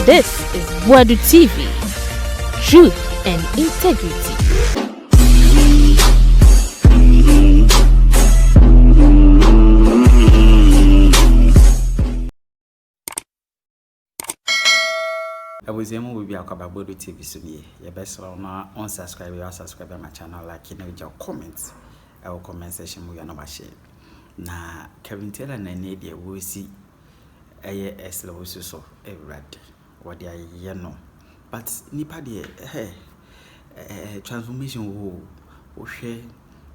This is Boadu TV. Truth and integrity. I was able to be a Boadu TV so your best now unsubscribe or subscribe to my channel like you know your comments. Our comment section we are not share. Na Kevin Taylor na need we see Ursula Owusu so everybody what they are no. But nipa de transformation wo share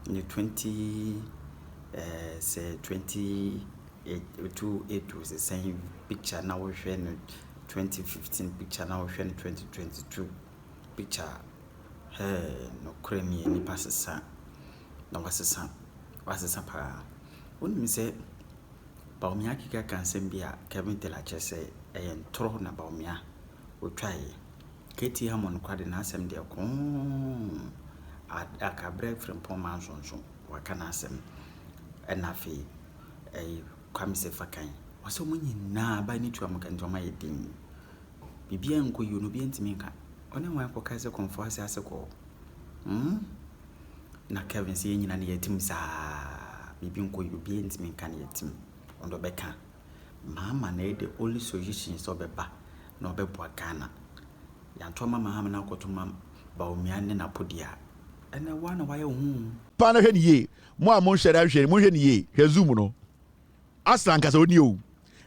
in 20 say 28 was the same picture now we share 2015 picture now we share 2022 picture no creamy ni pasesa na wasesa pa woni say Bawumia kika kan sembia Kevin Taylor chese tro na Bawumia we try Keti Hamon kwade na asem de ko akabre from Poman sonso wakana asem enafi kwamse fakan waso munyi na ba ni tuam kan toma yedin bibia nko yuno bi ntimi ka one wan ko kaze konfo ase ko na Kevin se nyina na yetim sa bibi nko yu bi ntimi kan yetim ondo beka mama na the only solution so beba na obebo Ghana yanto mama ha na kotuma Bawumia ne Napo dia ene wana waye hu pa na hwe ni ye mo a mo hwere hwe mo hwe ni ye hwe zoom no Asla nkasa oni o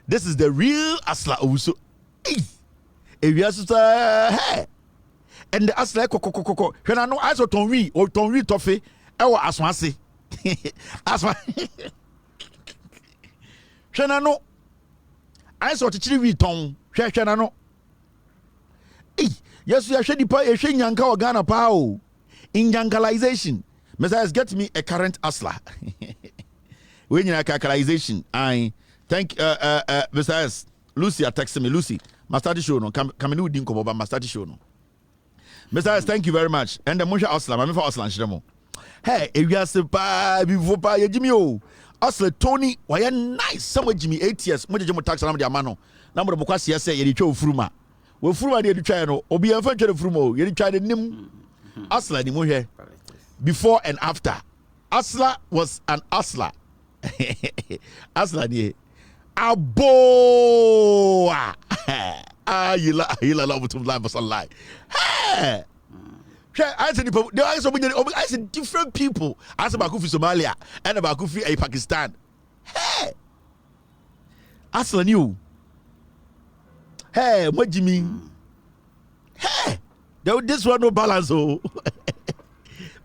this is the real Ursula Owusu ewia so hey and the Asla kokokoko hwe na no aso tonwi tofe e wo aso ase aso hwe na no aso tichiri wi ton hwe na no yes, you should be a Shinyanka or Ghana Pao. In Yankalization. Messiah, get me a current Ursula. When you calculation, I thank Messiah. Lucy, I texted me. Lucy, Master Show no. Come in with Dinko Boba Master Show no. Messiah, thank you very much. And the Musha Ursula, I'm for Ursula Shemo. Hey, if you are surprised, before pa Jimmy O. Ursula Tony, why you nice? Somewhere Jimmy 8 years. Much Jimmy tax on the amano. Number of Bokasi say you show fruma. We fruma dey try no obi enfa twa frumo ye try the nim Ursula ni mo hwe before and after Ursula was an Ursula Ursula ni abo you love to live for lie hey I said there are so many I said different people I said about Somalia and about Pakistan hey Ursula new hey, what do you mean? Hey, this one no balance. Oh,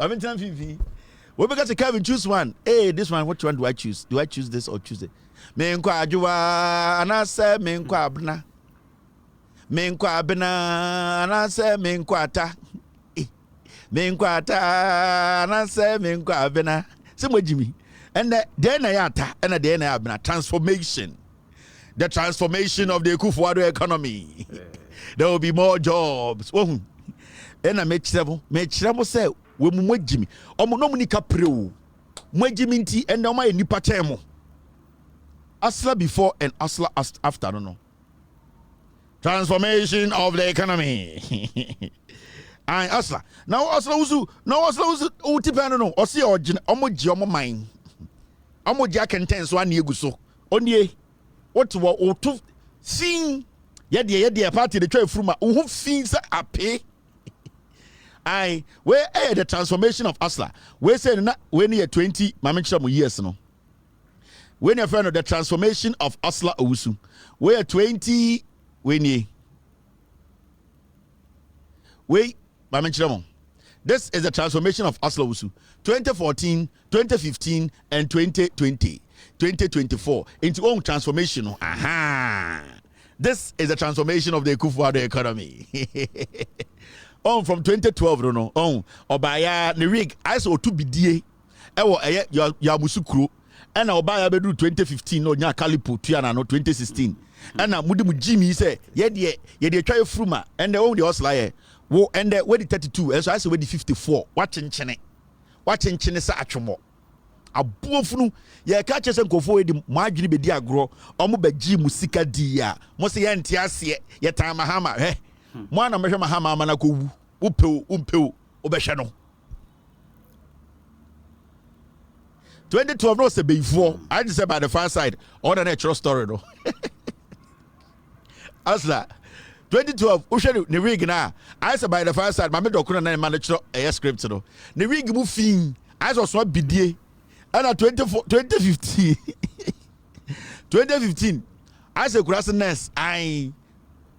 I'm in time, Fifi. We got to Kevin choose one. Hey, this one, which one do I choose? Do I choose this or choose it? Menkwa ajuwa, anase menkwa abna. Menkwa abna, anase menkwa ata. Menkwa ata, anase menkwa abna. Same way, Jimmy. And then I ata, and then I abna. Transformation. The transformation of the Boadu economy. There will be more jobs. And I make several say, we mu Jimmy. Omo no munika preo. Mu Jimmy nti and no my nipa chemo. Ursula before and Ursula after, no. Transformation of the economy. And Ursula. Now Ursula Owusu. Utipano no. Osi omo ji omo mine. Omo ji akenten so ani eguso. Onye. What to sing yet party the try from who feels a pay. I where the transformation of Ursula. We say when you're 20 mamencha years no. When you're friend of the transformation of Ursula Owusu. We're 20 when ye wait mamencha. This is the transformation of Ursula Owusu. 2014, 2015, and 2020. 2024 into own transformation. Aha! This is the transformation of the Boadu economy. On from 2012, no. On Obaya Nirig, I saw 2 BDA. Ewo ya musukru. And Obaya bedu 2015 no nya kalipo tuana no 2016. And na mudi Jimmy say ye try fruma and the only Ursula wo and where the 32 and so I say where the 54. Watching chene sa atwomo. abuofunu ye ka che se nkofo edi mo adwene bedi agro omo bagi musika dia mo se ye ntia ase ye tan mahama mo ana mehwe mahama ama na kowu umpeu obehwe no 2012 no se before I just said by the far side on the natural story no asla 2012 ushadu ne rig na I said by the far side my dokuna na man natural script no ne rig mu fin I was so bidie and 2015 2015 I said grass nest I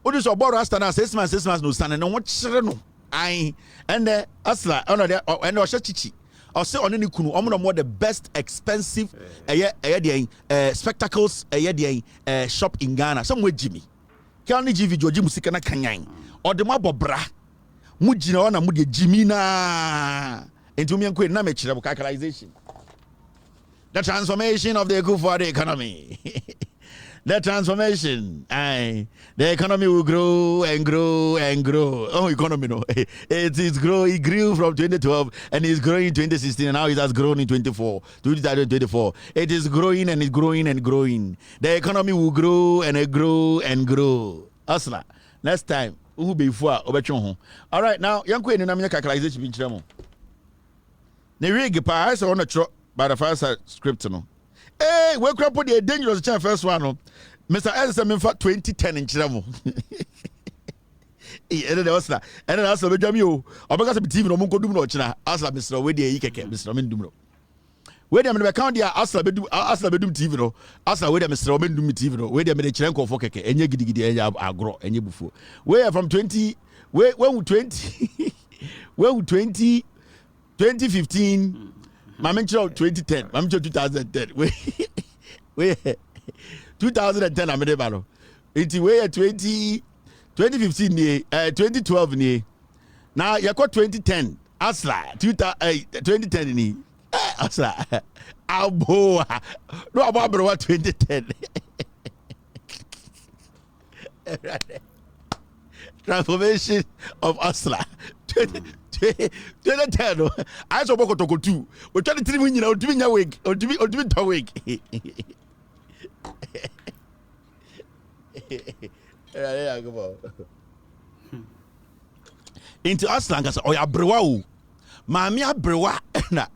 odi so borrow asta na 6 months no stand no kire no I and asla ono de and o chichi or say on any kunu omo the best expensive spectacles shop in Ghana somewhere Jimmy can only give you musika na kanyan or the mabobra mujina ona mu de Jimmy na into me enko na me kire calculation the transformation of the good for the economy the transformation the economy will grow and grow and grow. Oh, economy no it is grow. It grew from 2012 and it's growing in 2016 and now it has grown in 2024. It is growing and it's growing and growing. The economy will grow and it grow and grow. Asla next time who before obetwon. All right, now yanko enu na me calculation bi kire mo ne rig pa I say on the by the first script no. Hey, we crap put the dangerous chance first one no. Mr. Edison for 2010 in Chiramo. And then also, and then also, Jamio, or because of TV no Munko Dumno China, Asla Mr. Wedi Ike, Mr. Mindumno. Wait a minute, count the Asla Bedum TV no, Asla Weda Mr. Mendum TV no, wait a minute, Chenko Fokeke, and Yagidi agro, and you before. Where from 20, where 20, well 2015, Mamencho 2010, Mamencho 2010, where 2010 I'm in it's way 2015 2012 ni now you got 2010 asla 2010 ni asla abo no about 2010 transformation of asla 2010 I saw boko toko 2 we try to 3 win you ultimate week ultimate week into Aslan kasa oya brewa o maami abrewa na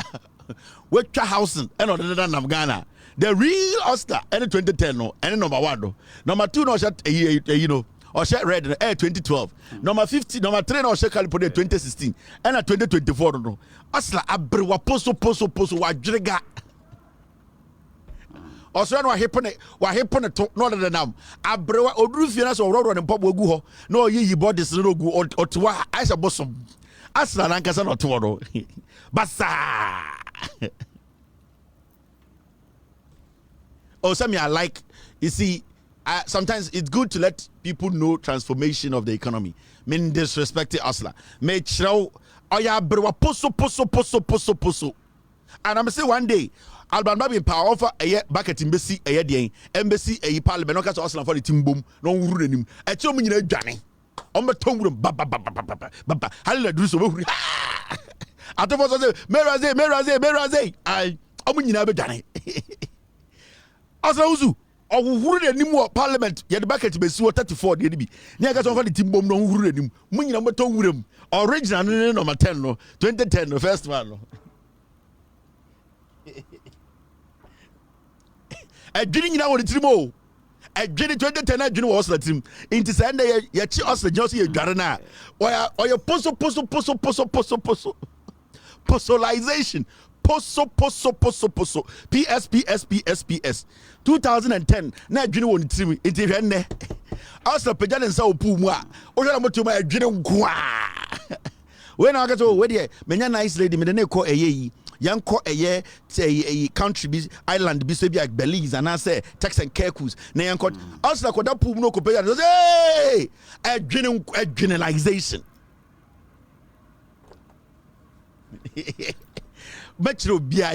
we twa housing and other than Ghana the real Oscar and 2010 no and number 1 no number 2 no shot you know or shot red 2012 number 50 number 3 no shot calipo 2016 and 2024 no Asla abrewa poso wa drega also no hepone to no de nam abrewa oduru fie na so roro ne mpabo agu ho na oyi bodies no gu otewa aisa bosom Asla na nkasa no to no basa oh some I like you see sometimes it's good to let people know transformation of the economy mean disrespecting Asla me chiro oya abrewa poso and I'm say one day Alban Babi power offer a bucket embassy a day embassy a parliament no case Asla for the timbom no wuru nim e che omunyina adwane on beton wuru baba halila do so wuru atofo so say meraze ai omunyina adwane Ursula Owusu wuru nim parliament ye the bucket embassy 34 de bi ne case for the timbom no wuru nim munyina beton wuram original number 10 no 2010 no first one no a dream now with the trim. A dream 2010 a dream was the trim. Into Sunday, ya chi us the Josie Garana. Or your postalization. Poso. PSPS. 2010. Na dream on the trim. Into Rene. Us the Pejan and Sao Puma. Or I'm to my dream. When I get to where the many nice lady, me the call a ye. Yanko a country island be like Belize and I say Tex and Kekus. Na yanko us like that pool no compare. Hey, a generalization. Betro bia,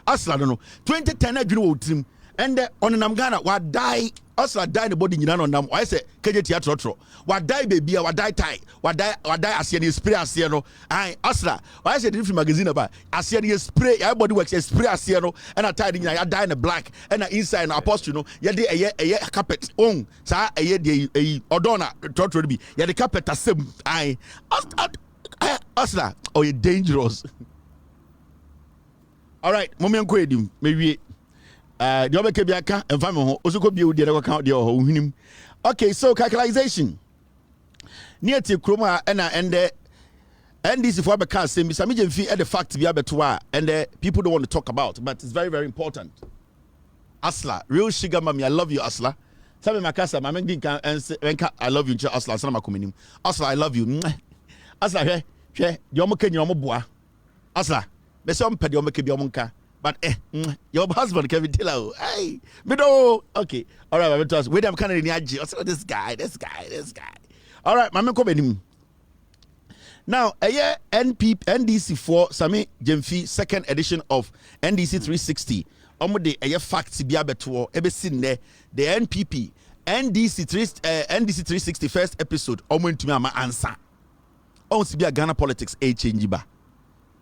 Asla don't know. 2010 a dream team. and on an Ghana, what die, also die the body in on them. I say, KJ Theatre, what die baby, what die tie, what die Asian spray Asiano. I Osla, I said different magazine about Asian spray, everybody works a spray Asiano, and I tied in, I die in the black, and I inside an apostle, you know, a carpet on, sir, a year, a Odona, to be, yeah, the carpet as same. I Osla, oh, you're dangerous. All right, moment quadim, maybe. The other Kebiaka and family also could be the other account the okay, so calculation near to Chroma and this is for because some fee at the fact to be able to and people don't want to talk about, but it's very, very important. Asla, real sugar mommy, I love you, Asla. Tell me, Macassa, my man, I love you, Asla, son of my Asla, I love you. Asla, Yomoka, Asla, the some pediomoka. But your husband can be tell hey, middle. Okay, all right, I'm to us. Wait, I'm kind of in the this guy. All right, my man, now a year NDC for Sami Jemfi second edition of NDC 360. The a year facts be able to ever seen there the NPP NDC 360 first episode. To me, my answer. On to be a Ghana politics a change ba.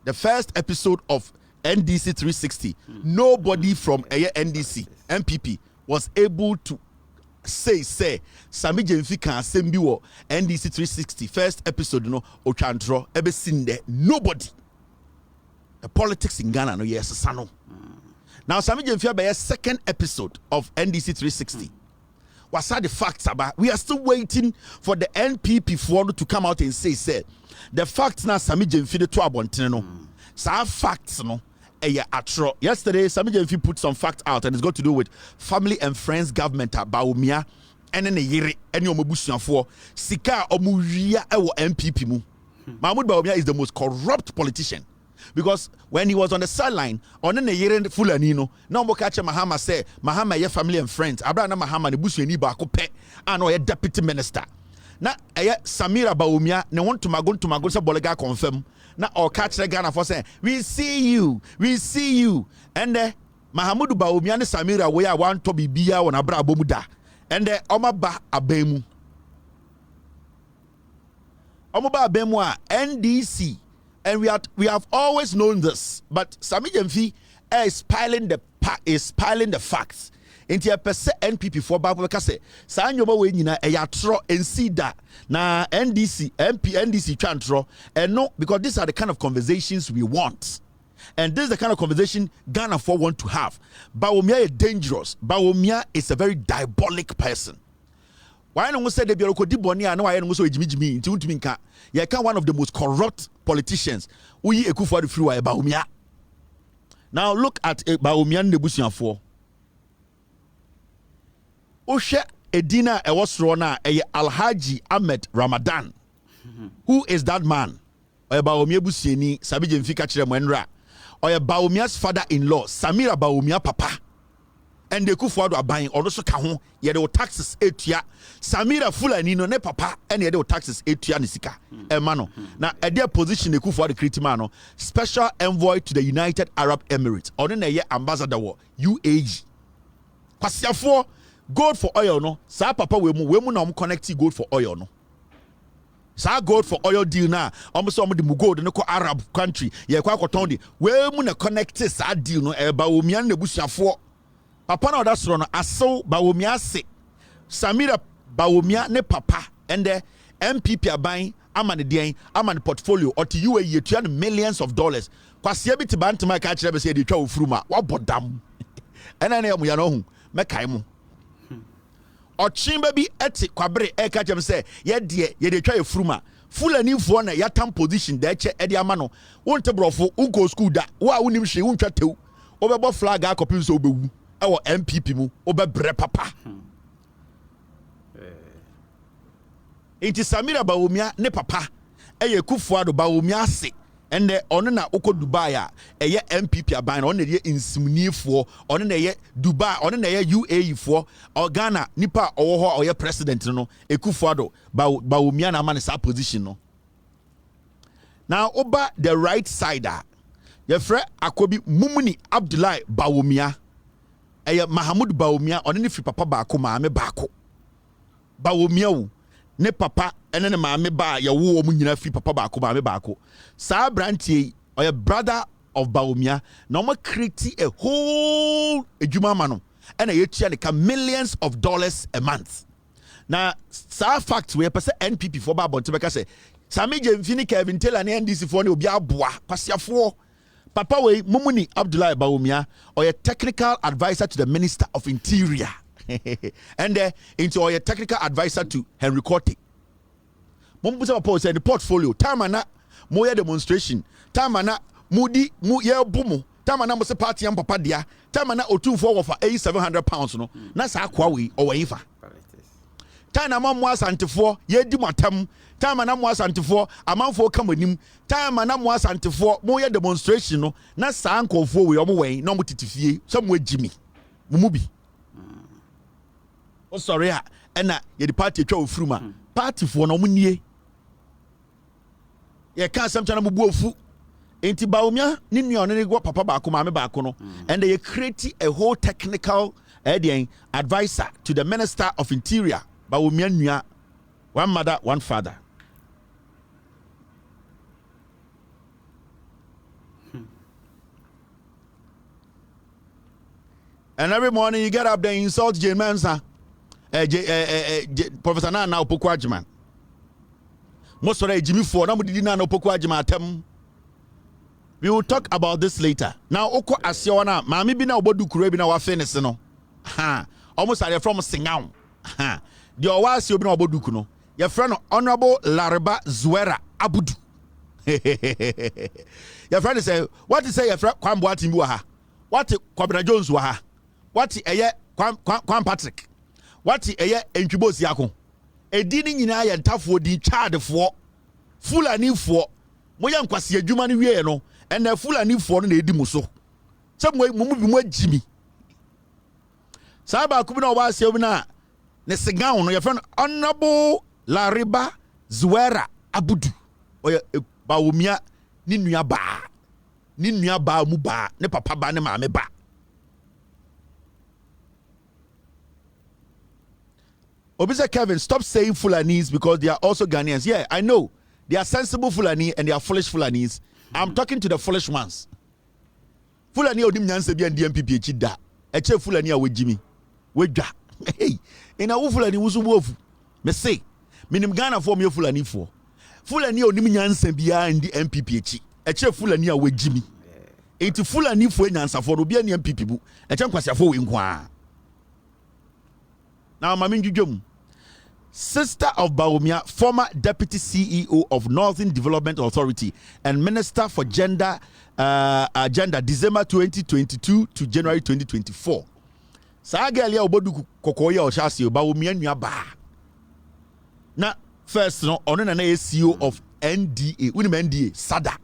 The first episode of NDC 360, nobody from NDC, MPP was able to say, Sami Jemfi can send you NDC 360 first episode, you know, Ochantro, ever seen there. Nobody. The politics in Ghana, no, yes, Sano. Now, Sami Jemfi by a second episode of NDC 360. What's the facts about? We are still waiting for the NPP for to come out and say, the facts now, Sami Jemfi the 12 no. Some facts, no. Yesterday, Sami Jemfi put some facts out, and it's got to do with family and friends government at Bawumia, and then a year, and your Mabusian for Sika Omuria or MPP mu. Mahmoud Bawumia is the most corrupt politician because when he was on the sideline, on a year and full anino, no more catch Mahama say, Mahama, your family and friends, Abraham Mahama, the Busian Bakope, and a deputy minister. Na Samira Bawumia, no one to Magosa Bolega confirm. Na or catch the Ghana for saying, we see you, and Mahamudu Bawumia and Samira we are want to be bia on Abra Bomuda, and Omaba Abemu NDC, and we have always known this, but Sami Jemfi is piling the facts. Into a percent NPP for Bible Casse. Sanyoba we nina a yatro and see that na NDC chantro and no, because these are the kind of conversations we want. And this is the kind of conversation Ghana for want to have. Bawumia is dangerous. Bawumia is a very diabolic person. Why no say the Bioroko Diboni and why no so Jimmy into Minka? Yaka one of the most corrupt politicians. We ekufa the free Bawumia. Now look at Bawumia and the Busian for. Osha Edina Ewosrona Alhaji Ahmed Ramadan. Who is that man? Oya Bawumia Busieni, Sabi Jemfi Kachire Mwenra. Oya Bawumia's father-in-law, Samira Bawumia Papa. And the Kufuado are buying also Kahon, yet the taxes etia. Samira Fulani no ne papa, and yet the taxes etia Nisika. Emano. Now, at their position, the Kufuado Kritimano, special envoy to the United Arab Emirates, or then a year ambassador UAE. Kwasiafo gold for oil no sa papa we mu na connect gold for oil no sa gold for oil deal na so the gold no ko Arab country ye kwa koton de we mu na connect sa deal no e Bawumia na busuafo papa na odasoro no aso Bawumia se Samira Bawumia ne papa and the MPP aban ama ne den ama ne portfolio or to UAE $200 million kwase bi te bantama ka kire be se de twa ofuruma wa bodam ena na ya no hu mekai mu Ochimba bi eti kwabre eka jem say ye de twa efuruma fulani fo na yatam position da eche edi ama no wonte brofo ugo school da wo a wonim hwe wontwa tew obebo flag akopin so obewu e wo MPP mu obebre papa Inti Samira Bawumia ne papa eye Kufuado Bawumia ase ende ono na uko Dubai a eye MPP aban ono na ye insimnifo ono na ye Dubai ono na ye UAE fo o Ghana nipa owo ho oye president no Kufuado Bawumia na man sa position no. Now over the right side ye frɛ Akobi Mumuni Abdullahi Bawumia Mahamud Bawumia on any free papa baako maame baako. Bawumia wu ne papa ene ne maame ba ya wo omu nyina free papa baako maame baako. Sa brantie or brother of Bawumia na omo create a whole ejuma mano and a millions of dollars a month. Now, sa fact we person NPP for ba bonte beka say Sami Jemfini Kevin Taylor and NDC for obi aboa kwasiafo papa we Mumuni Abdullah Bawumia or a technical advisor to the Minister of Interior and into or a technical advisor to Henry Korte. Mumbusa papa say the portfolio time na moya demonstration time na mudi mu ye bumu time na mo se party am papa dia time na otumfo for £700 no na sa akwa we o wayifa time na mo asantefo ye di matam time na mo asantefo amanfo kamanim time na mo asantefo mo ye demonstration no na sa ankofo we o mo wen na mo titifie so mo agimi mo bi o sorry a na ye di party twa ofuruma party fo no mo nie ye ka asem tana mo bu ofu enti Bawumia ni nua ne go papa baako maame baako no and they create a whole technical advisor to the Minister of Interior. Bawumia nua, one mother, one father. And every morning you get up there and insult J Mensa, Professor Nana Opoku. Most of the Jimmy Ford, nobody did not know Opoku. We will talk about this later. Now, Oko Asiona, Mammy Bina Boadu Kurebina wa fairness, no. Ha, almost are from Singaun. Ha, the Owas you been Bodukuno. Your friend Honorable Lariba Zuera Abudu. Your friend say, what is say your friend Kwam Boati Muaha? What Kwabra Jones Waha? What a ye Kwam Patrick? What a ye Enkubos Yako? A dining in I and tough for the child for full and new for Moyan Kwasi Jumani Wieno. And the full and new for the Dimuso. Some way, Mumu Jimmy. Saba Kubina was Yovina Nesegaun, your friend Honorable Lariba Zuera Abudu, or Bawumia Ninuya Ba Muba, ne papa ba ne mame ba. Obisa Kevin, stop saying Fulanese because they are also Ghanaians. Yeah, I know. They are sensible Fulani and they are foolish Fulanese. I'm talking to the foolish ones. Fulani odim nyanse bi and DMPP echida. Eche Fulani a we Jimmy. We da. Hey, in a Fulani wusu wofu. Me say, minim Ghana for me Fulani for. Fulani odim nyanse bi and DMPP echi. Eche Fulani a we Jimmy. Enti Fulani for nyansa for obi and DMPP bu. Eche nkwasi afo we nkwa. Now mami njujom. Sister of Bawumia, former Deputy CEO of Northern Development Authority and Minister for Gender December 2022 to January 2024. Sagalia obodu kokoya oshasi Bawumia nua ba. Na first no ono na CEO of NDA, unim NDA Sada.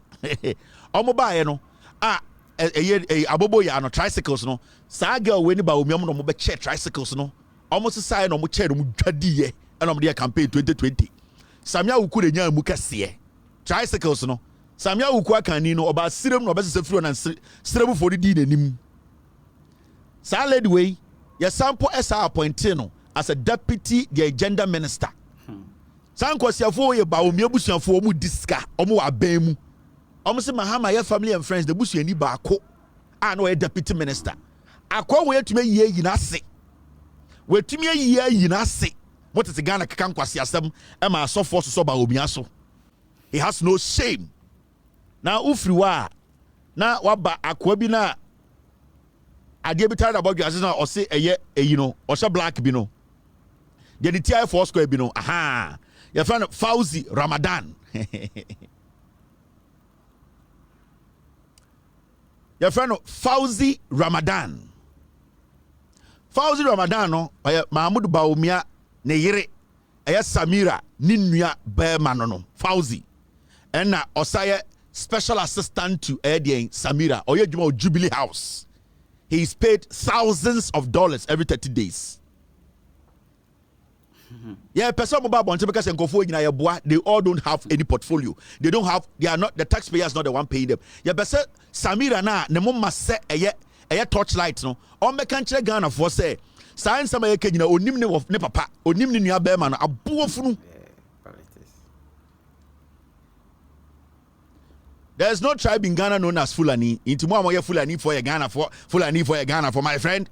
Omo ba ye no abobo ya no tricycles no. Saga we ni Bawumia mo no be che tricycles no. Almost say no mo che no dwadiye. And their campaign 2020. Samia Uku de Mukase tricycles no. Samia Uku Kanino about Sirum no best fruit and Sirum for the Dinim. Salad way, your sample SR appointino as a deputy the gender minister. Sankosia for your Bawumia Busian for mu diska, omo abemu. Almost Mahama, your family and friends, the Bushi and Ibako. I know a deputy minister. I call where to me ye yinase. Where to me ye yinase. What is the Ghana Kakankwasi Asem? Emma so force so Bawumia so. He has no shame. Now Ufriwa. Now waba akwabina. I be tired about you as or say a year, you know, or so black bino. The TI four square bino. Aha. Your friend Fauzi Ramadan. Your friend Fauzi Ramadan. Fauzi Ramadan no Mahmoud Bawumia ne yere Samira ninua Berman no Fauzi and na Osaya special assistant to Samira or Jubilee House. He is paid thousands of dollars every 30 days. Yeah, person because they all don't have any portfolio. They don't have, they are not, the taxpayer is not the one paying them. Yeah, but Samira na ne mama se ɛyɛ torchlight no ɔmbɛka nkyerɛ Ghana for say science sama yɛ kanyina onim ne papa onim ne nua bɛrima no aboɔfunu. There is no tribe in Ghana known as Fulani. Inti mo amoye Fulani for Ghana for Fulani for Ghana for my friend.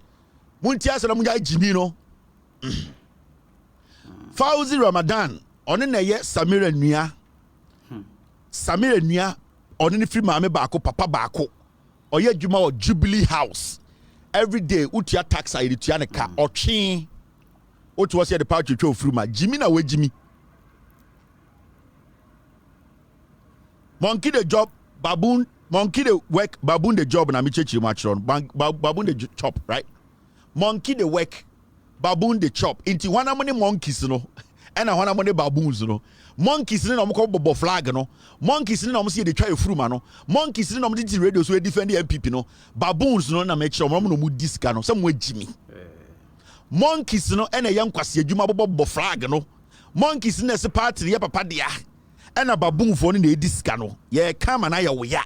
Muntia sana munya Jimmy no. Fauzi Ramadan one na ye Samira nua. Samira nua one ni free maame baako papa baako. Oye dwuma o Jubilee House. Every day utia tax ayi tua ne ka otwe. Otu wo se the power twetwe ofuru ma Jimmy na we Jimmy. Monkey the job, baboon. Monkey the work, baboon the job. Na mi chechi matron. Baboon the chop, right? Monkey the work, baboon the chop. Inti wana money monkeys no, ena wana money baboons no. Monkeys ni na mo ko bobo flag no. Monkeys ni na mo see the try fruma no. Monkeys ni na mo di radio so defend the MPP no. Baboons no na make sure mo no mu diska no. Some way Jimmy. Monkeys no ena yan kwase adwuma bobo flag no. Monkeys ni se party ya papa dia. Ena baboon for ni edi sika no ye kama na ya woya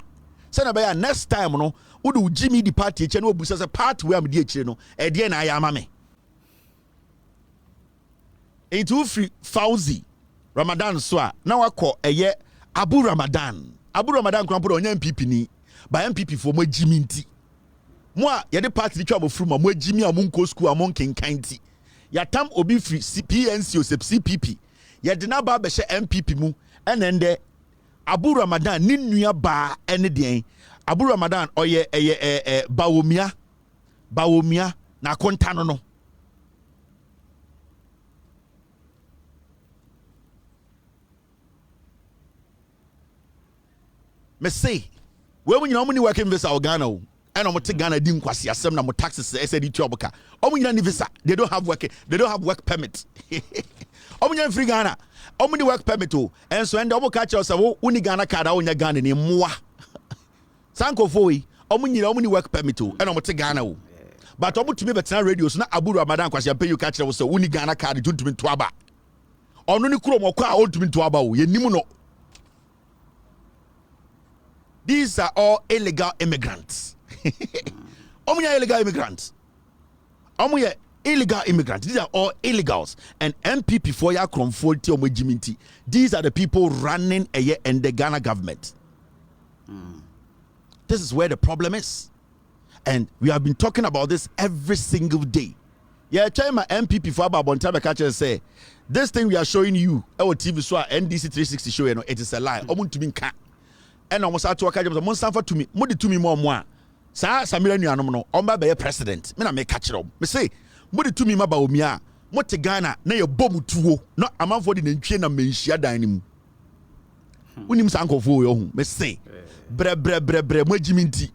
se na be ya next time no would Jimmy the party eche no obusa se party we am di eche no e de na ya ama me into free Fauzi Ramadan so a na wakọ eye Abu Ramadan krampo onye MPP ni ba MPP for mo Jimmy nti mo a ye de party twa mo furu mo Jimmy amunko school amon kenkan nti ya tam obi free PNC o CPP ye de na ba be MPP mu enende Abu Ramadan ni nua ba ene den Abu Ramadan oye Bawumia na konta no me say we mu nyina mu ni working visa o Ghana o ena mo te Ghana di nkwase asem na mo taxes SAD tuoboka o mu nyina ni visa they don't have work permit o mu nyina free Ghana o mu ni work permit o enso ende o mo ka che o se wo uni Ghana card a wo nya Ghana ni moa sanko fo yi o mu nyina o mu ni work permit o ena mo te Ghana o but o mu tumi betena radio so na Abu Ramadan kwase pay you ka che wo se uni Ghana card tuntumi to aba ono ni kuro mo kwa o tuntumi to aba o ye nimu no. These are all illegal immigrants. Omuya illegal immigrants. Omuya illegal immigrants. These are all illegals. And MPP for ya Kromfolti Omojiminti. These are the people running a year in the Ghana government. This is where the problem is. And we have been talking about this every single day. Yeah, tell my MPP for about Bontaba catcher say this thing we are showing you our TV so NDC 360 show you know, it is a lie. Omuntuminka. And almost at to a mon stand for to me, Modi to me more. Sa Samira Nuano, on by a president. Men I may catch it up. Me say, Modi to me, my Bawumia, Mote Ghana, na your bomb tuo, not a man for the Nchina Menshia dining. Unim Sanko for you, me say, bre, Mojiminti.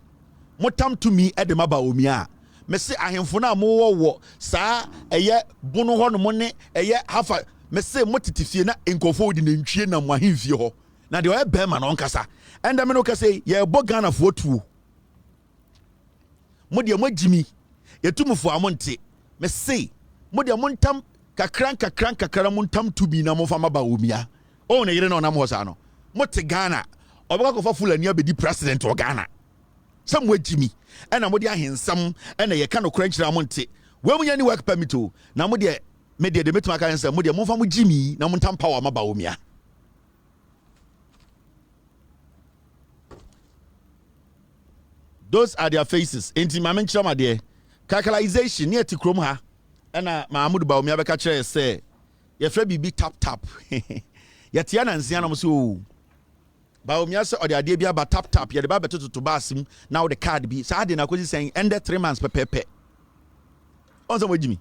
Motam to me at the Bawumia. Me say, I am for now more, sa, a year, bono one money, a year half a, me say, Motitifina, inco for the Nchina Mahivio. Now the bear man on Kasa. And I mean, say, yeah, Bogana for two. Modia Mojimi, ye tumu for a monte. Me say, Modia Montam, kakranka muntam to be no more from Bawumia. Oh, ne no namosano. Mote Ghana, or go for full and you be the president of Ghana. Somewhere Jimmy, and a Modia handsome, and a kind of crunch Ramonte. When we any work permit to, Namodia, media the Metmaka and say, Modia Mofamu Jimmy, Namuntam power Bawumia. Those are their faces. Inti mamen chama there. Calculation near to Chrome ha. And Mahmoud Bawumia beka say, "Your friend be tap. Yatiana and Siana musu. Bawumia say or the idea be about tap. Ya the ba beto to basim. Now the card be. So I didn't know saying ended 3 months pe. On some way Jimmy.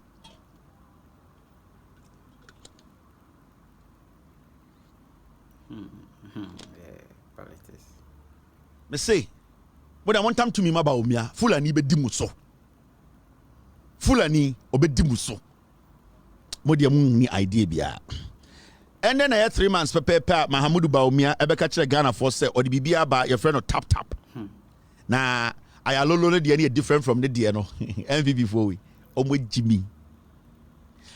Me say. But I want time to me ma Bawumia Fulani be dimuso. Fulani obedi muso. Modia mun ni idea bia. And then I had 3 months per Mahamudu Bawumia ebe ka kire Ghana for say or the bibia ba your friend no tap. Na I alolo de any different from the dear no. MVP for we. Omo Jimmy.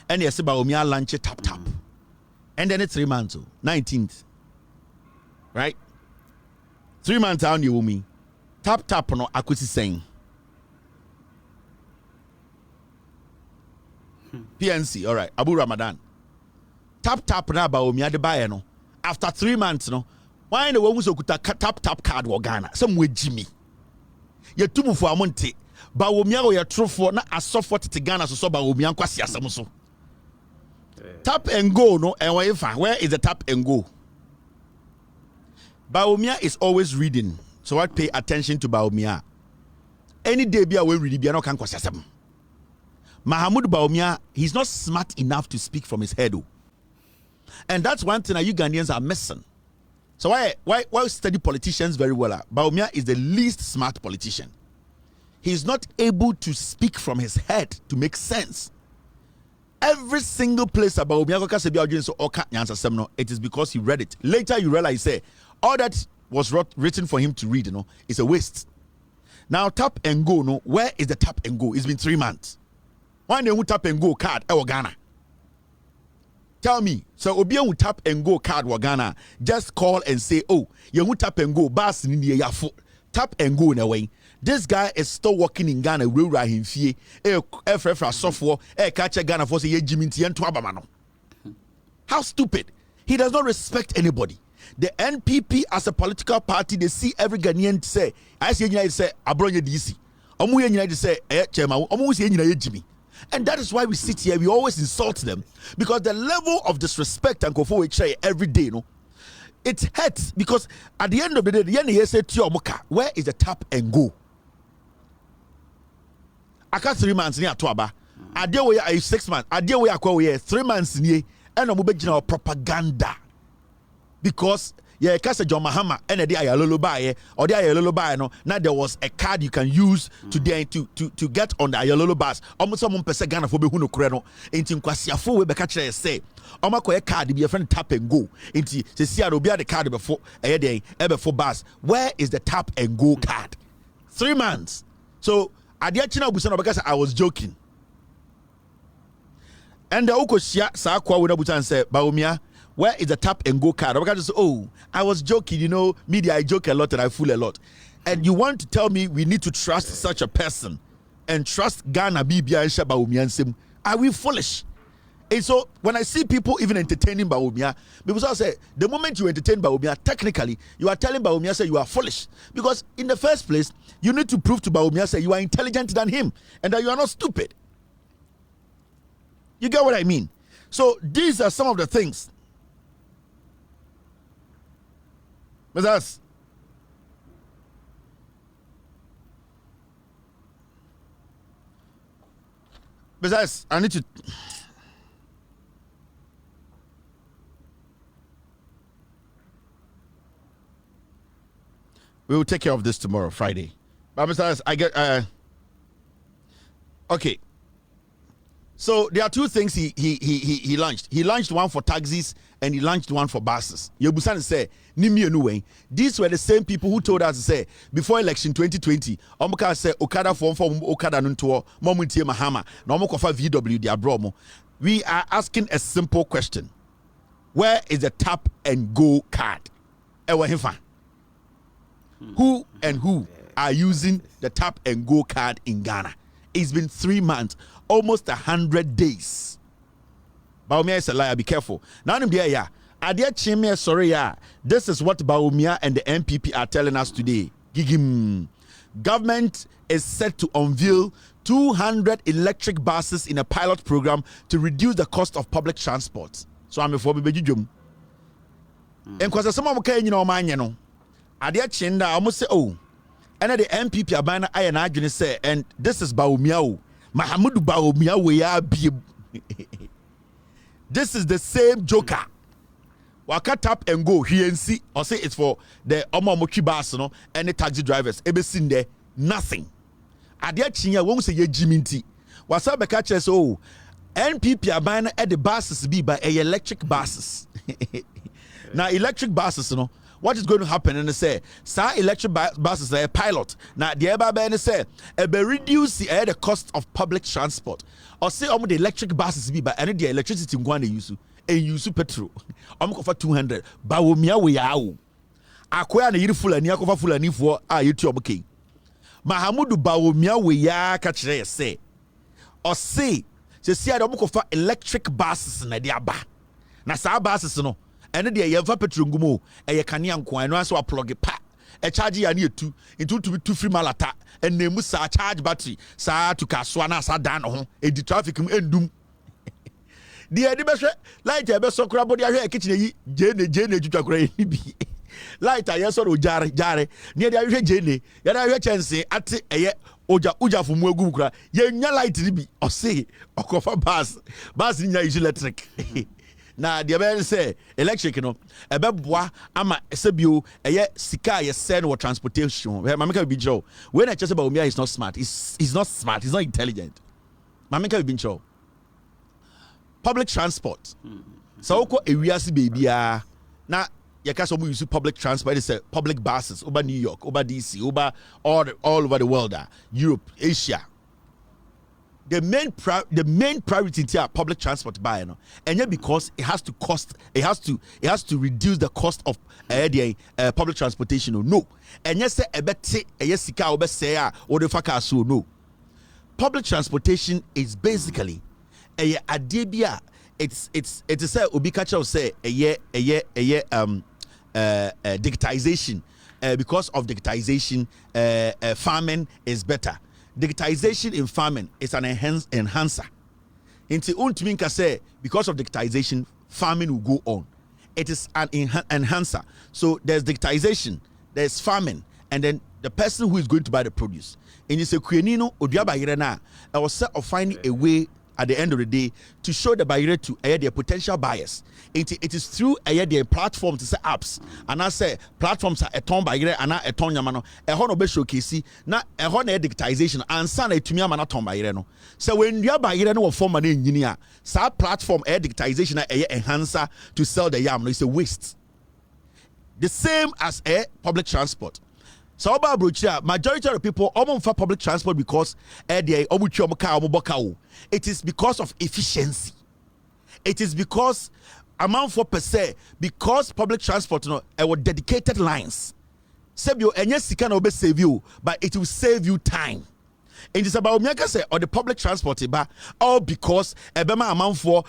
And yes Bawumia launch tap. And then it's 3 months 19th. Right? 3 months down you me. Tap no akwesi saying PNC, all right. Abu Ramadan. Tap na Bawumia de buy no. After 3 months, no. Why the one who's tap card wa Ghana? Some way Jimmy. Ye tumu for amonte. Bawumia or your true for na asofo te Ghana so Bawumia kwasi asem so. Tap and go no and where is the tap and go? Bawumia is always reading. So I pay attention to Bawumia. Any day be away reading, be no can kwasi asem. Mahamudu Bawumia, he's not smart enough to speak from his head. And that's one thing that you Ghanaians are missing. So why study politicians very well? Bawumia is the least smart politician. He's not able to speak from his head to make sense. Every single place about Bawumia, it is because he read it. Later you realize, say, all that was written for him to read, is a waste. Now tap and go, where is the tap and go? It's been 3 months. Why don't you tap and go card or Ghana? Tell me, so Obian will tap and go card or Ghana. Just call and say, oh, you will tap and go, bas in the yafu. Tap and go in a way. This guy is still working in Ghana. Will write him fee. Software. Catch a Ghana for say Jiminti and Twabamano. How stupid! He does not respect anybody. The NPP as a political party, they see every Ghanaian say, I see United say, Abronya DC. Omu United say, Chema. Omu say United Jimmy. And that is why we sit here. We always insult them because the level of disrespect and kofo we share every day, it hurts because at the end of the day, the end say where is the tap and go? I can't 3 months near Tuaba. I deal with 6 months. I deal with 3 months near and I'm moving propaganda because Kasa John Mahama and the Ayalolo or the Ayalolo no. Now there was a card you can use to get on the Ayalolo bus. Almost someone per Ghana for Behuno Creno. Into Kwasiafo we becatch say. Omako a card be a friend tap and go. Into the Seattle be the card before a day ever for bus. Where is the tap and go card? 3 months. So I did Busana because I was joking. And the Okoshia Sakwa would have said, Bawumia. Where is the tap and go card? Because I was joking, media, I joke a lot and I fool a lot. And you want to tell me we need to trust such a person and trust Ghana Bibia and Bawumia Sim? Are we foolish? And so when I see people even entertaining Bawumia, because I say the moment you entertain Bawumia, technically you are telling Bawumia say you are foolish. Because in the first place, you need to prove to Bawumia say you are intelligent than him and that you are not stupid. You get what I mean? So these are some of the things. Besides, I need to. We will take care of this tomorrow, Friday. But besides, I get. Okay. So there are two things he launched. He launched one for taxis and he launched one for buses. Yebusan say, "Nimi anyway." These were the same people who told us to say before election 2020, Omuka say Okada form Okada nunto momuntie Mahama na omukofa VW dia bromo. We are asking a simple question: where is the tap and go card? Ewa himfa. Who and who are using the tap and go card in Ghana? It's been 3 months, almost 100 days. Bawumia is a liar, be careful. Now, this is what Bawumia and the NPP are telling us today. Gigim. Government is set to unveil 200 electric buses in a pilot program to reduce the cost of public transport. So I'm a for Bejujum. And because some of them I almost say, oh, and the NPP abana I and I say, and this is Bawumia. Mahamudu Bawumia we are be. This is the same joker. Waka tap and go here and see or say it's for the Omomochi bus and the taxi drivers. Ebe seen there nothing. Adia chinya won't say ye jiminti. Wasa bekache so NPP abana at the buses be by a electric buses. Now electric buses, what is going to happen? And they say, "Sir, electric buses are a pilot." Now, the Eba say, reduce the cost of public transport. Or say, the electric buses be by any the electricity in Guana use and use petrol. For 200. Bawumia we are. Akwa na yiri fulani akofa fulani for yetu obeke. Mahamudu Bawumia we ya kachire say. Or say, Se see ade omokofa electric buses na de aba. Na saa buses no, ene de yemfa petrol ngumo, eye kanea nko eno aso plug pa. E charge ya na etu, into to be too free malata, and nemu sa charge battery, sa to kaswa na sa dan ho, e di traffic mu endum. Di edi be hwe light e be so kura body ahwe e kitchen yi jene jutwa kura yi bi. Light a yeso ro jare ne de ahwe jene ya da ahwe chense ate eye uja fu mu agum kura ye nya light ni bi o say okofa bus ni nya is electric. Na the be say electric no e be boa ama sebio eye sika ye send wo transportation mameka bi joe when I just Bawumia is not smart, he's not smart, he's not intelligent. Mameka bi joe public transport so uko ewiase bebia na yaka so use public transport is public buses over New York, over DC, over all over the world, Europe, Asia. The main priority to public transport buy no, and yet because it has to reduce the cost of public transportation. No, and yes, say ebete sika obe say or the faka so no. Public transportation is basically a adebia. It's a obi kacha say digitization. Because of digitization, farming is better. Digitization in farming is an enhancer. Into untminka say because of digitization, farming will go on. It is an enhancer. So there's digitization, there's farming, and then the person who is going to buy the produce. And you say kuenino odiaba irena. I was set of finding a way at the end of the day to show the buyer to their potential buyers. It is through their platform to say apps and I say platforms are a ton buyer and a ton yamano a hono be showcase na a hono digitization and sana to me amana ton buyer no. So when you are buyer no form an engineer, sa platform digitization a enhancer to sell the yam no, it's a waste. The same as a public transport. So majority of the people for public transport because it is because of efficiency. It is because amount for per se because public transport dedicated lines. Save you and yes, can obey save you, but it will save you time. And it's about say or the public transport all because ebema amount for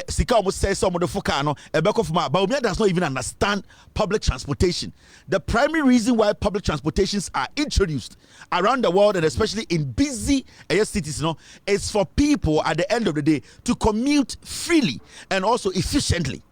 sika almost say some of the fokano ebeko from Bawumia does not even understand public transportation. The primary reason why public transportations are introduced around the world and especially in busy cities is for people at the end of the day to commute freely and also efficiently.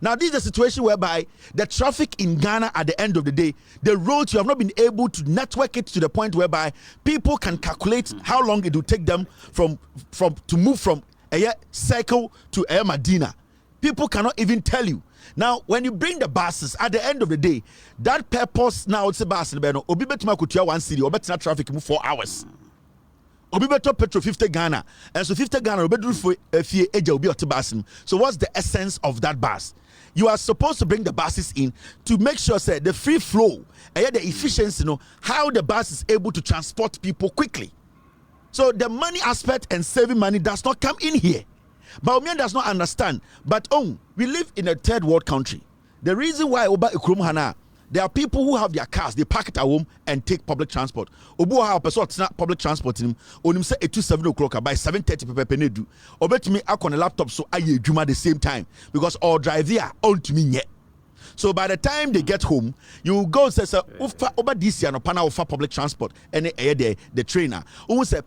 Now, this is a situation whereby the traffic in Ghana at the end of the day, the roads, you have not been able to network it to the point whereby people can calculate how long it will take them to move from a circle to a Medina. People cannot even tell you. Now, when you bring the buses, at the end of the day, that purpose now it's a bus. Obi betuma kutua 1 city, or better traffic move 4 hours. Obi beto petrol 50 Ghana, and so 50 Ghana obi do for a few eja obi otibasim. So what's the essence of that bus? You are supposed to bring the buses in to make sure say the free flow and the efficiency, how the bus is able to transport people quickly. So the money aspect and saving money does not come in here. Bawumia does not understand. But we live in a third world country. The reason why Oba Ikrum Hana, there are people who have their cars, they park it at home and take public transport. Obu ha person not public transport in onim say 7 o'clock by 7:30 pepe nedu. Obetumi akon laptop so aye juma the same time because all drive there on to me yet. So by the time they get home, you go say over this year no pana offer public transport and the trainer. Who say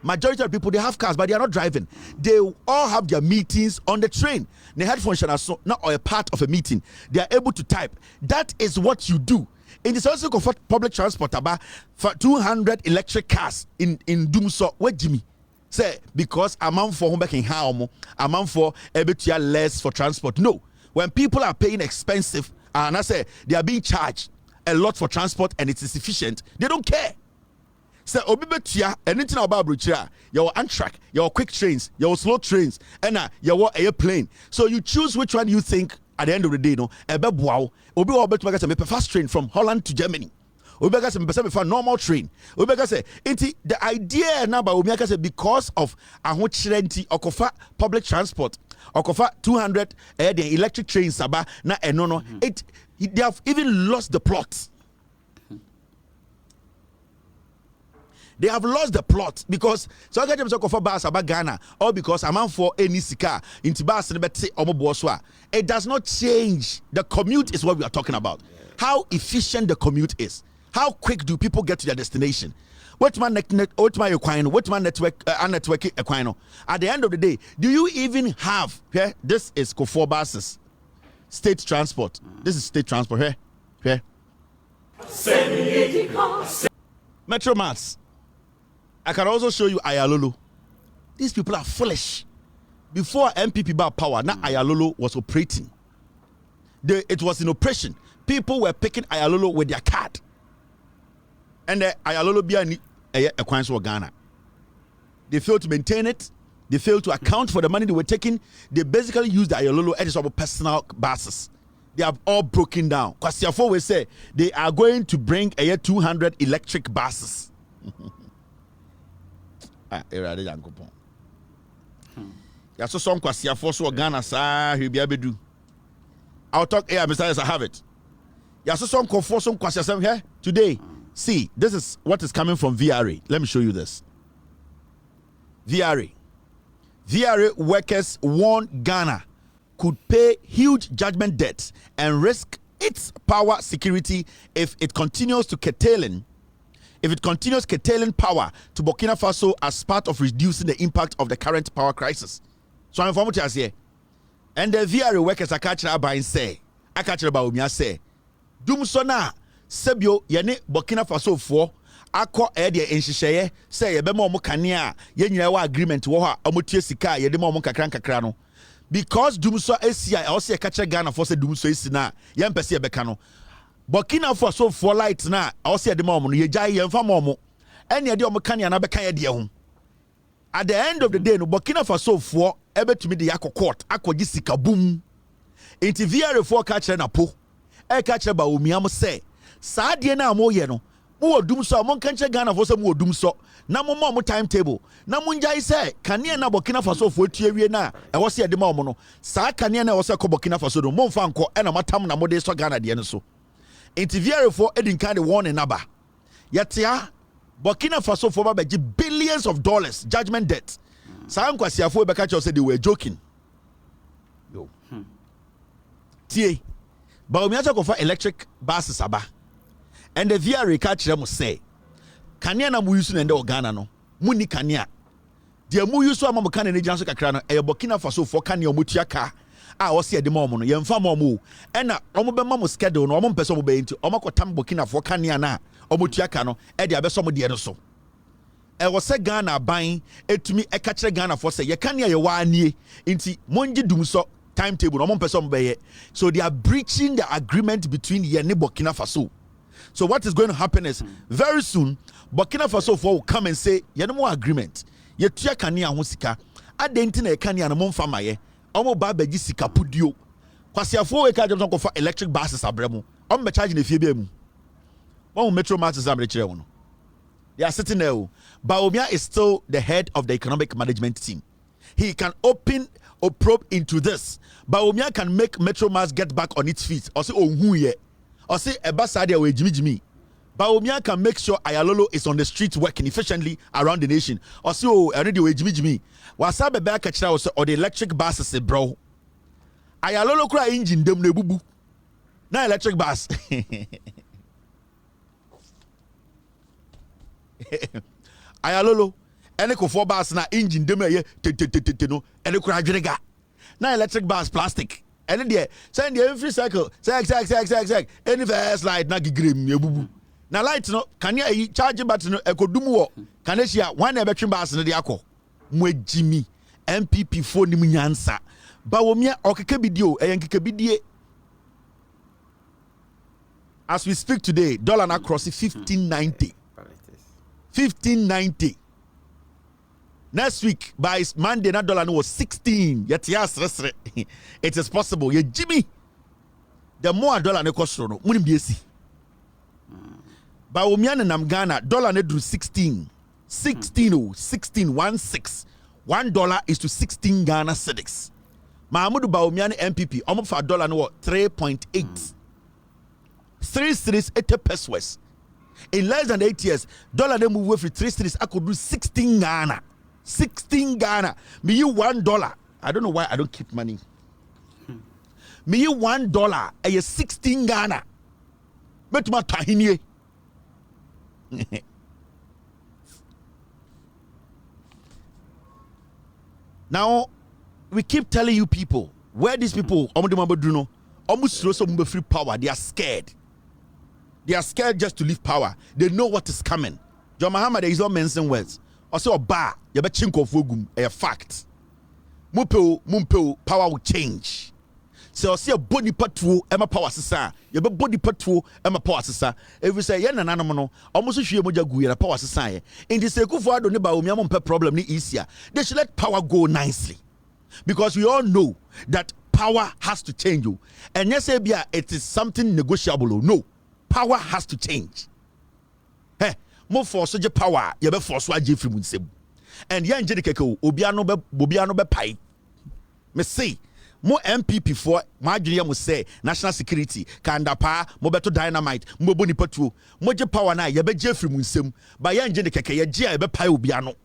majority of people they have cars but they are not driving. They all have their meetings on the train. The headphones are so not a part of a meeting. They are able to type. That is what you do. In the also comfort public transport about for 200 electric cars in Dumso where Jimmy. Say because amount for home back in how amount for a less for transport. No. When people are paying expensive and I say they are being charged a lot for transport and it is efficient, they don't care. So obibetia anything about Bruchia, your Amtrak, your quick trains, your slow trains, and your airplane. So you choose which one you think at the end of the day, wow, obi obetu a fast train from Holland to Germany. Obeka say normal train. Obeka say the idea now by Obeka say because of ahochirenti okofa public transport okofa 200 the electric trains saba na enono they have even lost the plot. They have lost the plot because so I get them for bars about Ghana or because I'm on for any sika into bars and it does not change. The commute is what we are talking about. How efficient the commute is. How quick do people get to their destination? What's my network equino? At the end of the day, do you even have here? This is Kofor buses, state transport. This is state transport here. Metro Mats. I can also show you Ayalolo. These people are foolish. Before MPP bar power, now Ayalolo was operating. It was in operation. People were picking Ayalolo with their card. And the Ayalolo be a coins for Ghana. They failed to maintain it. They failed to account for the money they were taking. They basically used the Ayalolo as our personal bases. They have all broken down. Because Siafo will say they are going to bring 200 electric buses. Yeah, so some Siafo so Ghana sa he be able to do. I'll talk here besides I have it. Yeah, so some Kofor some Kwasiasem here today. See, this is what is coming from VRA. Let me show you this. VRA workers warn Ghana could pay huge judgment debts and risk its power security if it continues curtailing power to Burkina Faso as part of reducing the impact of the current power crisis. So I'm informed here. And the VRA workers are catching up by say, I catch about Bawumia say, Dumsona, Sebio, Yane, Burkina Faso for akọ ede enhyehyeye say ye be ma omo kanea ye nyina wa agreement wo ha omotie sika ye de ma omo kakran no because dumso asia e ose ka che Ghana for say dumso esi na ye mpese ye beka no Burkina Faso for light na ose de ma omo no ye gya ye mfa ma omo ene ye de omo kanea na beka ye de ho at the end of the day no Burkina Faso for ebetumi de yakọ court akọgi sika boom interview for ka che Napo e ka che Bawumia mo say saa de na mo ye no mo dum so mo kanche Ghana for say mo dum so na mo mo timetable na mo njai say kane na Burkina Faso for tuawie na e wo se de ma mo no saa kane na wo se ko Burkina Faso no mo mfa nko e na matam na mo de so Ghana de no so interview for edin kan de warning naba yatia Burkina Faso for ba billions of dollars judgment debt saa nkwasiafo e be ka che say they were joking yo tie Bawumia ko for electric buses aba. And the VRA catch them say, Kanya na mu use no ende Ghana no. Muni Kanya. The mu use am kan na gyanso kakra no e Burkina Faso for Kanya omutua ka. A wo se de ma omo no ye mfa ma omo. E na omo be ma mo schedule no omo mpese omo be nti omo kotam Burkina for Kanya na omutua ka no e de abeso mo de no so. E wo se Ghana ban etumi e ka kire Ghana for say ye Kanya ye wa anie nti monji dum so timetable no omo mpese omo be ye. So they are breaching the agreement between ye and Burkina Faso. So what is going to happen is very soon Burkina Faso will come and say, "You no more agreement. You tia kania ho sika. Adenti na kania na momfa maye. Omo ba beji sika pudio. Kwasiafo we ka jom for electric buses abremu. Omo be charge na fie be mu. One metro matters am rekire wono. They are sitting there. Bawumia is still the head of the economic management team. He can open or probe into this. Bawumia can make Metro Mass get back on its feet. Or say, oh, who ye? Or say a bus idea with Jimmy. Bawumia can make sure Ayalolo is on the street working efficiently around the nation. Or say, oh, I need with Jimmy. Wasabe back catch or the electric buses, bro. Ayalolo cry engine dem ne bubu. Na electric bus. Ayalolo. Ene ko 4 bus na engine dem ye no. Ene cry adwenega. Na electric bus plastic. And then send the every cycle. Say. Any first light na gigrim ye bubu. Na light no can you charge battery no ekodumu wo. Can you share one between bus no de akọ. Mwe Jimmy MPP phone ni nyansa. Bawumia okeke bidio eyenkeke bidie. As we speak today, dollar na cross 1590. 1590. Next week, by Monday, that dollar was 16. Yet, yes, it is possible. Yeah, Jimmy, the more dollar ne cost, no, wouldn't be a see. Bawumia and Ghana, dollar ne drew 16. 16, 16. $1 is to 16 Ghana cedis. Mahamudu Bawumia MPP, almost for $1 no 3.8. 3 cities, 80 pesos. In less than 8 years, dollar they move away from 3 cities. I could do 16 Ghana. 16 Ghana. Me you $1. I don't know why I don't keep money. Me you $1. I 16 Ghana. Bet my tahini. Now we keep telling you people where these people almost free power. They are scared. They are scared just to leave power. They know what is coming. John Mahama, there is not mentioning words. Also a bar, you bet chinko fogum a fact. Mumpeo power will change. So I see a body patro, Emma power sisa. You bet body patro, Emma power sisa. If we say yen and anomono, almost show moja guya power sisa. In the seku for don't Bawumia mumpe problem ni easier. They should let power go nicely. Because we all know that power has to change you. And yes, it is something negotiable. No. Power has to change. Hey, more force the power, you be force wa Jeffrey Munsem. And yan jedikeko, obiano be pai. Me say, more MPP for my junior must say national security, kanda pa, mo beto dynamite, mo boni patro, mo je power na, you be Jeffrey Munsem, by yan jedikeke, ye jia be pai obiano.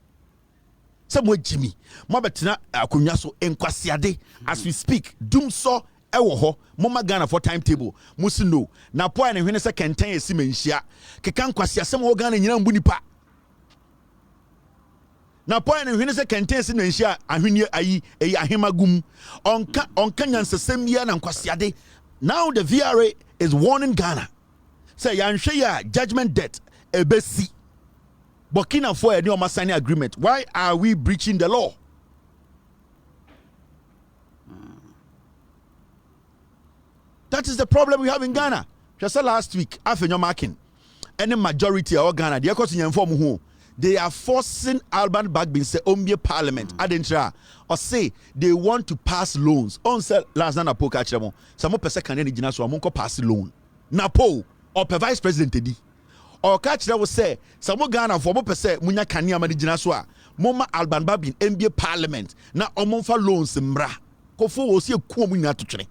Some Jimmy, mo betina akunyaso enkwasiade as we speak, doom so. Ewo ho mama Ghana for timetable musi no na po an hwene se kenten esi menhia kekan kwase asem wo Ghana nyina mbu nipa na po an hwene se kenten esi menhia ahwene ayi ahemagum onka nyansesem ya na nkwasiade. Now the VRA is warning Ghana say yanhwe ya judgment debt ebesi Burkina for any signing agreement. Why are we breaching the law? That is the problem we have in Ghana. Just last week, after your marking, any majority of Ghana, they are forcing Alban Bagbin say Ombie Parliament, Adentra, or say they want to pass loans. On say last night Napo catch them. Some person can any so amonko pass loan. Napo or vice president Teddy. Or catch them will say some Ghana for mo person munya kania manijina so Moma Alban Bagbin Ombie Parliament na omonfa loans mbra. Kofo wo see ku munya to twene.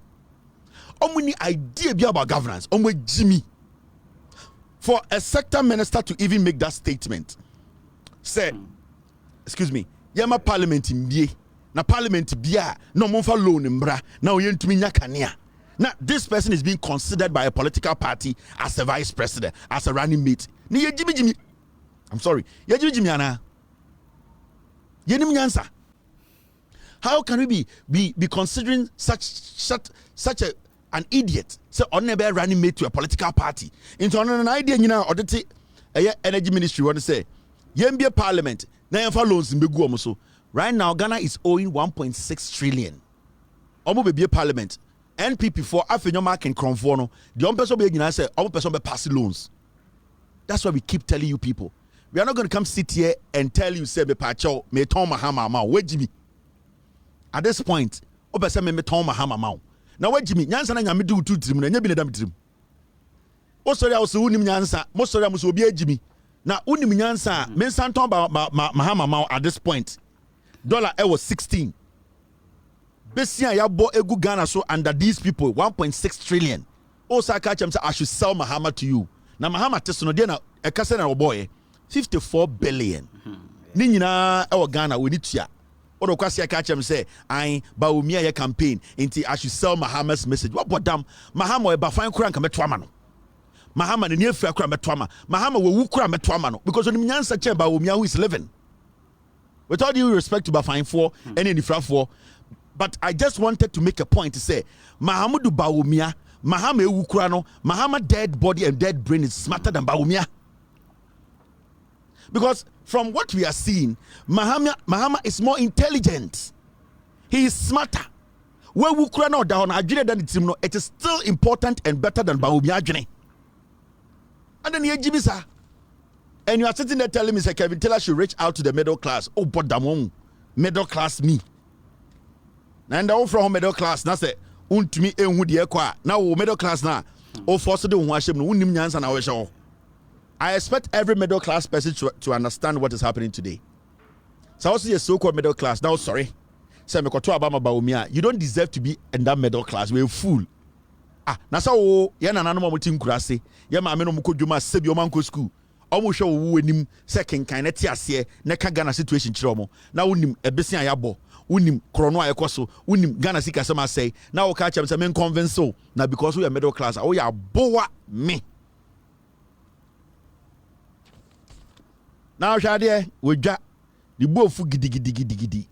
Omuni idea be about governance. Omwe Jimmy. For a sector minister to even make that statement, say, excuse me, yama parliament in bie, na parliament bia, no monfa loan mbra, na oyentumi nya kanea. Now this person is being considered by a political party as a vice president, as a running mate. Ni ye Jimmy. I'm sorry, ye Jimmy ana. Ye nim nyansa. How can we be considering such an idiot? So on never running mate to a political party. Into an idea, you know, or the energy ministry want to say, Yembia Parliament, now loans in Beguamoso. Right now, Ghana is owing 1.6 trillion. Omo be Parliament. NPP for Afenyo Mark and Cronforno. The one person be say, omo person be passing loans. That's why we keep telling you people. We are not going to come sit here and tell you, say, me pacho, me ton mahama ma, where Jimmy. At this point, ope say me ton mahama ma. Now what Jimmy nyansa na nyame do 2 trim na nya bi na dam trim o sori a o so unim nyansa mo sori am so obi Jimmy na unim nyansa me santon ba mahama at this point dollar was 16 besia ya bo egu Ghana so under these people 1.6 trillion o sa ka chem say I should sell Mahama to you na Mahama teso no de na e ka say na boy 54 billion ni nyina e wo Ghana we ni tua. Odo kwasi catch him say, I Bawumia your campaign into I should sell Mahama's message. What damn Mahama ba fine kura nka metwama no. Mahama ne near kura metwama. Mahama we kura metwama no because when nyansa che Bawumia who is living. With all due respect to Bafine for any infra for, but I just wanted to make a point to say Mahamudu Bawumia, Mahama ewu kura no, Mahama dead body and dead brain is smarter than Bawumia. Because from what we are seeing, Mahama is more intelligent. He is smarter. Where we cry now down, it is still important and better than Bawumia. And then here, Jimmy, sir. And you are sitting there telling me, sir, Kevin Taylor should reach out to the middle class. Oh, but damn, middle class me. And all from middle class, now say, untumi enhu de ekwa. Now middle class now. Oh, force the one shame no unim nyansa na we show. I expect every middle class person to understand what is happening today. So also a so-called middle class. Now, sorry. Say me koto Bawumia. You don't deserve to be in that middle class. We're a fool. na sa wo ye na nanom omuti nkurase ye ma me no mko dwuma sebi o manko school omo hwe wo wanim se kenkan na ti ase na ka Ghana situation kire omo na wonim ebesi ayabo wonim krono ayekoso wonim Ghana sika sama say na wo ka chem se men convince so na because we are middle class wo ya boa me now hwade we dwa the bofu gidi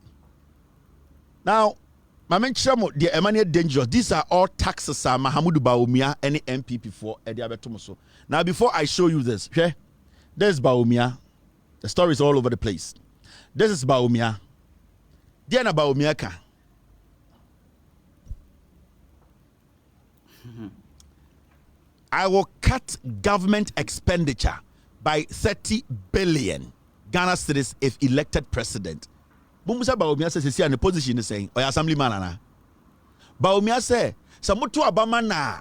now my men chamo the emmanuel dangerous. These are all taxes Mahamudu Bawumia any MPP for Ediabetomoso. Now before I show you this, okay? There's Bawumia. The story is all over the place. This is Bawumia. Diana Bawumia ka. I will cut government expenditure by 30 billion Ghana cedis if elected president. Bumusa Bawumia says he in the position is saying, or assemblyman ana. Bawumia say, Samutu Abama na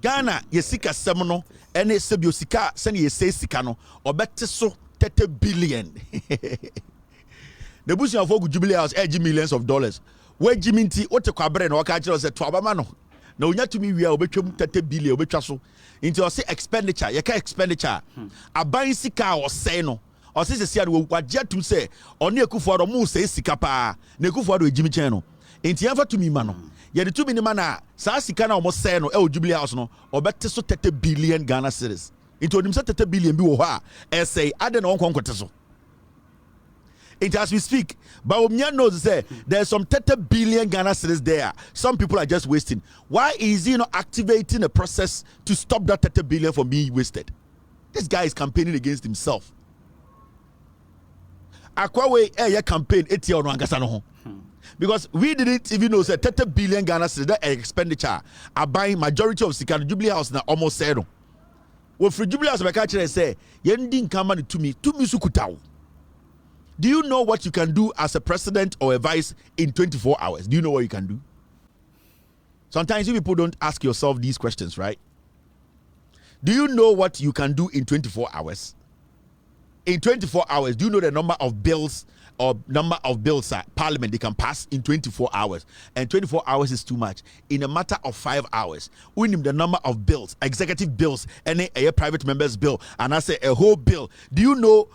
Ghana yesika semono, ene sebio sika, seni yese sikano, or better so 30 billion. The bush of Ogu Jubilee House, millions of dollars. Where Jiminti, what the Cabre, no catcher said to Abamano. No, not to me, we are 30 billion, obechaso. Into a say expenditure, yaka expenditure. A buying sika or say no. Or since the Seattle what jet to say, or near Kufuado Moose say Sikapa, Nekufuado Jimmy Channel. Ain't ever to me, mano. Yet the 2 minute mana, Sasikana almost say no, El Jubilee House no, or better so 30 billion Ghana cedis. Into him 30 billion Biwa, essay, I don't know, Conquertaso. It as we speak, Bawumia knows say there's some 30 billion Ghana cedis there. Some people are just wasting. Why is he not activating a process to stop that 30 billion from being wasted? This guy is campaigning against himself. Akwawe your campaign etia ono angasa no ho because we didn't even know say 30 billion Ghana cedis that expenditure are buying majority of Sika Jubilee House na almost said no we free Jubilee House be ka kire say yendi nkama ne tumi sukutawo. Do you know what you can do as a president or a vice in 24 hours? Do you know what you can do? Sometimes you people don't ask yourself these questions, right? Do you know what you can do in 24 hours? In 24 hours, do you know the number of bills Parliament they can pass in 24 hours? And 24 hours is too much. In a matter of 5 hours, we need the number of bills, executive bills, and a private member's bill, and I say a whole bill. Do you know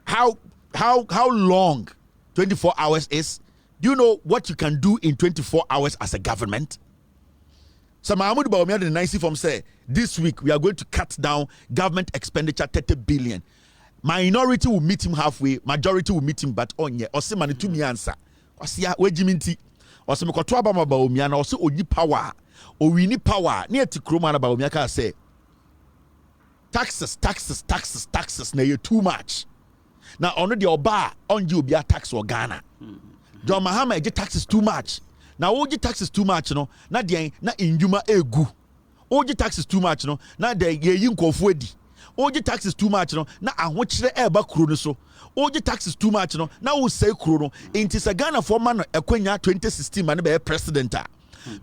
how long 24 hours is? Do you know what you can do in 24 hours as a government? So Mahamudu Bawumia the nice from say this week we are going to cut down government expenditure 30 billion. Minority will meet him halfway, majority will meet him but onye. Ose mani to me answer. Ose ya wejiminti. Ose me koto abama Bawumia na ose oji power. O wini power. Ni eti kroma na Bawumia ka say taxes na ye too much. Now ono the oba onji obi a tax or Ghana. John Mahama eje taxes too much. Now oji taxes too much no. Na de na injuma egu. Oji taxes too much no. Na de ye yin kofu edi. Oji taxes too much no na ahokyere eba kuro no so oji taxes too much no na wo say kuro no inti sa Ghana for man no ekwanya 2016 man be president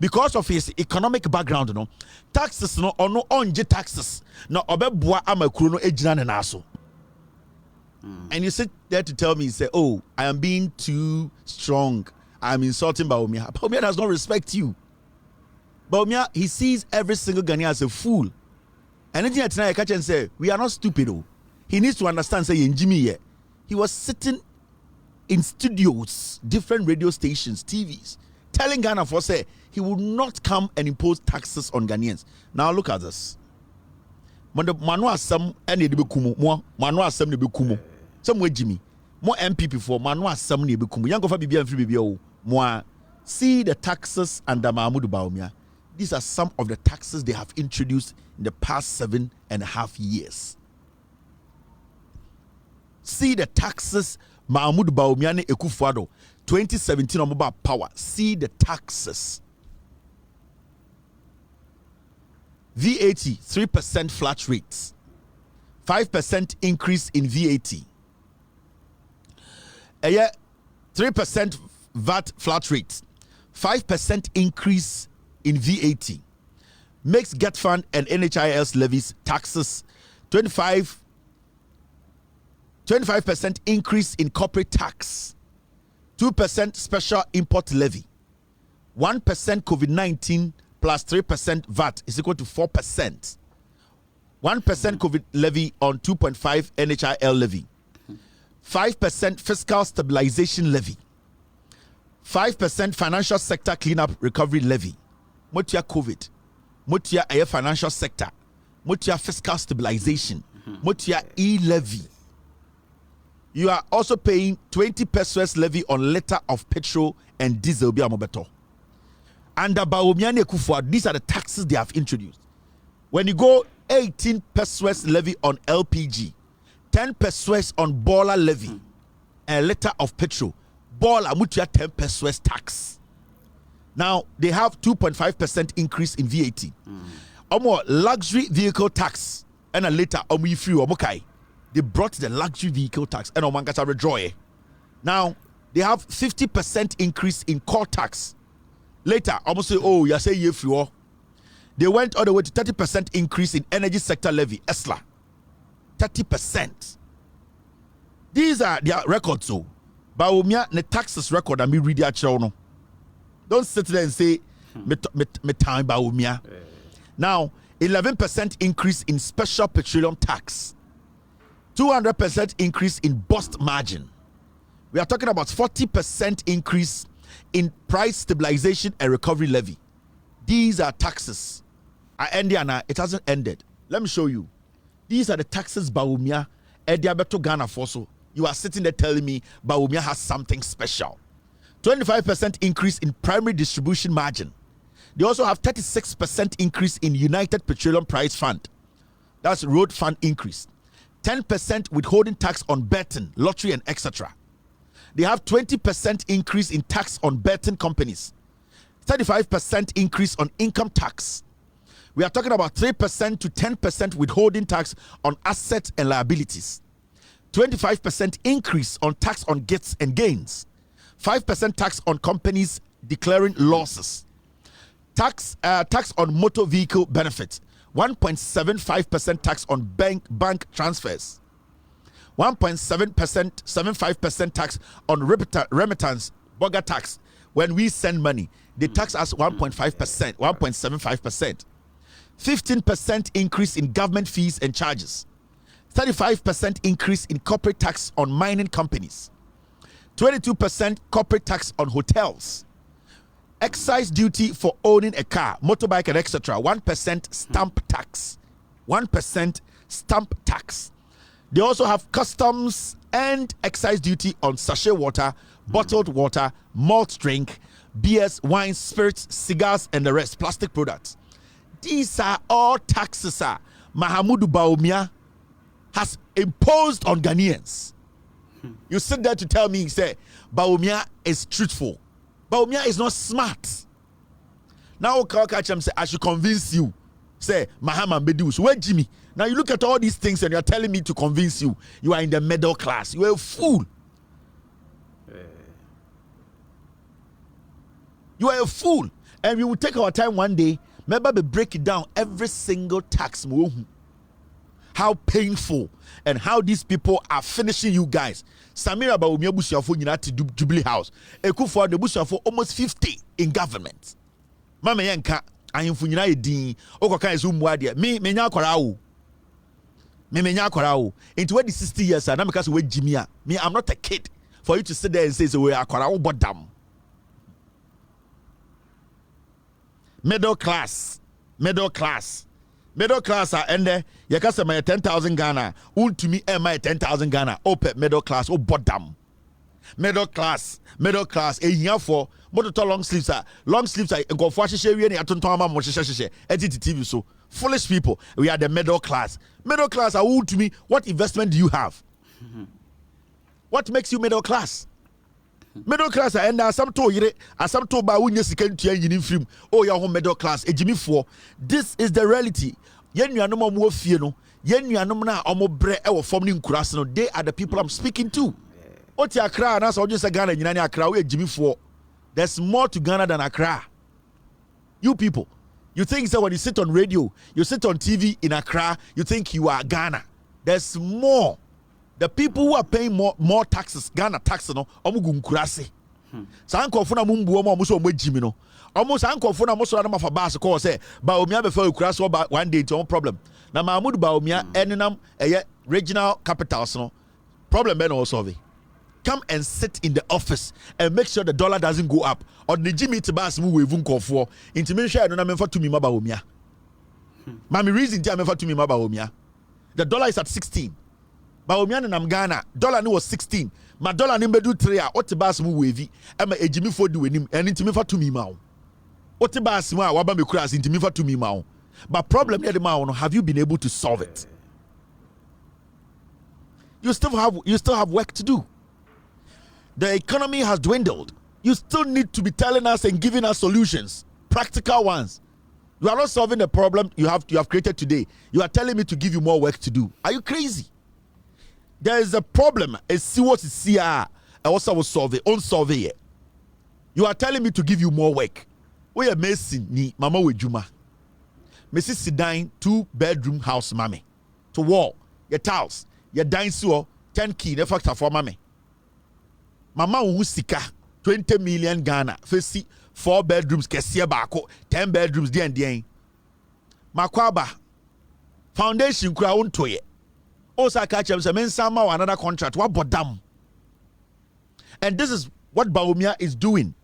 because of his economic background no taxes no ono onje taxes na obeboa ama kuro no ejina ne na so and you sit there to tell me say oh I am being too strong, I am insulting Bawumia. Bawumia does not respect you. Bawumia, he sees every single Ghanaian as a fool. Anything that tonight I catch and say, we are not stupid. Oh. He needs to understand, say, in Jimmy here. He was sitting in studios, different radio stations, TVs, telling Ghana for say he would not come and impose taxes on Ghanaians. Now look at this. Manu Asam and Edibikumu, Manu Asam Nebikumu, somewhere Jimmy, more MPP for Manu Asam Nebikumu, Young of Bibi and Free Bibi, more see the taxes under Mahamudu Bawumia. These are some of the taxes they have introduced in the past 7.5 years. See the taxes Mahamudu Bawumia ne Ekufuado 2017 on mobile power. See the taxes. VAT 3% flat rates, 5% increase in VAT. 3% VAT flat rates, 5% increase in VAT, makes Get Fund and NHIS levies taxes 25% increase in corporate tax, 2% special import levy, 1% COVID-19 plus 3% VAT is equal to 4%. 1% COVID levy on 2.5 NHIL levy. 5% fiscal stabilization levy. 5% financial sector cleanup recovery levy. Motia COVID. Motia air financial sector. Motia fiscal stabilization. Motia e-levy. You are also paying 20 pesos levy on liter of petrol and diesel. Under Bawumia Kufuor, these are the taxes they have introduced. When you go 18 pesos levy on LPG, 10 pesos on boiler levy, and a liter of petrol, boiler mutia 10 pesos tax. Now they have 2.5% increase in VAT. More luxury vehicle tax and a liter free. They brought the luxury vehicle tax and Omankasa rejoy. Now they have 50% increase in core tax. Later, almost say, oh, you say ye free. They went all the way to 30% increase in energy sector levy, ESLA. 30%. These are their records. So, Bawumia, the taxes record, and me read their channel. Don't sit there and say, me time Bawumia. Now, 11% increase in special petroleum tax. 200% increase in bust margin. We are talking about 40% increase in price stabilization and recovery levy. These are taxes. It hasn't ended. Let me show you. These are the taxes Bawumia Ediabeto Ghana for. So you are sitting there telling me Bawumia has something special. 25% increase in primary distribution margin. They also have 36% increase in United Petroleum Price Fund. That's road fund increase. 10% withholding tax on betting, lottery, and etc. They have 20% increase in tax on betting companies. 35% increase on income tax. We are talking about 3% to 10% withholding tax on assets and liabilities. 25% increase on tax on gifts and gains. 5% tax on companies declaring losses. Tax on motor vehicle benefits. 1.75% tax on bank transfers. 1.75% tax on remittance, burger tax. When we send money, they tax us 1.5%, 1.75%. 15% increase in government fees and charges. 35% increase in corporate tax on mining companies. 22% corporate tax on hotels. Excise duty for owning a car, motorbike, and etc. 1% stamp tax. 1% stamp tax. They also have customs and excise duty on sachet water, bottled water, malt drink, beers, wines, spirits, cigars, and the rest, plastic products. These are all taxes Mahamudu Bawumia has imposed on Ghanaians. You sit there to tell me, say, Bawumia is truthful. Bawumia is not smart. Now, I should convince you. Say, Mahama Bedus, where Jimmy? Now you look at all these things and you're telling me to convince you. You are in the middle class. You are a fool. You are a fool. And we will take our time one day. Maybe we break it down every single tax. How painful and how these people are finishing you guys. Samira Bawumia Busiafo United Jubilee House. Ekufuor the Busiafo almost 50 in government. Mama Yanka, I am Funyina Edin, Okoka is Umwadia. Me, Menya Korao. Me, Menya Korao. Into what the 60 years, and I'm because we Jimia. Me, I'm not a kid for you to sit there and say, so we are Korao Bodam. Middle class are ende yakasa my 10,000 Ghana to me my 10,000 Ghana open middle class bottom middle class here for motor long sleeves are go for share we na atonton ama mo share edit TV. So foolish people, we are the middle class are to me. What investment do you have? What makes you middle class? Middle class and some to ba wunya sika ntua yin film. Oh, your home middle class ejimi for. This is the reality. Yen nuanom mo afie no, yen nuanom na omo bre e wo fom ni nkurase no, they are the people I'm speaking to. Oti Accra na so just Ghana nyina ni Accra we ejimi for. There's more to Ghana than Accra. You people, you think that when you sit on radio, you sit on TV in Accra, you think you are Ghana. There's more. The people who are paying more taxes, Ghana tax no, omugu nkurase. Sa anko funa mumbu omo so mo jimi no. almost uncle for almost one of a bus call say Bawumia before you cross over one day to no problem. Now Mahmoud Bawumia enenam regional capitals no problem ben also solve. Come and sit in the office and make sure the dollar doesn't go up. Or the Jimmy Tibas move even call for intimidation. I don't know to me Bawumia. Mami reason to me Bawumia. The dollar is at 16. Bawumia and Ghana dollar was 16. My dollar nimbe do 3 what the bas move wavy. Emma a Jimmy for doing him and intimidate to me mao. What the bas ma waba me cross intimidate to me mao. But problem near the mao, have you been able to solve it? You still have work to do. The economy has dwindled. You still need to be telling us and giving us solutions, practical ones. You are not solving the problem you have created today. You are telling me to give you more work to do. Are you crazy? There is a problem. See what is CR. I also will solve it. Unsolve it. You are telling me to give you more work. We are missing ni mama wejuma. Mrs. Sidine 2-bedroom house mami. To wall, your tiles, your dine sewer, 10 key, the factor for mami. Mama Usika 20 million Ghana. First 4 bedrooms, Kessia Bako, 10 bedrooms, DN. Makwaba foundation crown to it. Also, catch him some summer another contract. What bodam? And this is what Bawumia is doing.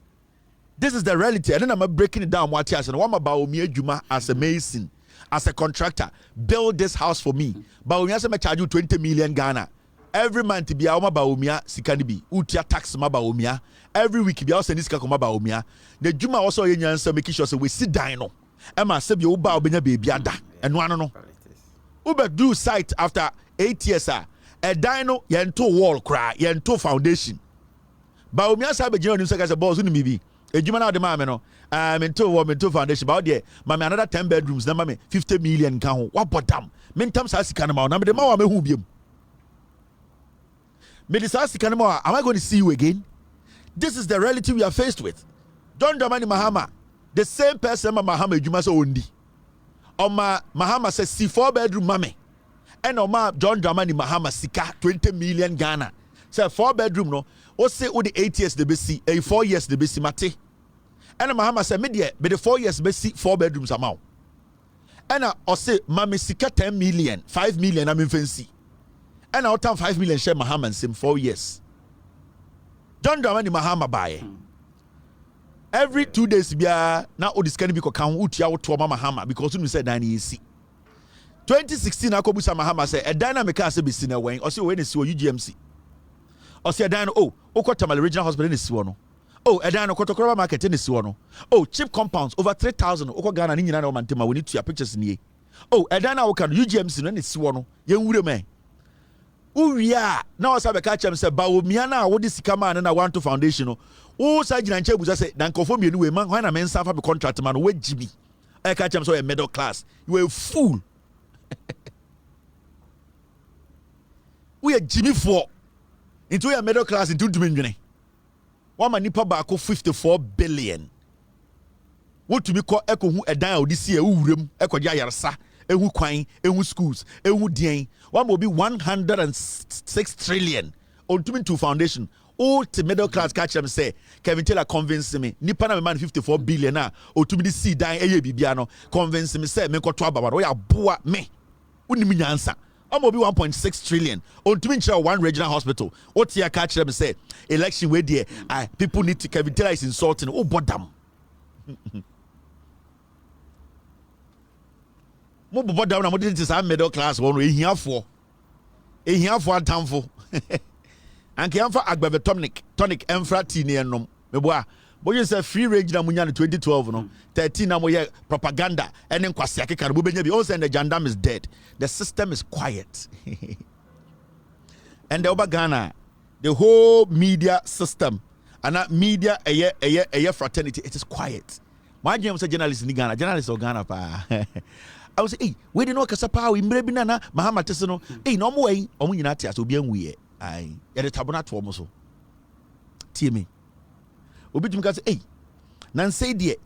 This is the reality. And then I'm breaking it down. What and what Bawumia Juma as a mason, as a contractor, build this house for me. Bawumia say me charge you 20 million Ghana. Every month be our Bawumia sikani bi utia tax ma Bawumia. Every week be our send this kakoma Bawumia. The Juma also yen answer making sure say we sit down no. Emma say be uba obenya baby ada. Eno ano no. Ube do site after 8 years a dino yento wall cry yento foundation. Bawumia say be jino say boss uni bi. Ejuma na de ma me no. Mento foundation ba there. Mama another 10 bedrooms na mama 50 million kan ho. What bottom? Mentam sa sika na ma na me de ma wa me hu biem. Am I going to see you again? This is the reality we are faced with. John Dramani Mahama, the same person Mahama Juma so undi. Oma Mahama says see 4-bedroom mame. And Oma John Dramani Mahama sika 20 million Ghana. Say 4-bedroom no. O say o the 8 years the besi, 4 years the besi mate. And Mahama say media, but the 4 years besi 4 bedrooms amount. And I say mame sika 10 million, 5 million I'm in fancy. And our time 5 million share Mahama in 4 years. John Dramani Mahama buy. Every 2 days now all this can be count utia to Mahama because you said 90 2016 Akobusa Mahama say a dynamic car be seen away or see when it's UGMC. Or see a dino Okotamal Regional Hospital in this one. Oh, a dino Kotokora market in this one. Oh, cheap compounds over 3,000 Okogana and Indiana Mantima. We need to your pictures in here. Oh, a dino can UGMC in this one. Young woman. Uya now sabe catch him say Bawumia na wo dis kama na want to foundation no wo sa gina nche buza say dan confirm you we man when na men safa be contract man we gibi I catch him so a middle class you a fool we are Jimmy for into a middle class into ndwene one man nipa ba ko 54 billion what to be call eko hu edan odisi e wuram eko dia yarsa ehu kwan ehu schools ehu dien one will be 106 trillion on to foundation all the middle class catch them say Kevin Taylor convince me nipa na me man 54 billion na o to be the see dan eye bibia no convince me say me ko to ababa o ya boa me unimi nyansa am will be 1.6 trillion on to me one regional hospital what here catch them say election we there people need to Kevin Taylor is insulting oh bodam mo bobo down na mo dey say middle class one ehiafo atamfo anke amfa agbabe tonic emfra tea ne enom mebo bo you say free range na munya 2012 no 13 na mo ye propaganda ene nkwase akeka no benya bi all say the jandam is dead the system is quiet and the over Ghana the whole media system and media a fraternity it is quiet why do you say journalists in Ghana journalists of Ghana pa I was say, hey, we didn't know Kasapa, we maybe nana, Mahama Tessano, hey, no more way, or when you're not here, so be we I at a tabernat for Moso. Tear me. Obitum can say, hey, Nan say, dear,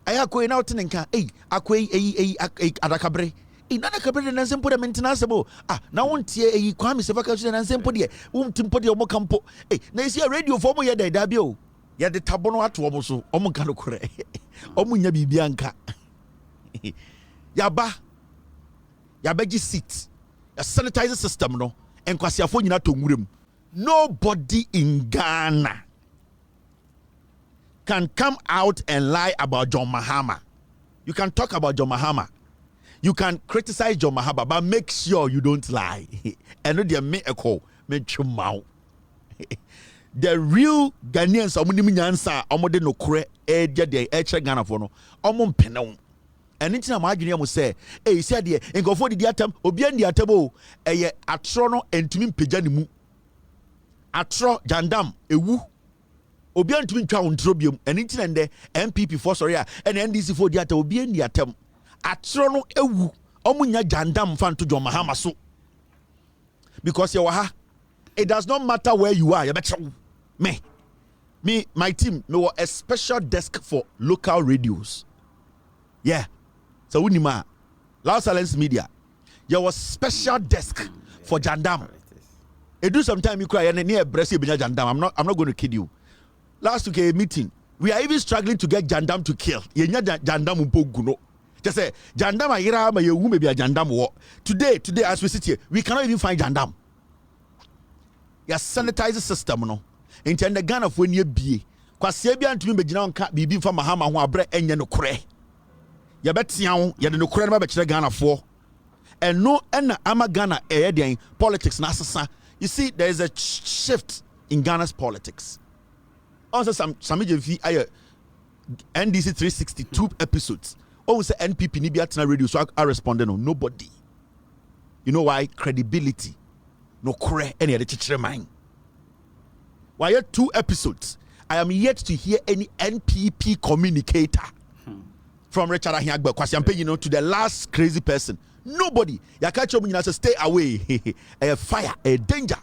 I are going out and can, hey, Aquay, Adakabre, hey, Nana Cabre and Sam put a maintenance. Now one tear a Kwame Savaka and Sam put here, whom Tim put your mocampo, hey, now you see a radio for me, Dabio. Ya de tabono ato omo so omo nka no kore omo nya bibia nka ya beji seat ya sanitizer system no enkwasiafo nyina to nwurem. Nobody in Ghana can come out and lie about John Mahama. You can talk about John Mahama, you can criticize John Mahama, but make sure you don't lie. And no me echo me chumau. The real Ghanaians omunim nyansa omode no kure e dia de e kire Ghana for no omum penew. And ntina ma adwene am say e sia de nkofo di atam obi an di atabo eye atro no entumi mpagya ne mu. Atro jandam ewu obi antumi ntwa wontro biom and ntina nde MPP for sorry and NDC for di atam obi an di atam atro no ewu omunya jandam fa nto John Mahama so because you ha it does not matter where you are. You better me, my team, me were a special desk for local radios. Yeah. So unima, Loud Silence Media. There was special desk for Jandam. It do sometime you cry and near Bresi Benya Jandam. I'm not going to kid you. Last week a meeting, we are even struggling to get Jandam to kill. Yenya Jandam umpoguno. Just say Jandam ayira ma yewu maybe a Jandam war. Today as we sit here, we cannot even find Jandam. Ya sanitizer system no enti and Ghana fo nie bie kwase bia ntumi begina nka bibi mfa Mahama ho abre enye no kore ya betia ho ya de no kore na be kire Ghana fo eno na ama Ghana den politics na asesa. You see there is a shift in Ghana's politics. Also some fi aye NDC 362 episodes say NPP ni bia tena radio so I responded no nobody. You know why? Credibility. No kore any other chichire mine. Why 2 episodes? I am yet to hear any NPP communicator from Richard Ahiagbe Kwasi to the last crazy person. Nobody. Ya catch you say stay away. A fire, a danger.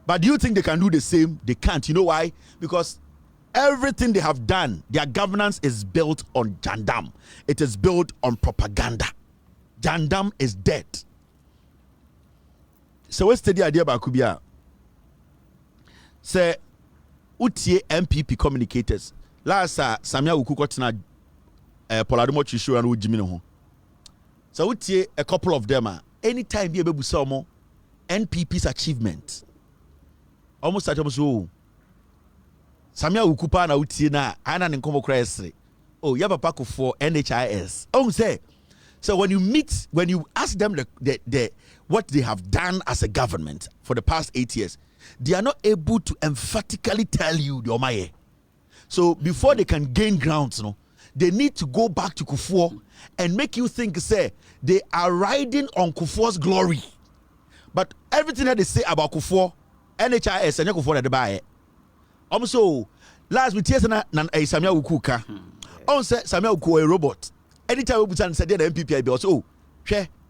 But do you think they can do the same? They can't. You know why? Because everything they have done, their governance is built on Jandam. It is built on propaganda. Jandam is dead. So what's the idea about Kubia? Say, utie MPP communicators. Last Samia Ukuko tina Poladumo Chishu and Ujimino ho. So utie a couple of them. Anytime be able to say more NPP's achievement. Almost at almost Samia Ukupa na utie na ana nkomo kresre. Oh, you have a pack for NHIS. Oh, say. So when you ask them the what they have done as a government for the past 8 years, they are not able to emphatically tell you the Omaye. So before they can gain grounds, they need to go back to Kufuor and make you think, say, they are riding on Kufuor's glory. But everything that they say about Kufuor, NHIS and Kufuor at the buy. Also, last week, Samia Ukuka. On said Samia Uku a robot. Anytime we said the MPP, also,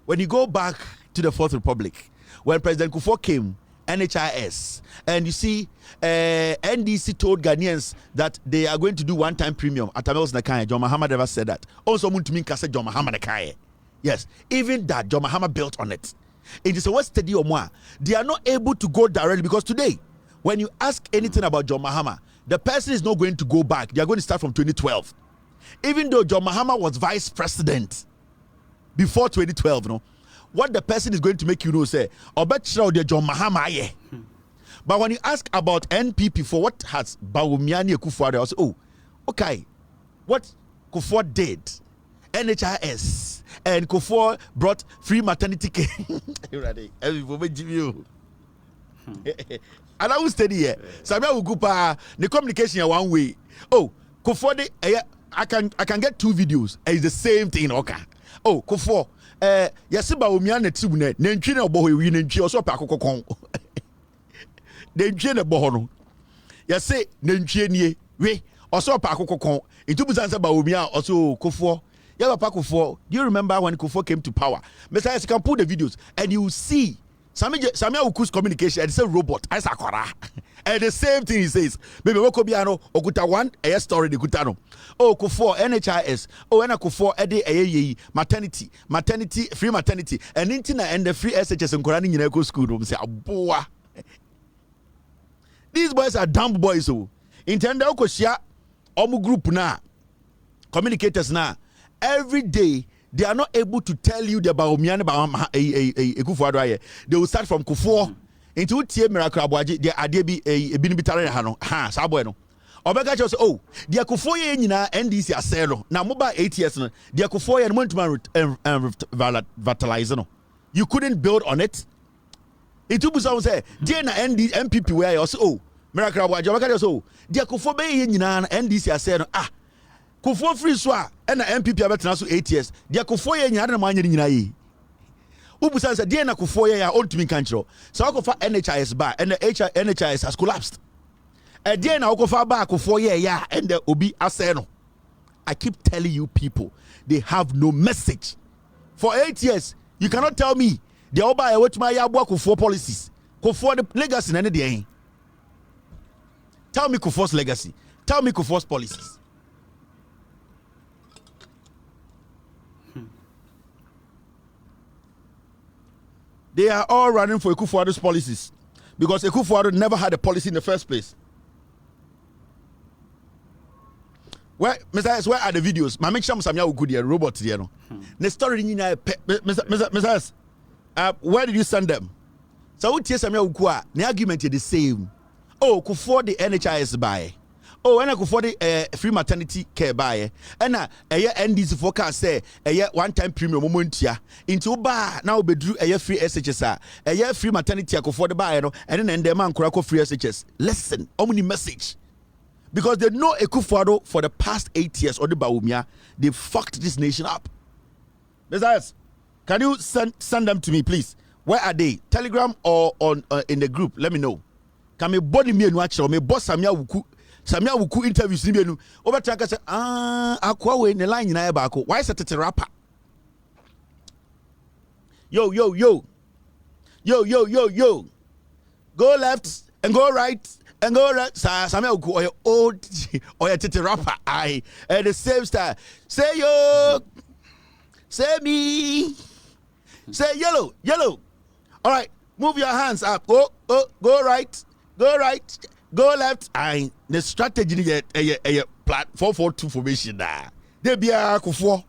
when you go back to the Fourth Republic, when President Kufuor came, NHIS, and you see, NDC told Ghanaians that they are going to do one-time premium at Amel's Nakaya. John Mahama never said that. Also, Muntuminka said John Mahama Nakaya. Yes, even that John Mahama built on it. It is a West Study or more. They are not able to go directly because today, when you ask anything about John Mahama, the person is not going to go back. They are going to start from 2012. Even though John Mahama was vice president before 2012, what the person is going to make you know, say, Obetchra de John Mahama. But when you ask about NPP for what has Bawumia Kufuor, they say, oh, okay, what Kufuor did, NHIS, and Kufuor brought free maternity care. And I will study here. Samia Ugupa, the communication one way. Oh, Kufuor, I can get 2 videos. It's the same thing, okay. Oh, Kufuor. Yes, Bawumia ne tribune. Nentwi na obo wi nentwi oso pa kokokon. Nentwi na boho no. Yes, nentwi nie we oso pa kokokon. Itubu sansa Bawumia oso Kufuor. Yeah, Papa Kufuor. Do you remember when Kufuor came to power? Mr. You can put the videos and you will see Samia Uku's communication. It's a robot. I sakora. And the same thing he says. Baby, woko biano okuta one a story de gutano. Oh, Kufuor NHIS. Oh, ena Kufuor ede maternity, free maternity. And intina and the free SHS and Korani in school room say aboa. These boys are dumb boys. Oh, Intenda okosia omu group na communicators na every day they are not able to tell you the Bawumia and Ekufuado aye. They will start from Kufuor into tie miracle aboaje the adebi ebinu bitare ha no ha sabo no. Obega just oh the Kufuor ye nyina NDC aselo na mobile 8 years no the Kufuor ye no ntuma revitalize no. You couldn't build on it. It will say dey na MPP where you say oh miracle aboaje obega just oh the Kufuor be ye nyina NDC aselo ah Kufuor free so and na MPP abetena so 8 years dia Kufuor ye nyade na manyere nyina yi ubusan say dia na Kufuor ye ya ontumi kanchiro so akofa NHIS ba and the NHIS has collapsed dia na akofa ba Kufuor ye ya and the obi asay no. I keep telling you people they have no message for 8 years. You cannot tell me the oba e wetima ya abo Kufuor policies Kufuor the legacy na ne de. Tell me Kufuor's legacy, tell me Kufuor's policies. They are all running for Ekufuado's policies because Ekufuado never had a policy in the first place. Where, Mr. S, where are the videos? My make sure Samia Ukudi robot there no. The story Mr. S, where did you send them? So what Samia Ukua? The argument is the same. Oh, Kufuor the NHIS buy. Oh, and I go for the free maternity care buy. And NDC forecast say one-time premium moment ya into bar now be drew free SHS free maternity go for the buy no and then the man could free SHS. Listen, only message because they know Ekufuado for the past 8 years or the Bawumia they fucked this nation up. Besides, can you send them to me, please? Where are they? Telegram or on in the group? Let me know. Can me body me and watch or me boss Samia Owusu interviews ni bienu obetra say akwa we ne line nyina e baako why set it rapper yo go left and go right and go right Samia Owusu or old or your tete rapper I at the same style say yo say me say yellow all right move your hands up go right go left and the strategy a platform 442 formation da they be a Kufuor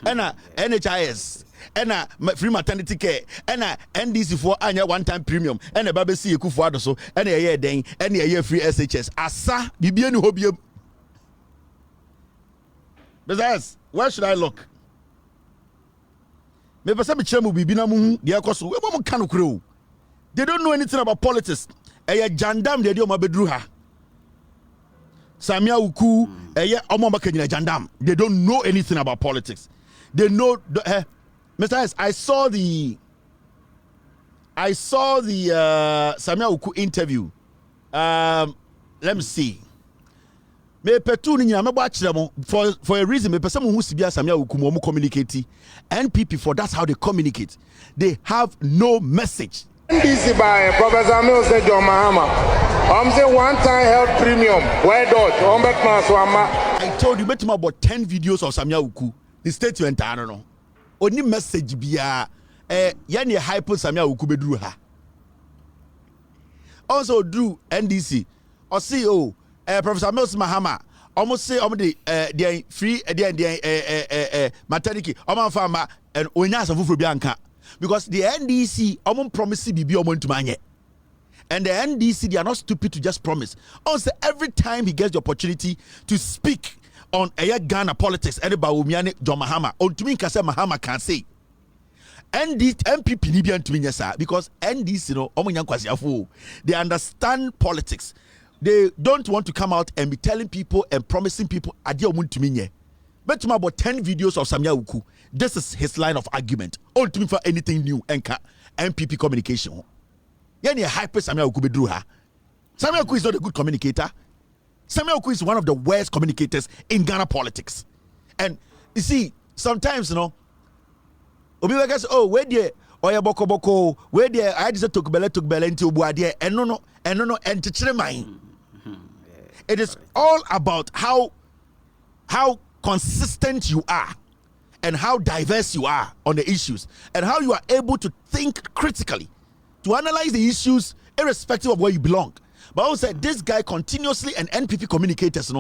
and NHIS and free maternity care and NDC for anya one-time premium and a baby see Kufuor so and a year then and a year free SHS asa bibia ni hobie. Besides, where should I look? Me pesa me chemu bibi na mu de akoso we mo kan okro. They don't know anything about politics. Jandam de oma bedru ha. Samia Owusu omo makanyina jandam. They don't know anything about politics. They know Mr. S, I saw the Samia Owusu interview. Let me see. Me petu ni nyina mebo akire mo for a reason me pese mo hu sibia Samia Owusu mo communicate. NPP for that's how they communicate. They have no message. NDC by Professor Mills said John Mahama. Say one-time health premium. Where dot? I told you met about 10 videos of Samia Owusu. The statement I don't know. Only message biya yani hype Samia Owusu bedru ha. Also do NDC or CEO Professor Mills Mahama almost say the free maternity farmer and onya safufu bianka. Because the NDC promise bibi ntuma and the NDC they are not stupid to just promise. Also every time he gets the opportunity to speak on Ghana politics and Bawumia John Mahama ontumi kase Mahama can say MPP ni bi ntumi nyesa because NDC no omunya kwasiafo they understand politics. They don't want to come out and be telling people and promising people ade omuntumi nye. Bet about 10 videos of Samia Owusu. This is his line of argument. Ultimately for anything new MPP communication. Yani hyper Samia Owusu bedru ha. Samia Owusu is not a good communicator. Samia Owusu is one of the worst communicators in Ghana politics. And you see, sometimes obi weka say oh where there oya boko where there I just took bele into Boadu and no and to mine. It is all about how consistent you are and how diverse you are on the issues and how you are able to think critically to analyze the issues irrespective of where you belong. But I said this guy continuously and NPP communicators,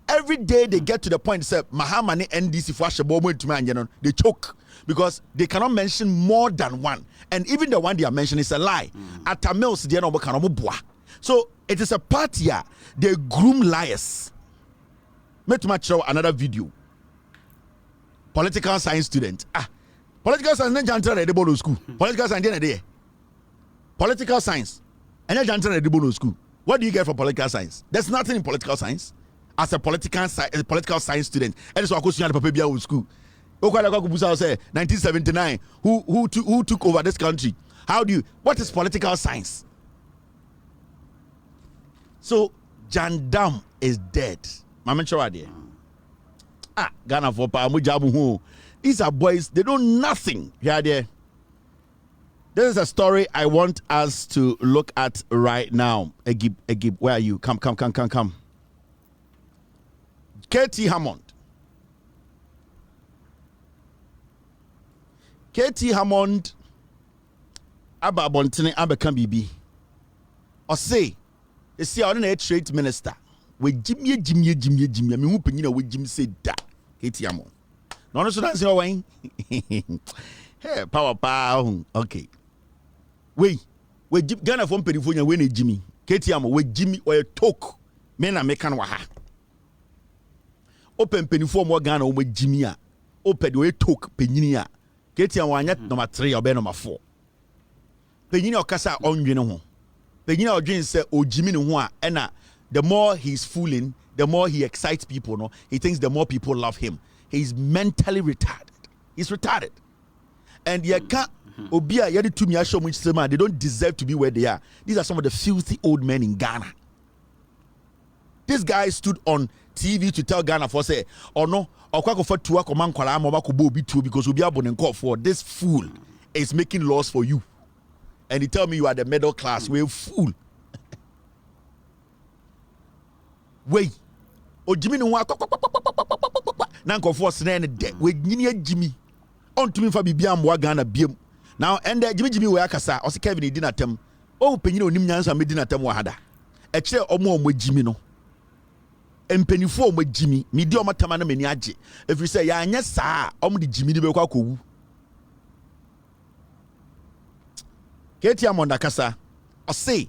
every day they get to the point say Mahama NDC for Ashabo, they choke because they cannot mention more than one, and even the one they are mentioning is a lie. At Tamils, they are not. So it is a party here. They groom liars. Let me show another video. Political science student. Political science is not school. Political science is political science. And then school. What do you get from political science? There's nothing in political science. As a political science student, and so I go to Papa school. 1979. Who took over this country? What is political science? So Jandam is dead. Mama Chawadi. Ghana for Pamujabu. These are boys, they know nothing. Yeah, there. This is a story I want us to look at right now. Agib, where are you? Come. Katie Hammond. Katie Hammond Aba Bontene Abeka Bibi. Or say, you see, I don't know a trade minister. With Jimmy. I mean, who penny with Jim said that. Katie Hammond. No, so that's your way. Hey, power. Okay. Wait, Ghana from Perifonia when Jimmy. Katie Hammond, with Jimmy or a talk. Men are making waha. Open penny more Ghana with Jimmy. Open the way talk Peninia. Katie Hammond, number 3 or number 4. Penina Casa on you know. Penina Jane said, oh, Jimmy, and the more he's fooling, the more he excites people. No, he thinks the more people love him. He's mentally retarded. He's retarded. And you can't obia yadi to me show which they don't deserve to be where they are. These are some of the filthy old men in Ghana. This guy stood on TV to tell Ghana for say, oh no, because this fool is making laws for you. And he tell me you are the middle class. We're fool. Wait. Oh, Jimmy, no, Nanko for Snane dead. We Jimmy. On to me for Bibiam Wagana Bim. Now, and Jimmy Wakasa, or Kevin dinner tem. Oh, Penino Nimans and Medina Temwahada. A chair or more with Jimmy no. And penny form with Jimmy, medium tamana meniaji. If you say, yes, sir, the Jimmy de Bekaku. Katie Hammond Akasa, or say,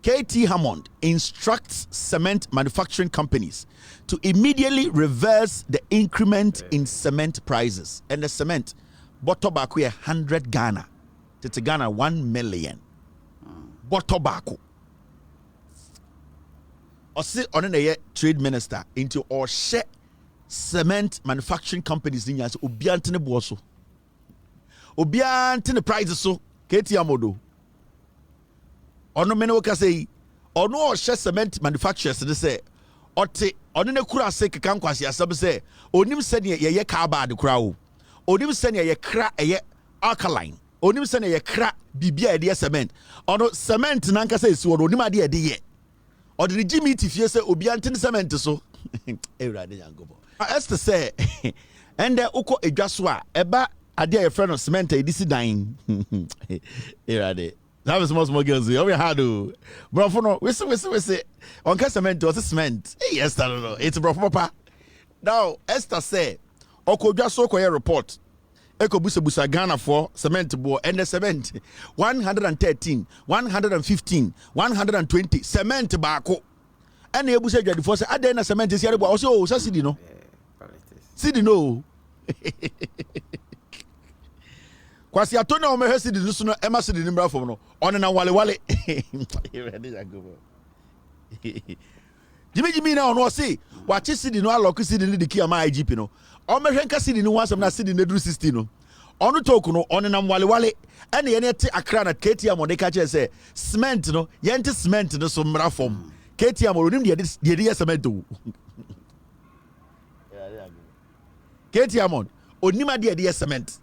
Katie Hammond instructs cement manufacturing companies to immediately reverse the increment in cement prices. And the cement, Botobaku 100 Ghana. It's Ghana 1 million. Botobaku. Or say on a trade minister into or share cement manufacturing companies in Yas Obiantine Boso. Obiantine prices so Katie Amodo. Ono menoka say ono share cement manufacturers they say ote ono ne kura say kekan kwasi asem say onim se ne ye car bad kura o onim se ne ye kra ye alkaline onim se ne ye kra bibia de cement ono cement nanka say si onim ade de ye or the Jimmy tifie say obi antin cement so ewrade yangobo Esther say and the uko edwaso a eba ade ye friend of cement e disi dan ewrade. That was small girls. We had to, bro. For no, we say. On cement was cement. Yes, I don't know. It's bro papa. Now Esther say, "Oko just so koye report. Eko busa Ghana for cement board and the cement 113, 115, 120 cement bako. And you busa jadi for say adena cement is here. Also, oh, so see no. See no. Kwasi atona o mehwe sidi nusu no ema sidi nimbra fom no one na wale Jimmy na ono say wachi sidi no alok sidi ni diki ama IGP no o mehwe nka sidi ni wansam na sidi na duru 60 no ono talk no one na wale ene ye te akra na Katie Hammond ka che say cement no ye nte cement no so mra fom Katie Hammond onim de cement o Katie Hammond onim de cement.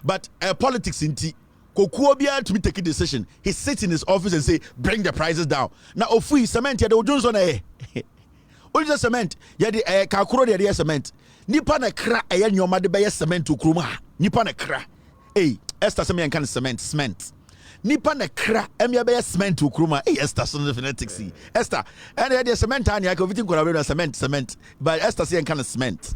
But politics in tea, Kokuobia to be taking decision. He sits in his office and say, bring the prices down. Now, Ofui cement, ya the Jones on a Oja cement, ya the Kakuro de cement. Nippon a cra, a yan your mother by cement to Kruma. Nippon a cra. Hey, Esther Samian can cement. nipa na kra emia be cement ukruma Esther so the phonetics Esther and the cement and ya everything could cement but Esther say kind of cement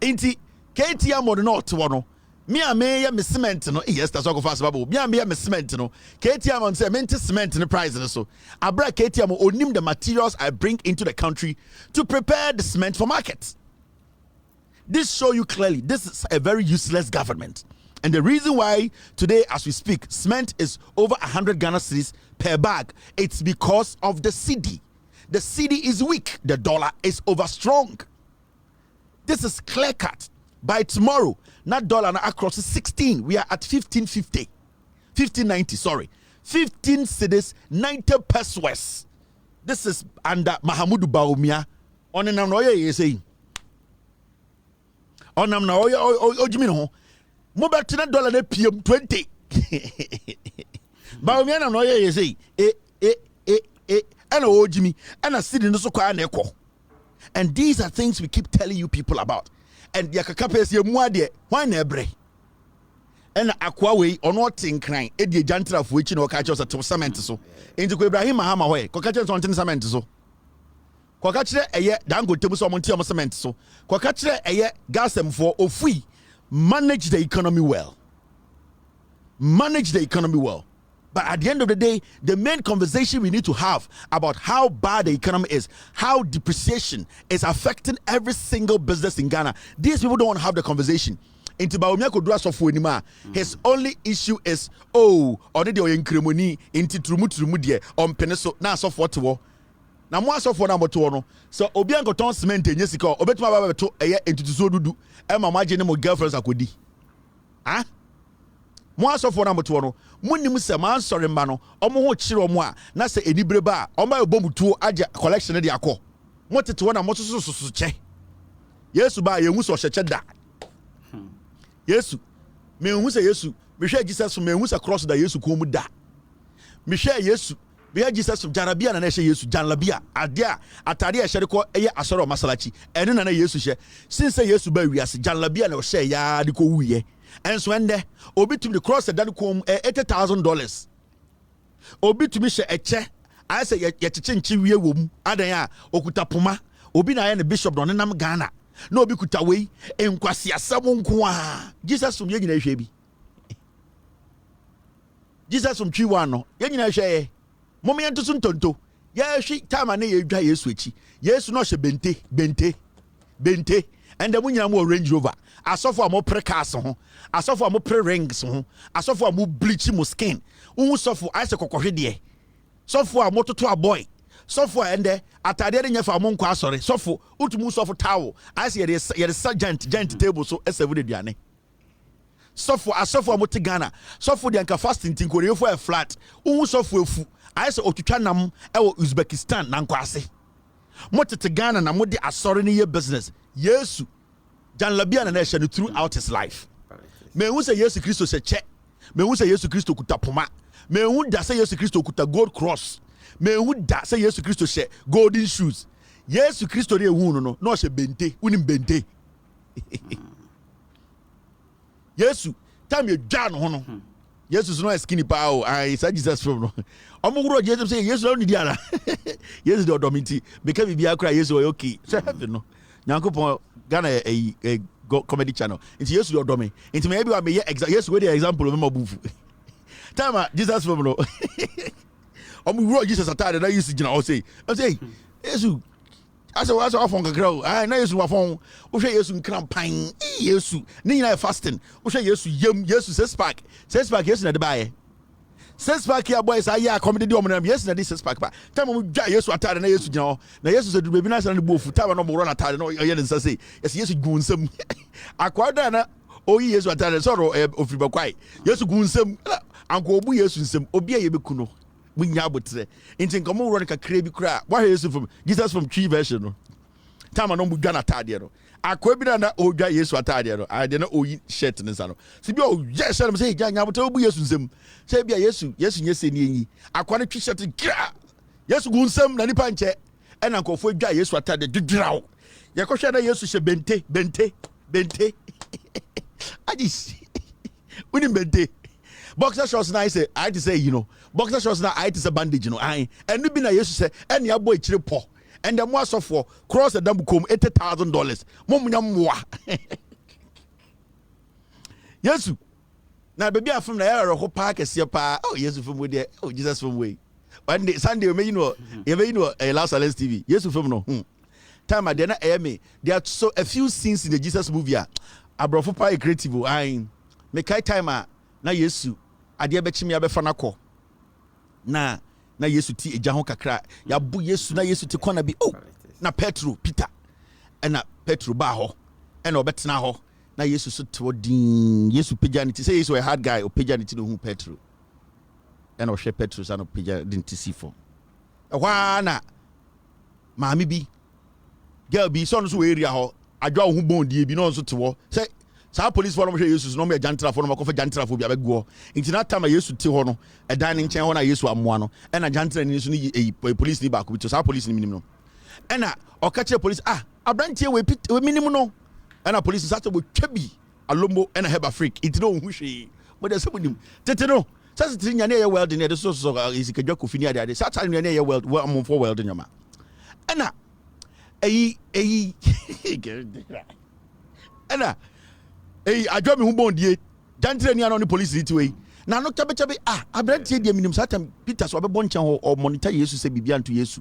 inti KTM mo no to no me a me cement no Esther so go fast babo me me cement no KTM on say ment cement no price no so abra KTM onim the materials I bring into the country to prepare the cement for market. This show you clearly this is a very useless government. And the reason why today, as we speak, cement is over 100 Ghana cedis per bag, it's because of the cedi. The cedi is weak. The dollar is over strong. This is clear cut. By tomorrow, not dollar now across 16. We are at 1550. 1590, sorry. 15 cedis, 90 pesos. This is under Mahamudu Bawumia. On an oya you saying. On an oya Mobile $10 na PM 20. Bawumia na no ye say and ojimi and a city no so kwa na ekọ. And these are things we keep telling you people about. And yakaka pese ye mu ade why na ebre. And akwa we ono tinkran e die jantra fo echi na o ka che to cement so. Enti ko Ibrahim Mahama hoye ko ka che so cement so. Ko ka kire eye Dangote mu so mo ntia mo cement so. Ko ka kire eye gasemfo ofui. Manage the economy well. Manage the economy well. But at the end of the day, the main conversation we need to have about how bad the economy is, how depreciation is affecting every single business in Ghana. These people don't want to have the conversation. Into Bawumia could do us for anymore. His only issue is already the incremoni into trumudia on peneso na so for to na mo asofo na moto no so obi ankoton cement enyesika obetuma baba beto eye entutuso dudu e ma maje ne mo girlfriends akodi ah mo asofo na moto no munim se man sori ma no omo ho kire omo a na se enibere ba omo ebomutuo age collection de akọ mo tete wona mo soso che Yesu ba ye hu so hyeche da Yesu me hu se Yesu me hwe Jesus me hu se cross da Yesu ko mu da me hwe Yesu Bia Jesus Janabia na Nesha Yesu Janlabia Adia Atadia Sheriko Eye Asoro Masalachi and na Yesu she since Yesu ba wiase Janlabia na she ya de ko wuye and so ende obi to the cross dan kom $80,000 obi to me she eche I say ye chichinchi wie wom adan a okuta poma obi na ye ne bishop no nenam Ghana na obi kuta wei enkwasi asam nko a Jesus ye nyina hwe bi Jesus twi wan no ye nyina hwe Momi yanto sun tonto. Yeshi time na ye dwa Yesu echi. Yesu no hye bente. And the munya mo Range Rover. Asofo amo pre cars ho. Asofo amo pre rings ho. Asofo amo bleach mo skin. Unhu sofo ase kokohwe de. Sofo amo toto aboy. Sofo ende atade de nyefa amo nkwa asore. Sofo utumu sofo towel. Ase ye sergeant table so esevu de duane. Sofo asofo amo te Ghana. Sofo de anka fasting tinkore fo e flat. Unhu sofo efu. I say otutwa nam ewo Uzbekistan na nkwase motete Ghana na mode asori ne ye business Yesu Janlabia na ehye throughout his life me hu say Yesu Kristo se che me hu say Yesu Kristo kuta poma me hu da say Yesu Kristo kuta gold cross me hu da say Yesu Kristo she golden shoes Yesu Kristo re hu no she bente unim bente Yesu time ye dwa no ho no Jesus no skinny power. I said Jesus from no. Omuguro Jesus say Jesus no need ara. Jesus do dominti. Because we be akra Jesus okay. So heaven no. Nyankopon Ghana a comedy channel. Into Jesus do domi. Into maybe I may yes we the example of me bufu. Time Jesus from no. Omuguro Jesus atade na use gina o say. I say Jesus Asa afon kakra ah na Yesu afon wo hwe Yesu nkran pan Yesu ni nyina fasting wo hwe Yesu yam Yesu six pack Yesu na de bae six pack ya boys aya comedy de omnam Yesu na de six pack pa time mo dwa Yesu atare na Yesu gina ho na Yesu se du bebi na se na bofu time no mo ro na atare no ye ne nsa say Yesu gu nsam akwada na oyi Yesu atare so ro ofiri bakwai Yesu gu nsam anko obu Yesu nsam obi a ye beku no bunya abotre intin komo ro ka krebi kra wa Yesu from Jesus from tree version no time no budwa na atade no akwa bi na odwa Yesu atade no ade na oyi shirt ne sa no se bi o yes say say nya abotre obu Yesu nsem say bi Yesu nyese ni enyi akwa na twi shirt kra Yesu gu nsem na nipa nche e na nkofo dwa Yesu atade dwdraw ye ko hwe na Yesu hye bente ajis uni bente boxer shorts na I say you know boxer shorts na I say bandage you know and no be na Jesus say and ya boy chire po and the more so for cross the damn come $80,000 momunya mwa Yesu na baby afum na ya ro park ese pa oh Yesu film we there oh Jesus film we one day Sunday you know last Silence TV Yesu film no time at na me there are so a few scenes in the Jesus movie abrofo pa creative I me kai time na Yesu ade be chimi abefa nakọ na Yesu ti eja ho kakra ya bu Yesu na Yesu ti kona bi oh na Peter na Petro ba ho na obetena ho na Yesu so to din Yesu pejanity say Yesu a hard guy o pejanity no hu Petro na o hwe Petro sa no pejanity sifo ehwa na maami bi girl bi so no so area ho adwa ho bondie bi no so to wo say sa police for no hwe Yesu no me jantra for no makofa jantra for bi abego nti na tama Yesu ti ho no edan ne nchen ho na Yesu amoa no na jantra ni so ni police ni ba ko bi to sa police ni minim no na okache police abrantie we minim no na police start to twabi alombo na heba freak it no hu hwe mo de se monim tete no sa se tin nya na ye weld ne de so is kedwa kofi ni ade sa ta nya na ye weld am for weld nyama na adwa me hu bondie jantre ni ano ni police rit we na no chabe abrantie de minim sa ta Peter so obebo nchen ho monitor Yesu se bibia nto Yesu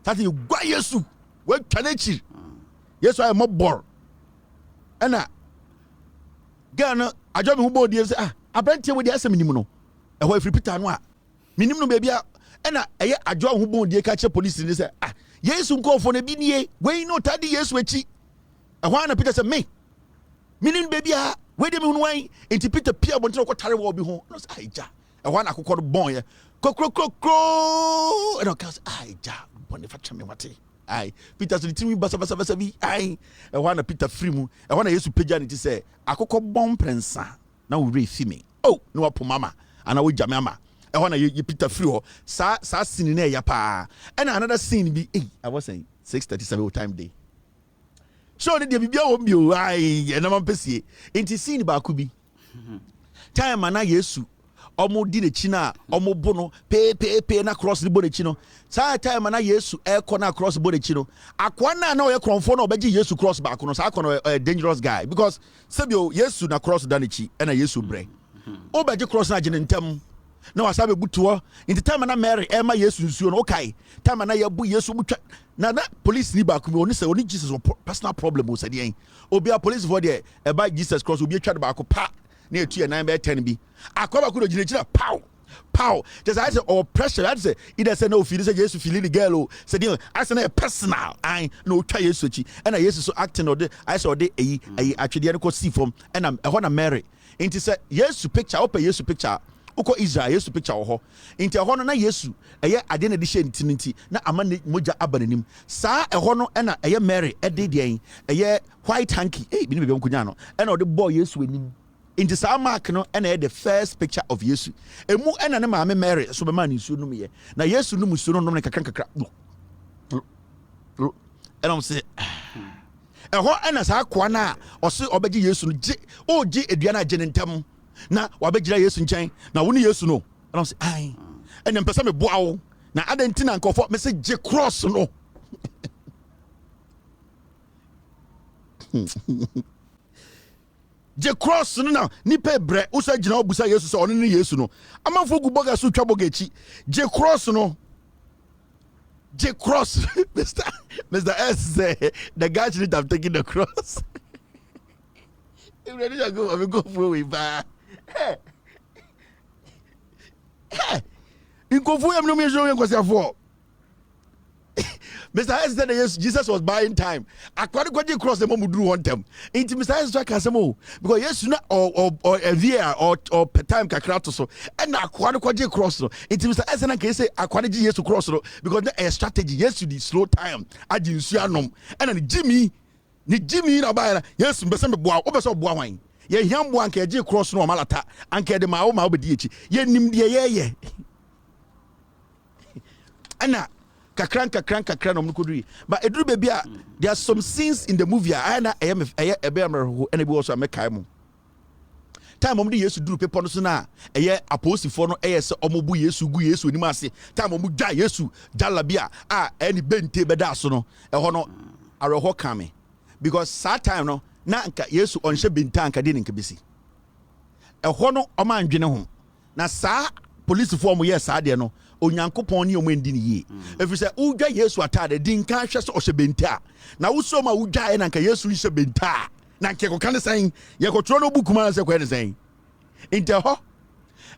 sa ta gwa Yesu we twanechi Yesu ay mobor ana gana adwa me hu bondie se abrantie we de asem minim no ho afri Peter no minim no bebia ana eye adwa hu bondie ka che police ni se Yesu nkofo na bi nie we no tadi Yesu echi ehwa na Peter se me minim bebia we de me hu wan enti Peter pia bontre ko tare wo bi ho no say aija ehwa na akokọ bon ye kokro eno ka say aija bone fa chame wate ai Peter so timi basa bi ai ehwa na Peter free mu ehwa na Yesu peja ni ti say akokọ bon prensa na wo re fi me oh no wapo mama ana wo jame ama ehwa na ye Peter free ho sa scene na ya pa and another scene bi I was saying 6:37 time day so the bibia wo bio ai na mampese enti scene ba ku bi time na Yesu omo di ne chi na omo bo no pe na cross the bo ne chi no sa time na Yesu e na cross bo ne chi no akwa na o ye kronfo na obeji Yesu cross back no sa akwa a dangerous guy because sebio Yesu na cross da ne chi na Yesu bre obeji cross na gene ntem na wasabe butuo in time na Mary ema Yesu nsuo no okay time na yabu Yesu butwa na police ni ba ku oni say oni Jesus personal problem o say den obi a police for there e ba Jesus cross obi atwa ba ko pa na etu 9 by 10 bi akoba ku do gire pow just I say or pressure I say either say no feel say Jesus feeling the girl o say den I say na personal I no twa Yesu chi and Jesus so acting or I say ode atwede ne ko see from and am e ho na Mary into say Yesu picture open Yesu picture uko Israel Yesu picture ho inti ho no na Yesu eye ade na de hye ntinti na ama moja abananim saa ho no na eye Mary ede de eye white hanky bi ni be nkunya no na ode boy Yesu anim inti saa mark no na the first picture of Yesu emu na ne maame Mary so be man nsuo num ye na Yesu num nsuo no ne kakra am say ho na saa kwa na ose obeji Yesu no je edua na je nentam na wabegira Yesu nchen na wo ni Yesu no and I say ai ene mpesa me boa wo na adentina nkofo me say je cross no je cross no na ni pe bre wo say gina obusa Yesu so ono ni Yesu no amanfo gu boga so twa boga echi je cross no je cross Mr. S say the guy should have taken the cross if ready to go I go for we ba in Kofu am no me show for Mr. S said yes, Jesus was buying time. According to cross the mom do one time. Into Mr. S track has more because yes, not or a year or per time kakrato so and according to cross no. Into Mr. S and can say according to yes to cross no because the strategy yes to the slow time. I didn't see and then Jimmy na ba yes mbese me boa obeso boa wan ye hiam boa anka je cross no malata anka de ma wo ma obedi echi ye nim de ye ana kakran no mkoduri but eduru baby a there are some scenes in the movie I na ebe amero and be also make kai mu time omu di Yesu duru pepo no so na eye apostifo no eye se omu bu Yesu gu Yesu anim ase time omu dwa Yesu jalabia any bente beda so no eho no areho kame because that time no na nka Yesu onhye benta nka de nka besi eho no o ma ndwene ho na saa police for mo yes saa de no onyankopon ne omo ndi ne yi efi se udwa Yesu atade di nka hwe so ohye benta na wuso ma udwa na nka Yesu nhye benta na nke ko kan sen ye ko tro no buku ma se ko ne sen inte ho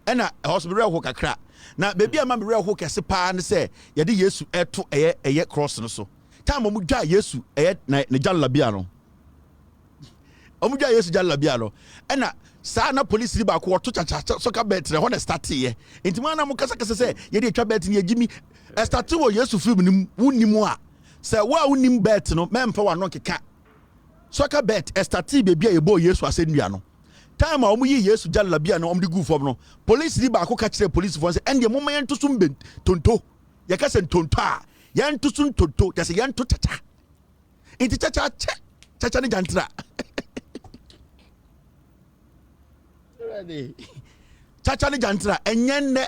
ena hospital ho kakra na bebi ama me ho kese pa ne se ye de Yesu eto eye cross no so time omu dwa Yesu na jalabia no omu dwa Yesu jalabia no ena sa na police ri ba ko to chacha soka bet re ho na start ye intima na mo kasa se ye de twa bet ne agimi start wo Yesu film nim wunimu a se wa wunim bet no memfa wa no keka soka bet start bebi a yebo Yesu asendua no time a omu yi Yesu jalabia no omu di gu fom no police ri ba ko ka kire police fo se ende mo ma yento sum ben tonto ye ka se tonto a yento sum tonto ya se yento chacha inti chacha ne jantra chacha ne jantra enyenne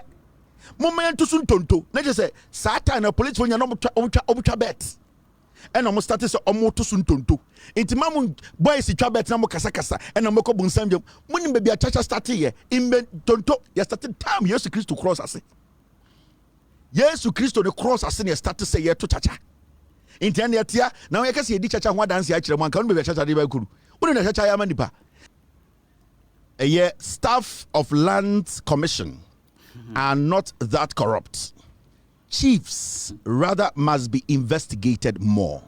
moment to sun tonto na je say satan na police wonya no obutwa bet ena mo start say omo to sun tonto enti mamu boys twa bet na mo kasa ena mo ko bunsam jam munim be bia chacha start ye imbe tonto ya start time Yesu Christo cross ase Yesu Christo ne cross ase ne start say ye to chacha enti ene etia na wo yakase ye di chacha ho dance ya kire mo anka no be chacha de ba kuru wo ne chacha ya manipa a staff of Lands Commission are not that corrupt. Chiefs rather must be investigated more.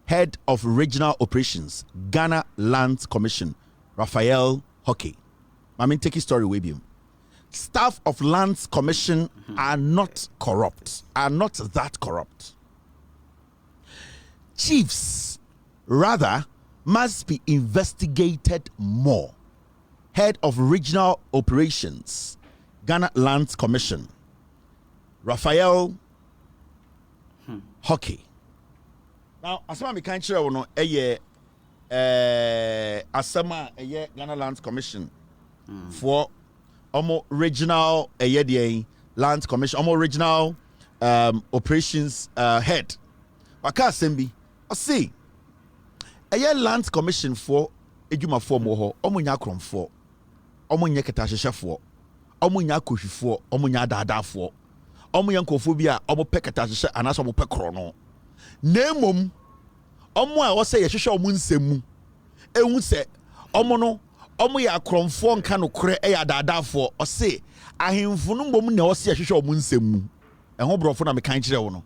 Head of Regional Operations, Ghana Lands Commission, Raphael Hockey. I mean, take his story with you. Staff of Lands Commission are not corrupt, are not that corrupt. Chiefs rather must be investigated more. Head of Regional Operations, Ghana Lands Commission, Raphael Hockey. Now, asama mi kan kire wono asama Ghana Lands Commission for omo regional Lands Commission, omo regional operations head. Waka asembi, I see. Lands Commission for edwuma for mo ho, omo nya kromfo. Omo nye ketahyehyefo omo nya kohwifo omo nya daadafo omo nya nkofo bi a omo pe ketahyehyɛ anaso omo pe kro no nemom omo a wo sɛ ye hwehwɛ omo nsɛmu ehu sɛ omo no omo ya kromfo nka no kore ya daadafo ɔse ahemfo no mbom na wo sɛ ye hwehwɛ omo nsɛmu ɛho brɔfo na me kan kyerɛ wo no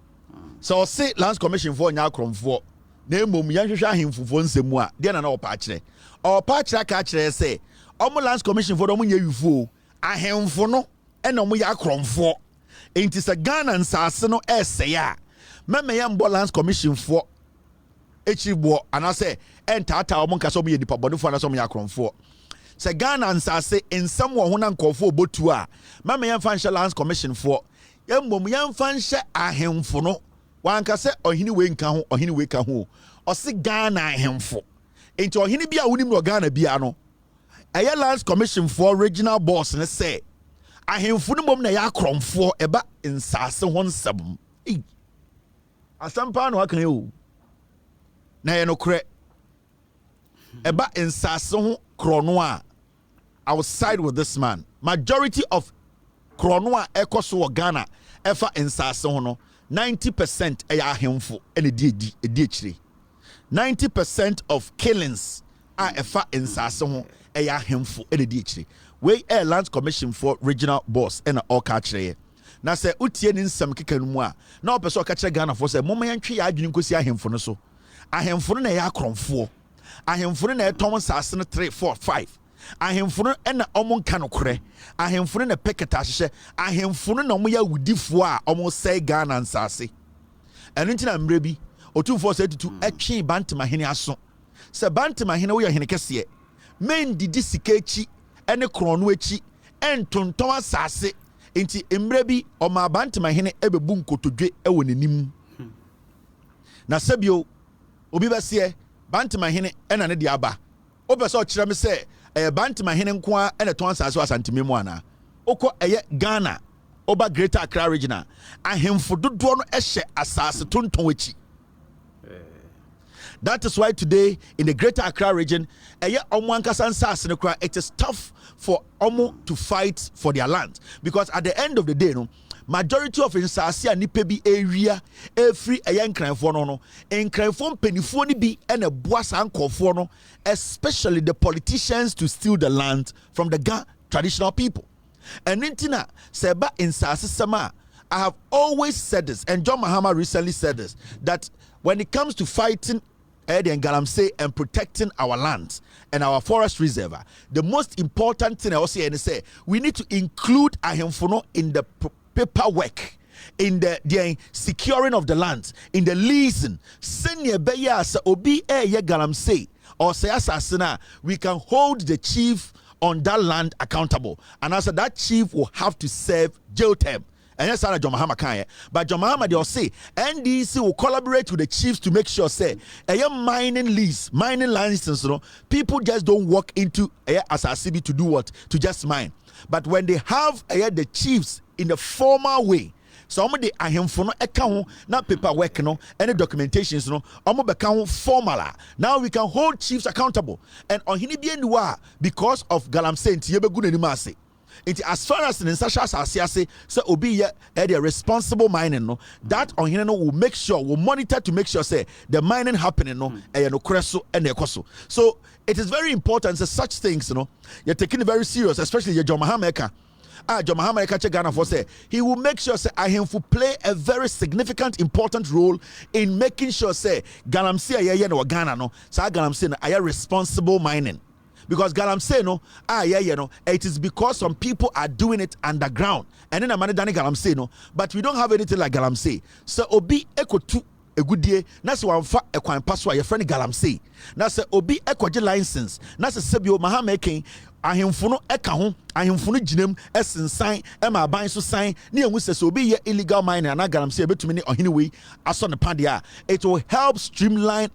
sɛ ɔse Lands Commission for nya kromfo nemom ya hwehwɛ ahemfo fo nsɛmu a de na ɔpa kyerɛ ka kyerɛ sɛ omo Lands Commission for omo nye wifo ahemfo no ena omo ya kromfo enti se Ghana nsase no ese ya meme ya mbo Lands Commission for echibo anase entata omo nkasa omo ye dipa bodefo anase omo ya kromfo se Ghana nsase ensam wo ho na nkofo obotu a meme ya mfa Lands Commission for ya mbom ya mfa nhye ahemfo no wanka se ohini we nka ho o se Ghana ahemfo enti ohini bia wonim no Ghana bia no Lands Commission for regional boss ne say ahemfo no mom na ya kromfo eba nsase ho nsam asampa no akan yo na ye no kre eba nsase ho krono a I will side with this man. Majority of krono a ekoso Ghana efa nsase ho no 90% eya ahemfo ene di akire 90% of killings a efa nsase ho eya hemfo ene di akire we Lands Commission for regional boss ena all ka kire na se utie ni nsam keka no mu a na opeso ka kire Ghana for se moma yantwe ya adwene nkosi ahemfo no so ahemfo no na eya kromfo ahemfo no na etom nsase no 3 4 5 ahemfo no ena omo nka no kore ahemfo no na peketa hyehyɛ ahemfo no na omo ya wudifo a omo sei Ghana nsase eno ntina mbre bi otumfo se tutu etwe bantama hene aso se bantama hene wo ya hene kese men didi sikechi ene krono echi entonton asase enti mbre bi o ma bantama hene ebebu nkotodwe ewo nanim na sebio obi bese bantama hene ena ne de aba obeso kire me se Bantima hene nko a na ton asase asantime mu ana okọ Ghana oba Greater Accra region ahemfo dodo no ehye asase tonton echi. That is why today in the Greater Accra region, it is tough for Omo to fight for their land, because at the end of the day, no, majority of Insasi and Nipebi area, every a young crime for no, and crime for penifoni be and a boas uncle for no, especially the politicians to steal the land from the Ga traditional people. And Nintina Seba Insasi Sama, I have always said this, and John Mahama recently said this, that when it comes to fighting and Galamsey and protecting our lands and our forest reserve, the most important thing I also say, we need to include Ahemfono in the paperwork, in the securing of the lands, in the leasing. Senior Beya sa obi ye Galamsey or say assassina, we can hold the chief on that land accountable, and also that chief will have to serve jail term. And yes, John Mahama can, but John Mahama they'll say NDC will collaborate with the chiefs to make sure say a mining lease, mining license, you know, people just don't walk into Asasibi to do what? To just mine. But when they have the chiefs in a formal way, so the ahemfono account na paperwork no any documentations no account formala. Now we can hold chiefs accountable. And on hini because of Galamsey yebe good animase. As far as the Sasha so obi the responsible mining no, that on here no will make sure, will monitor to make sure say the mining happening no no kreso and ekoso. So it is very important that such things, you know, you're taking it very serious, especially your John Mahama John Mahama Ghana for say he will make sure say Ahemfo play a very significant important role in making sure say Galamsey no Ghana no, sa Galamsey no responsible mining. Because Galamsey no, it is because some people are doing it underground. And then I'm dani Galamsey no, but we don't have anything like Galamsey. So obi eko tu a good day. That's why I'm a coin password your friend Galamsey. That's obi eko license. That's a sebio mahamaking. Ahemfono eka ho, ahemfono ginem esensan ema ban so san ne emu se obi ye illegal mining na Galamsey betumi ne ohini we aso ne padia. It will help streamline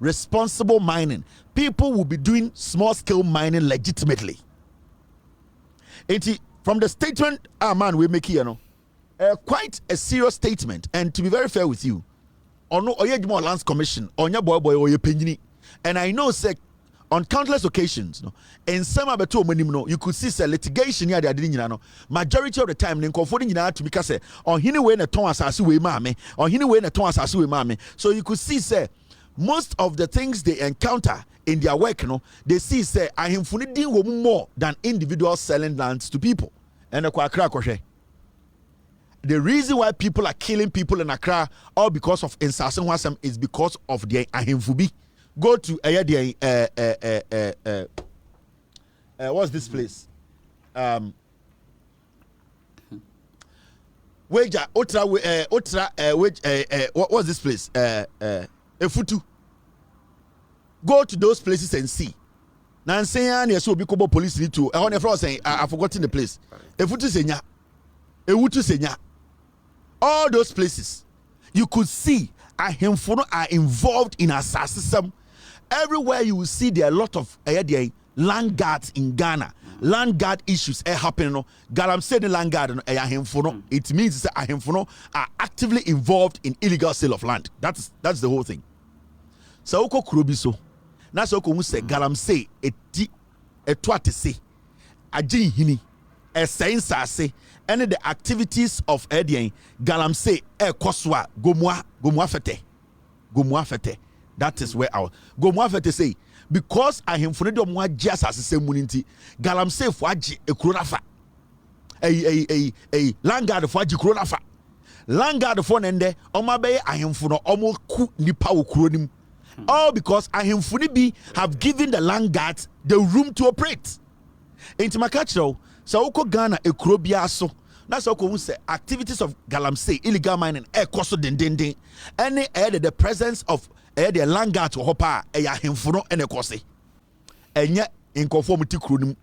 responsible mining. People will be doing small scale mining legitimately. From the statement man we make here no, quite a serious statement, and to be very fair with you, ono oyedmo lands commission onya boy oye penyini, and I know say on countless occasions no, in some abeto omonim no, you could see say litigation here they didn't no, majority of the time ne nkofo ni nyina to be say on hini we na ton asase we ma me, on hini we na ton asase we ma me. So you could see say most of the things they encounter in their work, you know, they see say ahemfo din wo more than individuals selling lands to people. And the reason why people are killing people in Accra all because of Insasen Wasam is because of their ahemfubi. Go to what's this place? What's this place? Efutu. Go to those places and see. Now saying yes, will be called police need to. I saying I've forgotten the place. Efutu senya, Ewutu senya. All those places, you could see ahemfo are involved in assassination. Everywhere you will see there are a lot of land guards in Ghana. Land guard issues are happening. No, Galamsey the land guard ahemfo. It means that ahemfo are actively involved in illegal sale of land. That's the whole thing. So oko kurobiso. Na so ko hu se Galamsey eti etwate se. Agin hini. Esensase. Any the activities of Galamsey koswa gomwa fete. That is where our gomwa fete say because ahemfo de omo agye asase muninti Galamsey fo agye ekuro nafa. Langard fo agye ekuro nafa. Langard fo nende omo abaye ahemfo no omo ku nipa okuro nim. All because ahemfo bi have given the land guards the room to operate. Into my catcher, so oko Ghana ekuro bia so. That's oko who say activities of Galamsey illegal mining koso den. Any the presence of the land guards or hopa ahemfo no ekose. Enye inconformity kuro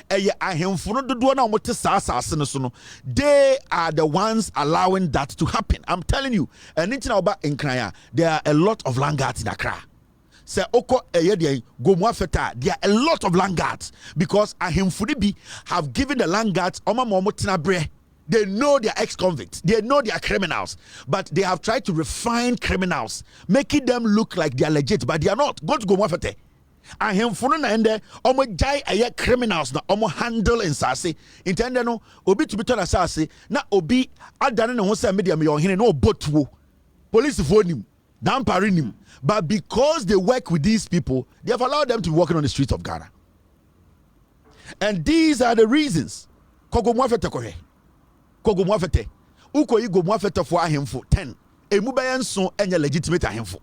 ahemfo dodo na omote asase no so no, they are the ones allowing that to happen. I'm telling you, and in Nkran there are a lot of land guards in Accra. say oko eyede gomuafeta. There are a lot of land guards because ahemfudi have given the land guards bre. They know they are ex-convicts. They know they are criminals. But they have tried to refine criminals, making them look like they are legit, but they are not. Go to gomuafete. Ahemfunu na ende omo jai aye criminals na omo handle insase. Intende no obi to be told asase na obi adane ne ho se media me yohene no obotuo. Police for him, dampering him. But because they work with these people, they have allowed them to be walking on the streets of Ghana. And these are the reasons. Kogo mwafete kohe. Kogo mwafete. Uko yi go mwafete for ahemfo 10. Emu bayan son enye legitimate ahemfo.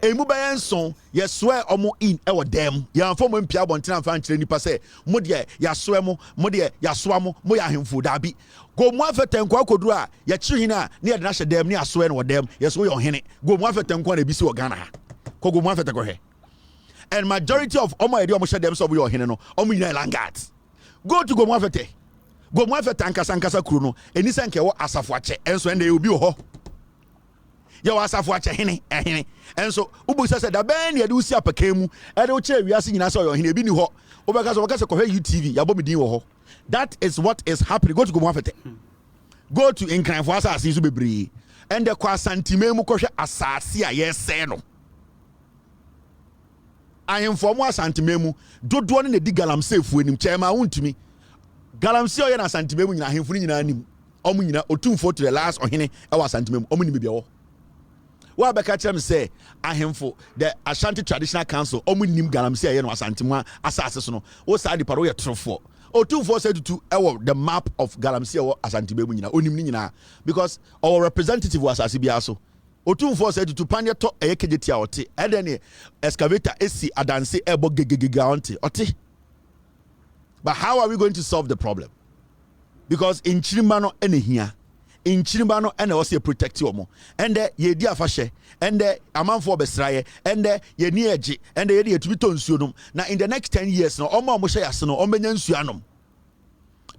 Emu bayan son ye swear omo in ewo dem. Ya anfo mo mpia bontina anfa nkyere nipa se mo de ya swear mo de ya soa mo ya ahemfo dabi. Go mwafete nkwa koduru a ye chihina ne ye de na hye dem ne asoe no dem. Ye so yo hene. Go mwafete nkwa na bi si wo Ghana ha. Kogo mwafete kohe. And majority of omo edi omo hye dem so wo hene no omo nyina langat. Go to go mwafete. Go mwafete ankasa kuro no eni se nke wo asafo ache enso ende obi wo ho. Ye wo asafo ache hene enso ubu se da ben ye de usi apakemu e de wo kire wiase nyina se yo hene ebi ni ho. Obeka se ko UTV ya bo medin wo ho. That is what is happening. Go to go mwafete. Go to Nkranfo asase so bebre. And the kwa santimemu ko hwe asase a ye se no. Ahemfo mo asantememu dodo ne di galamsey fu anim chema wontumi galamsey oye na asantememu nyina ahemfo nyina anim omo nyina otumfo to the last ohene e wa asantememu omo nim bia wo wa beka chem say ahemfo the Ashanti Traditional Council omo nim galamsey oye no asantemu asase so no wo sa di paro ye trofo otumfo say tutu e wo the map of galamsey wo asantememu nyina onim ni nyina because our representative was asase bia so otumfo say to panye to eyekejeti a ote edene excavator esi adanse ebo gegegiga onte. But how are we going to solve the problem? Because in Chirima no ene hia, in Chirima no ene wose protect omo, ende ye di afahye, ende amanfo besraye, ende ye ni eji, ende ye di etubi to nsuo nom. Na in the next 10 years no omo hye yase no ombenya nsuo anom.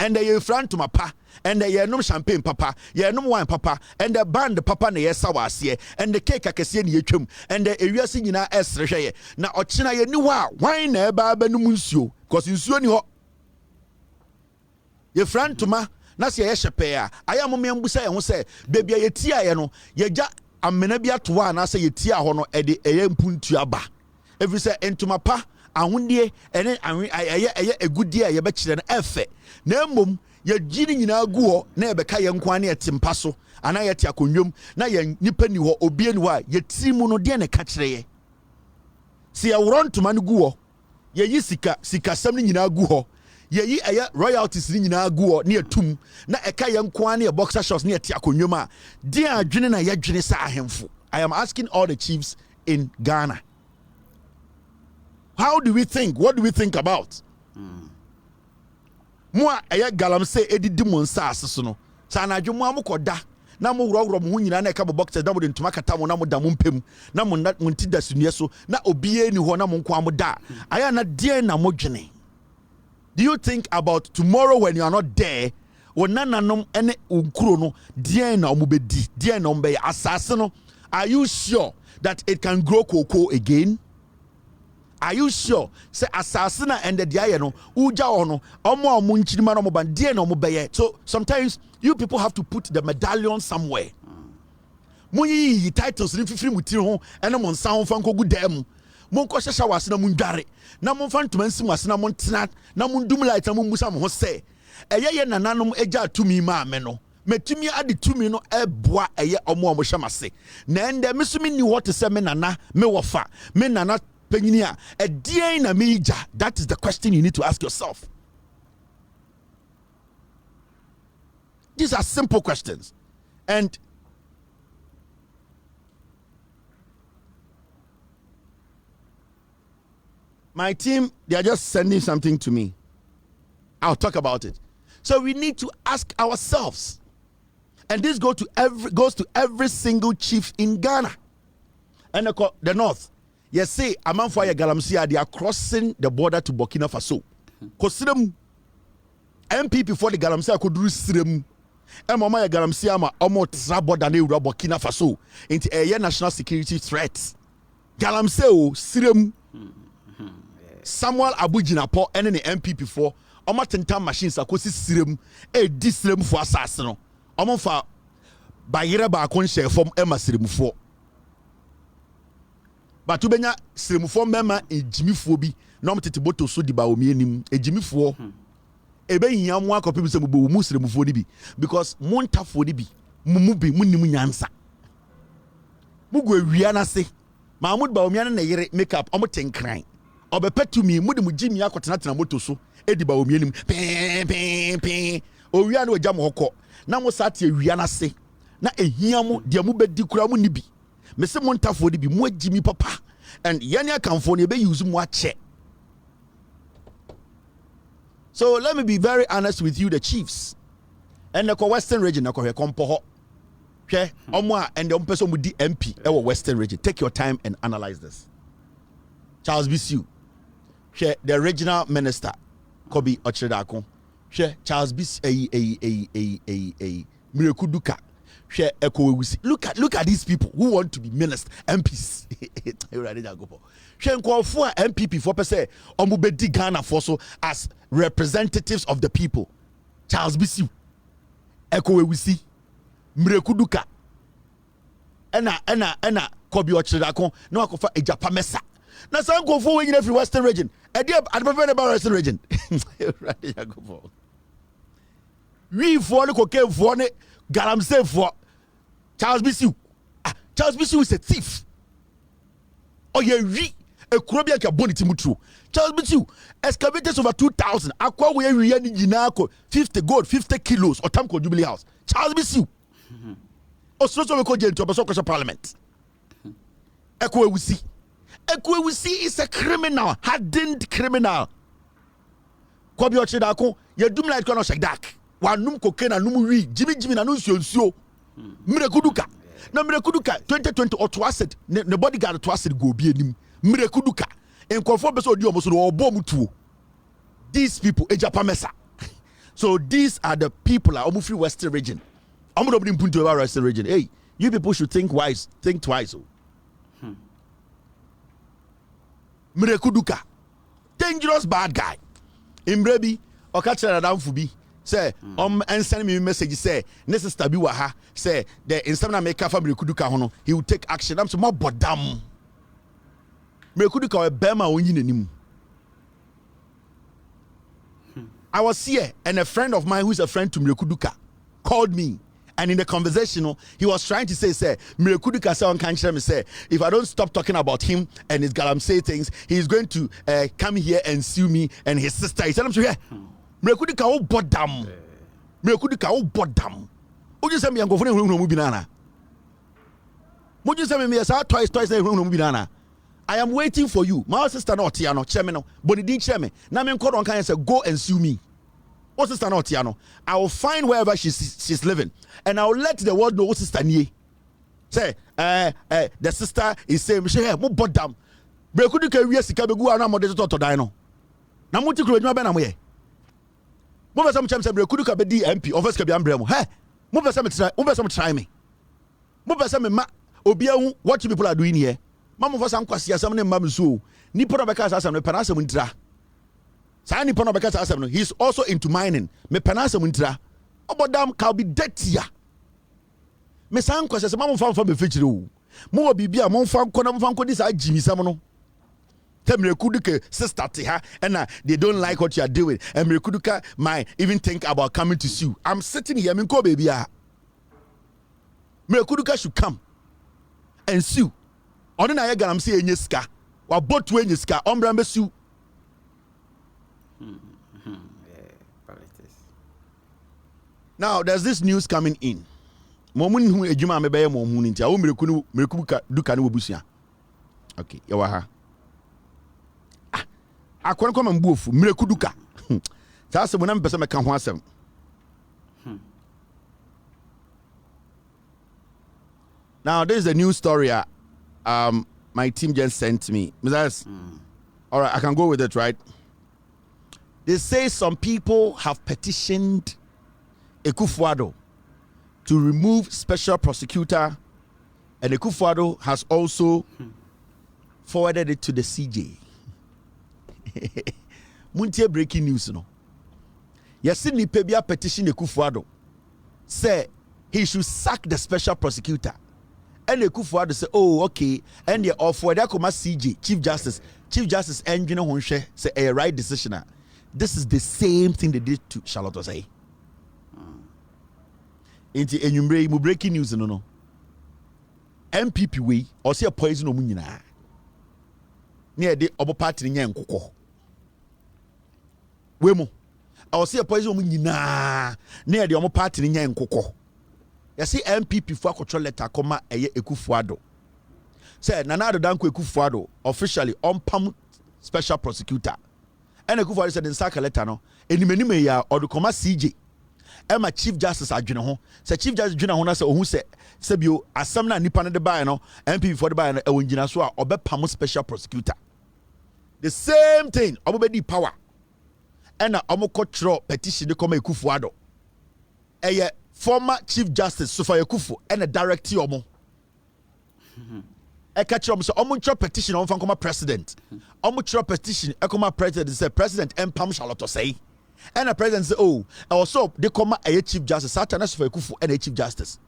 And ye front to my pa, and ye no champagne papa, ye no wine papa, and the band papa na ye sawase, and the cake akese ni yetwam, and the ewiase nyina esrehwe. Na ochina ye ni wa wine na eba ba no nsuo, cause nsuo ni ho. Ye front to ma na se ye hyepe a, aya mo membusa ye ho se, baby ye tia ye no, ye gya amena bi ato a na se ye tia ho no e de eye mpuntu aba. Every say entuma pa ahundie ene eye egudie a ye be kire no efe na mmom ye gini nyina agu ho na ebeka ye nkwa na etimpa so ana ye ti akonnwom na ye nipa ni ho obie ni ho a ye timu no de ne ka kire ye se ye worontoma no gu ho ye yi sika sam ni nyina agu ho ye yi eye royalties ni nyina agu ho na etum na eka ye nkwa na ye boxer shorts na ye ti akonnwom a de adwene na ye dwene sa ahemfo. I am asking all the chiefs in Ghana, how do we think? What do we think about? Moa eye galamsey edidi mo nsa aseso no. Sa na adwo mo amokoda na mo wuro mo nyina na e ka bo boxer da mo de ntoma kata mo na mo da mo mpem na mo nti da sunye so na obie ni ho na mo nkwa mo da. Aya na de na mo dwene. Do you think about tomorrow when you are not there? Wonananom ene unkuro no de na omubedi, de na ombe asase no. Are you sure that it can grow cocoa again? Are you sure? Say assassina and the dia no uja ono omo munchirima no ban die no mobeye. So sometimes you people have to put the medallion somewhere. Munyi titles ni fifiri mutiri ho ene mo nsa ho fanko gu dem. Mon ko hyehya wase na mundware. Na mon fa ntoma nsim wase na mon tena na mon dum light na mon musa mo ho se. Eye nananom eja tumi ma me no. Metumi ade tumi no eboa eye omo hyamase. Na ende mesumi ni what say me nana me wofa. Me nana Penyinia, a dear in a major. That is the question you need to ask yourself. These are simple questions. And my team, they are just sending something to me. I'll talk about it. So we need to ask ourselves. And this goes to every single chief in Ghana. And the north. Yes, say amanfo ya galamsey they are crossing the border to Burkina Faso. Kosirem MPP for the galamsey koduru sirem. Mama ya galamsey ama omo tra border na ewura Burkina Faso. Into a national security threat. Galamsey o sirem. Samuel Abujinapo ene ne MPP for omo tentam machines akosi sirem di sirem fo asase no omo fa bayere ba akon hye fom ema sirem fo but ubenya sirem fo mema ejimi fo bi na omo tete boto so di Bawumia nim ejimi fo ebe hia mo akopem se mo bo mu sirem fo ni bi because montafo ni bi mumu bi munim nyansa mugo awia na se Mahmoud Bawumia na yere makeup omo tenkran obepetumi mudi mujimi akotena moto so edi Bawumia nim pe owia na ogya mo hokọ na mo sate awia na se na ehia mo de mo bedi kura mo nibi mese mo ntafo de bi mo agimi papa and yani akamfo ne be use mo ache. So let me be very honest with you, the chiefs and the Western region na ko hwe kompo ho hwe omo a and the person mu di MP e wo Western region. Take your time and analyze this. Charles Bisu the regional minister Kobi Ochredako Charles Bis Mirekuduka look at these people who want to be ministers MPs for MPP for per se omubedi Ghana for so as representatives of the people. Charles Bisu Ekowewisi Mirekuduka ena Kobi Ochredako no akofa ejapa mesa na san go for when every Western region. I prefer about Western region. We for the cocaine for the Galamsey for Charles Bisu. Charles Bisu is a thief. Oh yeah, a Caribbean bonity mutru. Charles Bisu excavators over 2,000. Aqua we are 50 gold, 50 kilos or Tamko Jubilee House. Charles Bisu. Osloso we call to a parliament. Ekwe we see. Ekwewisi is a criminal, hardened criminal. Kobi Ochredako, ye dum like kono shagdak. Wa num cocaine na num wi, Jimmy na num nsuo. Mirekuduka. Na Mirekuduka 2020 or twaset, ne bodyguard twaset go bi anim. Mirekuduka. Enkofo beso odi omo so no obo mutuo. These people ejapa mesa. So these are the people like omo free Western region. Omo do bring punto about Western region. Hey, you people should think twice. Mirekuduka, dangerous bad guy. Imbrebi, okachara damfubi. Say, and send me a message. Say, sister bi waha. Say, the instant I make for Mirekuduka hono, he will take action. I'm so more bodam. Mirekuduka bema onyinenim. I was here, and a friend of mine who is a friend to Mirekuduka called me. And in the conversation, he was trying to say, Mirekuduka say on can't me say, if I don't stop talking about him and his Galamsey things, he's going to come here and sue me and his sister. He said, I'm sorry, Mirekuduka oh bodam. Mirekuduka oh bodam. Who you say me go for no binana? Would you say me yes, twice no binana? I am waiting for you. My sister not Tiano, chairman, but he did chairman. Now me call on can say go and sue me. What sister not Tiano? I will find wherever she's living, and I will let the world know what sister nie. Say, the sister is saying, "She mo bodam." Mirekuduka we sika begu ana mo de to die no. Na mo tikro adwuma be na mo ye. Mo be some say Mirekuduka be di MP office ka bi ambrɛ mo. Hey, mo be some try me. Mo be some ma obi ahu what you people are doing here. Mama for some kwasi asam ne mam so. Ni pora be ka asam no pana asam ntira. He's also into mining. Me panasa muntra. Obodam can be dirty. Me san kwase se mamfa mfa be fechire o. Mo bibia mo mfa nkona mfa nkodi sa jimi sam no. Mirekuduka sister te ha and they don't like what you are doing. And Mirekuduka might even think about coming to sue. I'm sitting here, minko baby. Mirekuduka should come and sue. Oni na ye Galamsey enye sika. Wa botu enye sika. Ombra mbe sue. Now there's this news coming in. Momun hu ejuma mebeye momun ntia wo Mirekuduka duka ne wobusia. Okay, yawa ha. Akwan kwa mbuofu Mirekuduka. Sasa mo na mpesa meka ho asem. Now this is a news story my team just sent me. All right, I can go with it, right? They say some people have petitioned Ekufuado to remove special prosecutor, and Ekufuado has also forwarded it to the CJ. Muntie breaking news no. Yesi nipa bi a petition Ekufuado say he should sack the special prosecutor. And Ekufuado say, oh, okay. And the forward akoma CJ, Chief Justice Engineer Honshe say a right decision. This is the same thing they did to Charlotte Osei. Inti enyumbre mu breaking news no. MPP we or say a poison omu nyina. Near the obo party nya nkokɔ. We mu. I was say a poison omu nyina. Near the omo party nya nkokɔ. You see MPP for control letter koma eye Ekufuado. Say Nana Addo Dankwa Ekufuado officially pam special prosecutor. And Ekufuado said in sack letter no. Enimeni ya or the koma CJ. Emma Chief Justice adwene ho. Say Chief Justice adwene ho na say ohun say sebio asam na nipa no de buy no MPP for the buy no e wongyina so a obepam special prosecutor. The same thing obobedi power. And omokotro petition de koma Ekufuado. Eye former Chief Justice Sofa Ekufu and a director omo. Ekachrom so omo petition on fan koma president. Omo petition ekoma president say president empam Charlotte Osei. And the president said, oh, also they come a Chief Justice, Satanas for Ekufu and a Chief Justice.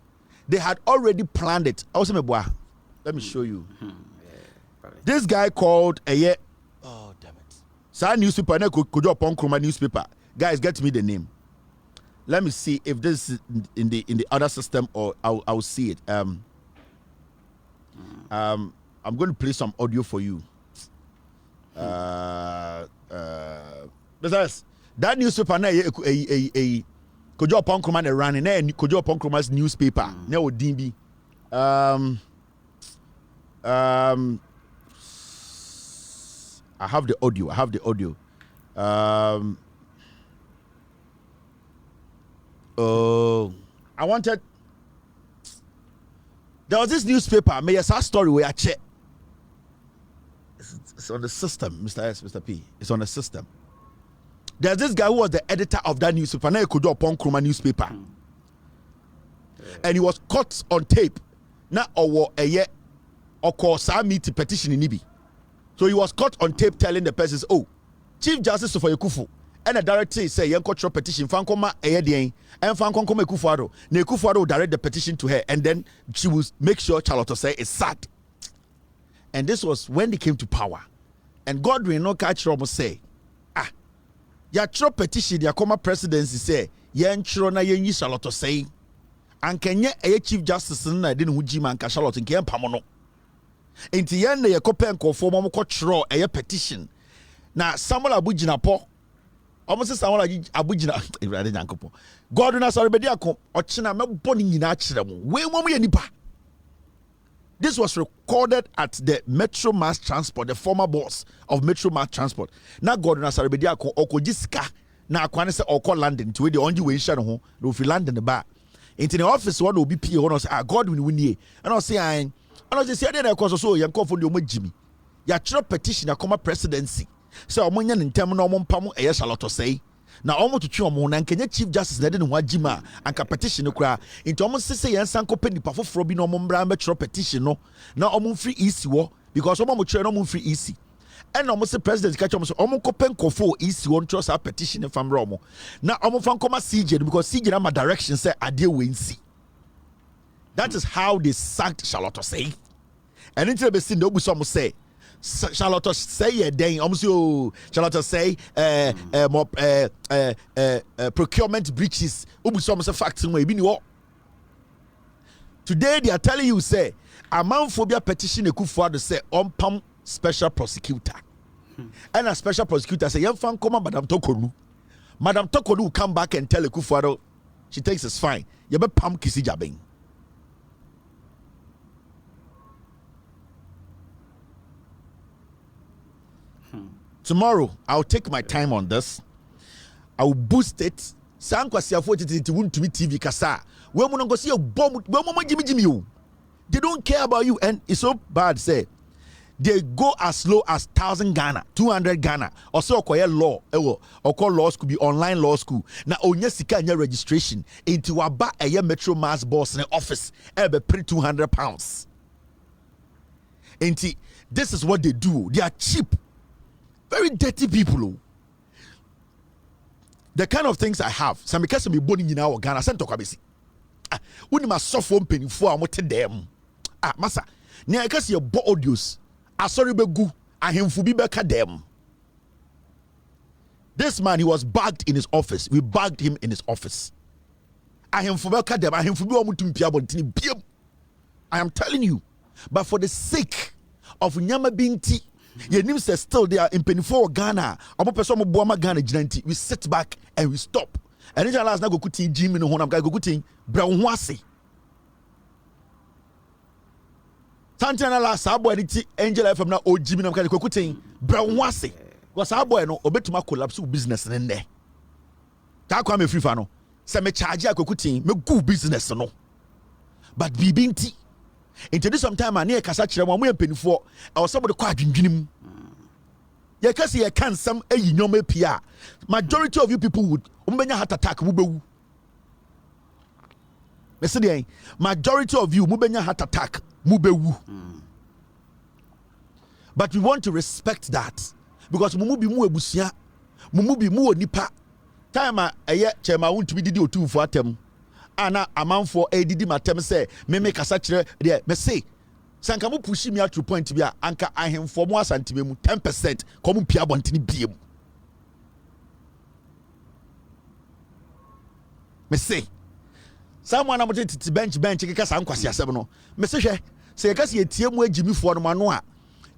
They had already planned it. Let me show you. This guy called a oh damn it. Sa newspaper, could you upon Kroma newspaper. Guys, get me the name. Let me see if this is in the other system or I'll see it. I'm going to play some audio for you. Besides, that newspaper na Kojo upon Kroma running na Kojo upon Kroma's newspaper na odin bi I have the audio. Oh, I wanted. There was this newspaper. May a sad story where I check. It's on the system, Mr. S, Mr. P. It's on the system. There's this guy who was the editor of that newspaper. Now he could do upon Kroma newspaper, and he was caught on tape. Now or a year or call Sami to petition in Nibi. So he was caught on tape telling the person, "Oh, Chief Justice for Ekufu." And the director say, "Yen control petition. Fankoma ayedien and Fankoma Ekufuado. Ne Ekufuado will direct the petition to her, and then she will make sure Charlotte Osei is sacked." And this was when they came to power. And Godwin no catch Romo say, "Ah, ya tro petition ya koma presidency say yen tro na yen yi Charlotte Osei. And kenye a Chief Justice na didn't huji man ka Charlotte nke pamono. Enti yen na ye kopen konfo mo ko tro a petition. Na Samuel Napo. Almost Samuel Abujina Ibrahim Yankopo. God na sorry bedi akon ochina mebo ni nyina akire mo. We mo ye nipa. This was recorded at the Metro Mass Transport, the former boss of Metro Mass Transport. Now God na sorry bedi akon okojiska na akwane se okọ London to we the only way share ho no fi London the bar. Into the office one will be PA one say God will win ye. And I say I say dey cause so yan confo de omo jimi. Ya tro petition akoma presidency. So omo nya ntem na omo mpam eye Charlotte Osei na omo tutu omo na nkenya Chief Justice na de ne ho agima anka petition no kra into omo sese yen sanko penipa foforo bi na omo mbra mbetro petition no na omo free easy wo because omo tro na omo free easy and omo se president catch omo so omo ko penkofo easy won trust a petition e famra omo na omo fan koma CJ because CJ na ma direction say ade we nsi. That is how they sacked Charlotte Osei. And into be seen no bu so omo say Charlotte say then almost Charlotte say procurement breaches almost fact today they are telling you say amanphobia petition Ekufuado say pam special prosecutor and a special prosecutor say yemfan come Madam Tokonu will come back and tell Ekufuado she thinks it's fine you be pam kisi jabeng. Tomorrow, I'll take my time on this. I will boost it. TV kasa. They don't care about you, and it's so bad. Say they go as low as 1,000 Ghana, 200 Ghana, or so law, or call law school be online law school. Now onye sika nya registration into waba a Metro Mass boss in the office. Ebe pre £200. Enti This is what they do. They are cheap, very dirty people. The kind of things I have. Some because me born in our Ghana. Send to Kwabesi. When you must suffer penny for what them. Massa. Near because you bought audios. Sorry be good. I him for be back them. This man, he was bagged in his office. We bagged him in his office. I am for back them. I am for be I am telling you. But for the sake of Nyama Binti, your name says still they are in penny for Ghana. Ghana. We sit back and we stop. And then last na go kuti Jimmy no honam go kuti brown wase. Santana la sabo editi Angel FM na o Jimmy no go kuti brown wase. Because our boy no obetuma collapse business in there. Ta kwa me free fa no. Se me charge akukutin me go business no. But bibinti into this sometime na kasa kire mo empenifo e was somebody kwa adwindwinim. Ye kase ye kan sam ayi nyoma pia. Majority of you people would umbenya heart attack mu bewu. Me say dey majority of you mubenya heart attack mu bewu. But we want to respect that. Because mumu bi mu ebusia mumu bi mu onipa time eye chema won to be didi otu for atem ana amanfo edidi matem say me kasa kire de me say sanka mu push me out to point bia anka ahemfo mu asantime mu 10% kom pia bontene biem me say someone am titi bench keka san kwase asem no me say hwe say kase etie mu agimifo no mano a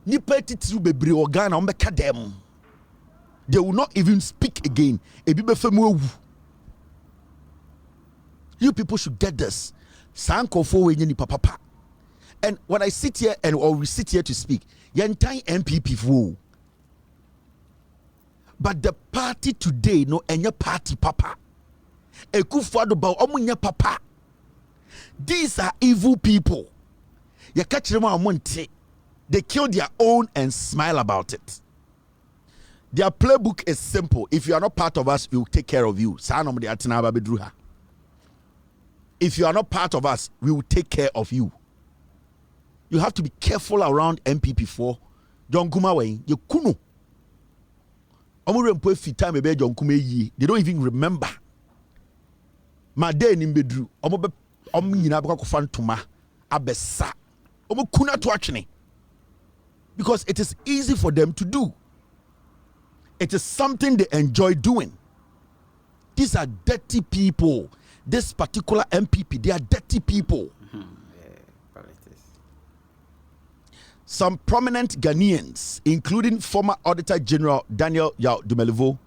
nipa titiru bebre organa on beka dem. They will not even speak again. You people should get this. And when I sit here or we sit here to speak, yentai MPP fool. But the party today no any party papa. Ekufado ba omunya papa. These are evil people. You catch them on Monte. They kill their own and smile about it. Their playbook is simple. If you are not part of us, we will take care of you. If you are not part of us, we will take care of you. You have to be careful around MPP4. John Kumawe, you kunu. They don't even remember. My day in bedru. Because it is easy for them to do. It is something they enjoy doing. These are dirty people. This particular MPP, they are dirty people. Some prominent Ghanaians, including former Auditor General Daniel Yao Dumelevo,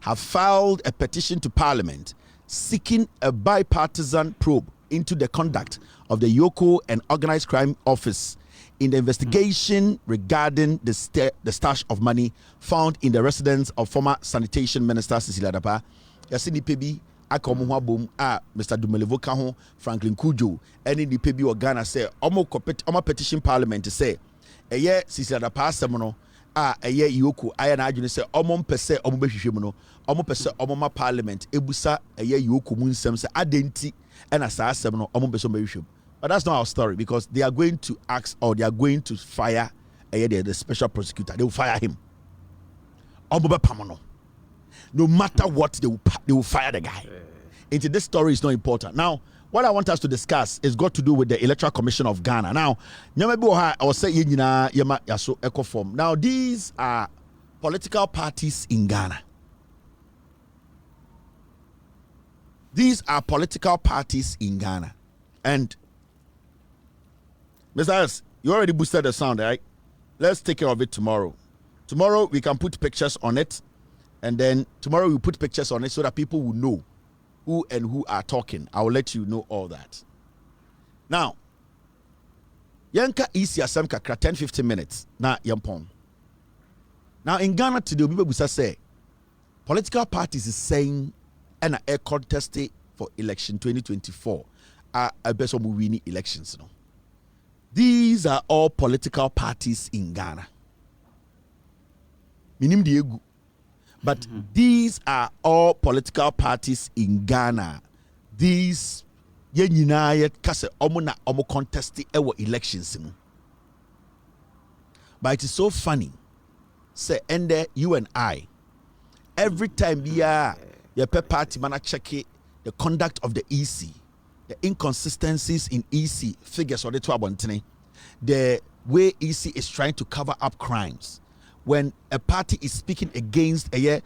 have filed a petition to Parliament seeking a bipartisan probe into the conduct of the Yoko and Organized Crime Office in the investigation regarding the stash of money found in the residence of former Sanitation Minister Cecilia Dapa. Yasini Pebi akomo bom a Mr. Dumelevo Kaho Franklin Kujo any the Pebi or Ghana say omo petition Parliament say eye Cecilia Dapa asem eye Yoko aya na adwene say omo mpese omo behwehwem no omo pese omo ma Parliament ebusa eye Yoko mu nsem say adenti na sa asem no omo pese omo behwehwem. But that's not our story, because they are going to ask, or they are going to fire the special prosecutor. They will fire him. No matter what, they will fire the guy. Into this story is not important. Now, what I want us to discuss is got to do with the Electoral Commission of Ghana. Now, now these are political parties in Ghana. These are political parties in Ghana. And Mr. S, you already boosted the sound, right? Let's take care of it tomorrow. Tomorrow we can put pictures on it, and then tomorrow we put pictures on it so that people will know who are talking. I will let you know all that. Now, Yanka isi asem kakra 10-15 minutes na yampon. Now in Ghana today, people will say political parties is saying and a contest for election 2024 are a best of winning elections. No? These are all political parties in Ghana. But these are all political parties in Ghana. These contest elections. But it is so funny. Say, and there you and I, every time we are your party man check it, the conduct of the EC, the inconsistencies in EC figures or the 12, the way EC is trying to cover up crimes. When a party is speaking against the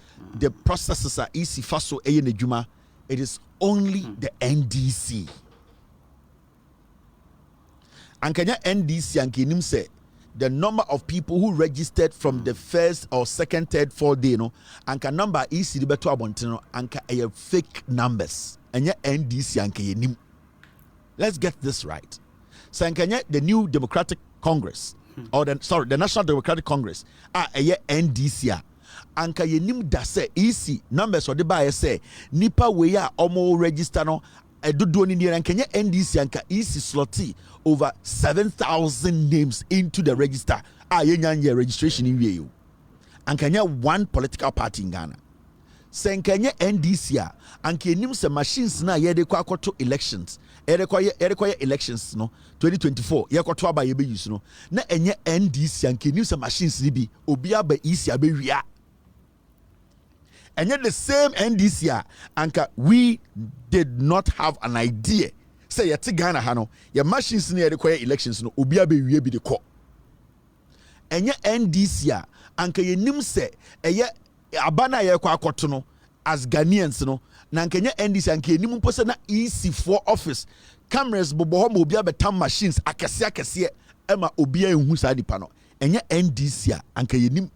processes are EC faso nejuma, it is only the NDC. And can NDC and Kinim say the number of people who registered from the first or second, third, fourth day, no, and can number EC the better abontino and can fake numbers. And yet NDC and Kinim. Let's get this right. So and can the new Democratic Congress or the National Democratic Congress NDC and can yenim da say EC numbers or the buyer say nipa we are almost register no do ni and can NDC and EC slotty over 7,000 names into the register registration in you and can one political party in Ghana say can NDC and can nim some machines na ye de kwa to elections require elections no 2024 ye kwato aba ye be use no na enye NDC and can nim some machines ni bi obi aba EC abewia and yet the same NDC anka we did not have an idea say yet Ghana hano your machines near require elections no obi abewie bi de ko and yet NDC anka ye nim say eye abana ye kwa akoto no as Ghanaians no na anka nye NDC anka ye nim mpo say na EC4 office cameras bobo ho obi abetam machines akese ema obi ehun sa dipa no enye NDC anka ye nim.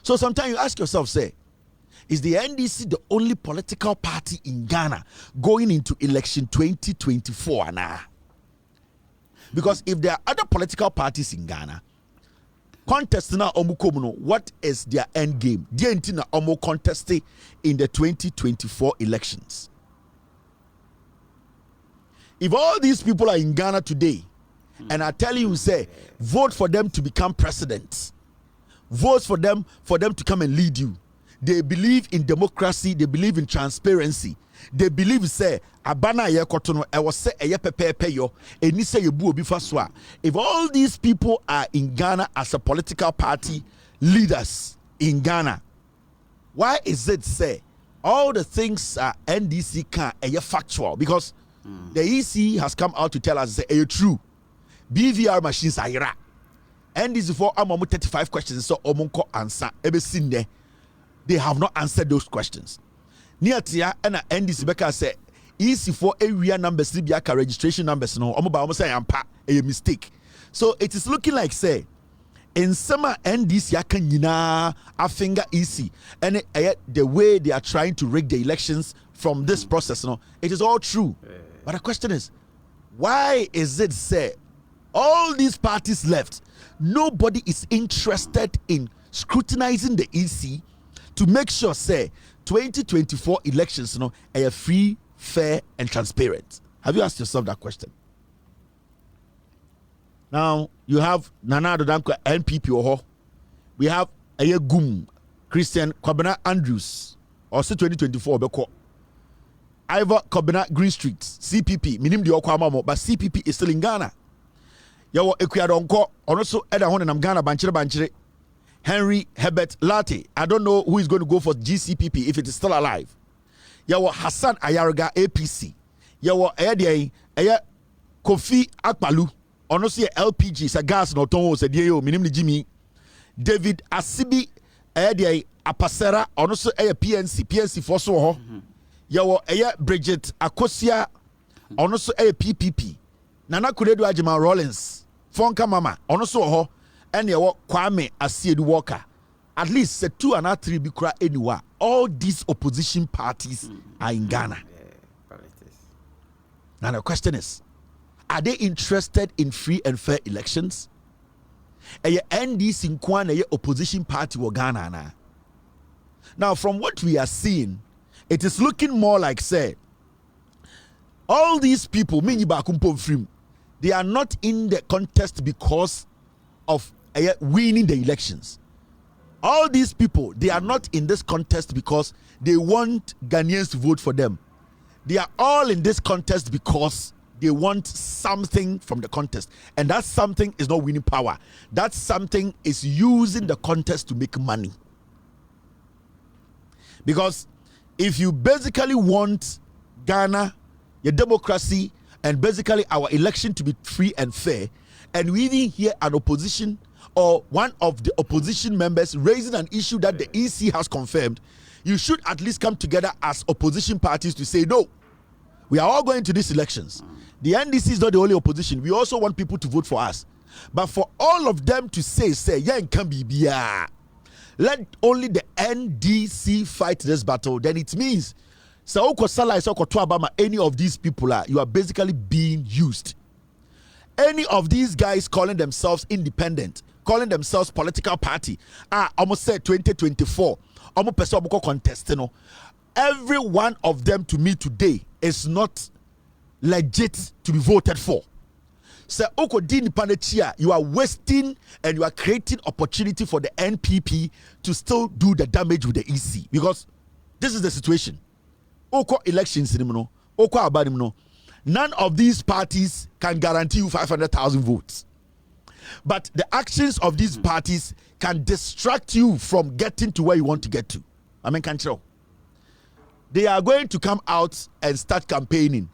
So sometimes you ask yourself, say, is the NDC the only political party in Ghana going into election 2024 now? Because if there are other political parties in Ghana, contesting now what is their end game? They are contesting in the 2024 elections. If all these people are in Ghana today, and I tell you, say, vote for them to become president. Vote for them to come and lead you. They believe in democracy, they believe in transparency. They believe say abana ye kotono e was say eye pepe yo eni say ye bu obi faswa. If all these people are in Ghana as a political party leaders in Ghana, why is it say all the things NDC can eye factual? Because the EC has come out to tell us say true. BVR machines are ira. And this is for 35 questions, so omunko answer. They have not answered those questions. Near Tia and NDC Beka say EC4 area numbers, Libiaka registration numbers, no, almost say a mistake. So it is looking like say in summer NDC Yakanyina a finger EC and the way they are trying to rig the elections from this process, no, it is all true. But the question is, why is it say all these parties left? Nobody is interested in scrutinizing the EC to make sure, say, 2024 elections, are free, fair, and transparent. Have you asked yourself that question? Now, you have Nana Dodanko NPP Oho. We have Ayegum, Christian Kwabena Andrews, also 2024, Beko. Ivor Kwabena Green Street, CPP, Minim di Okwamamo, but CPP is still in Ghana. Yawo Ekuadonko, also Eda Hon and Ghana Banchire. Henry Herbert Latte. I don't know who is going to go for GCPP if it is still alive. Yawo Hassan Ayarga APC. Yawo Aya Kofi Akpalu. Also LPG, sa gas no ton se die yo minim Jimmy. David Asibi Aya Apasera. Also PNC for so ho. Yawo Aya Bridget Akosia. Also PPP. Nana Kuredu Ajima Rollins. Fonka Mama, also ho, and your Kwame Asiedu Walker. At least 2 and 3 bikra anywhere. All these opposition parties are in Ghana. Now the question is, are they interested in free and fair elections? A NDC in Kwana opposition party wa Ghana na. Now from what we are seeing, it is looking more like say all these people, they are not in the contest because of winning the elections. All these people, they are not in this contest because they want Ghanaians to vote for them. They are all in this contest because they want something from the contest, and that something is not winning power. That something is using the contest to make money. Because if you basically want Ghana, your democracy, and basically our election to be free and fair, and we even hear an opposition or one of the opposition members raising an issue that the EC has confirmed, you should at least come together as opposition parties to say, no, we are all going to these elections. The NDC is not the only opposition. We also want people to vote for us. But for all of them to say, yeah, it can be, let only the NDC fight this battle, then it means any of these people you are basically being used. Any of these guys calling themselves independent, calling themselves political party, almost said 2024, almost contest, every one of them to me today is not legit to be voted for. So you are wasting and you are creating opportunity for the NPP to still do the damage with the EC, because this is the situation. Elections, none of these parties can guarantee you 500,000 votes. But the actions of these parties can distract you from getting to where you want to get to. Control. They are going to come out and start campaigning.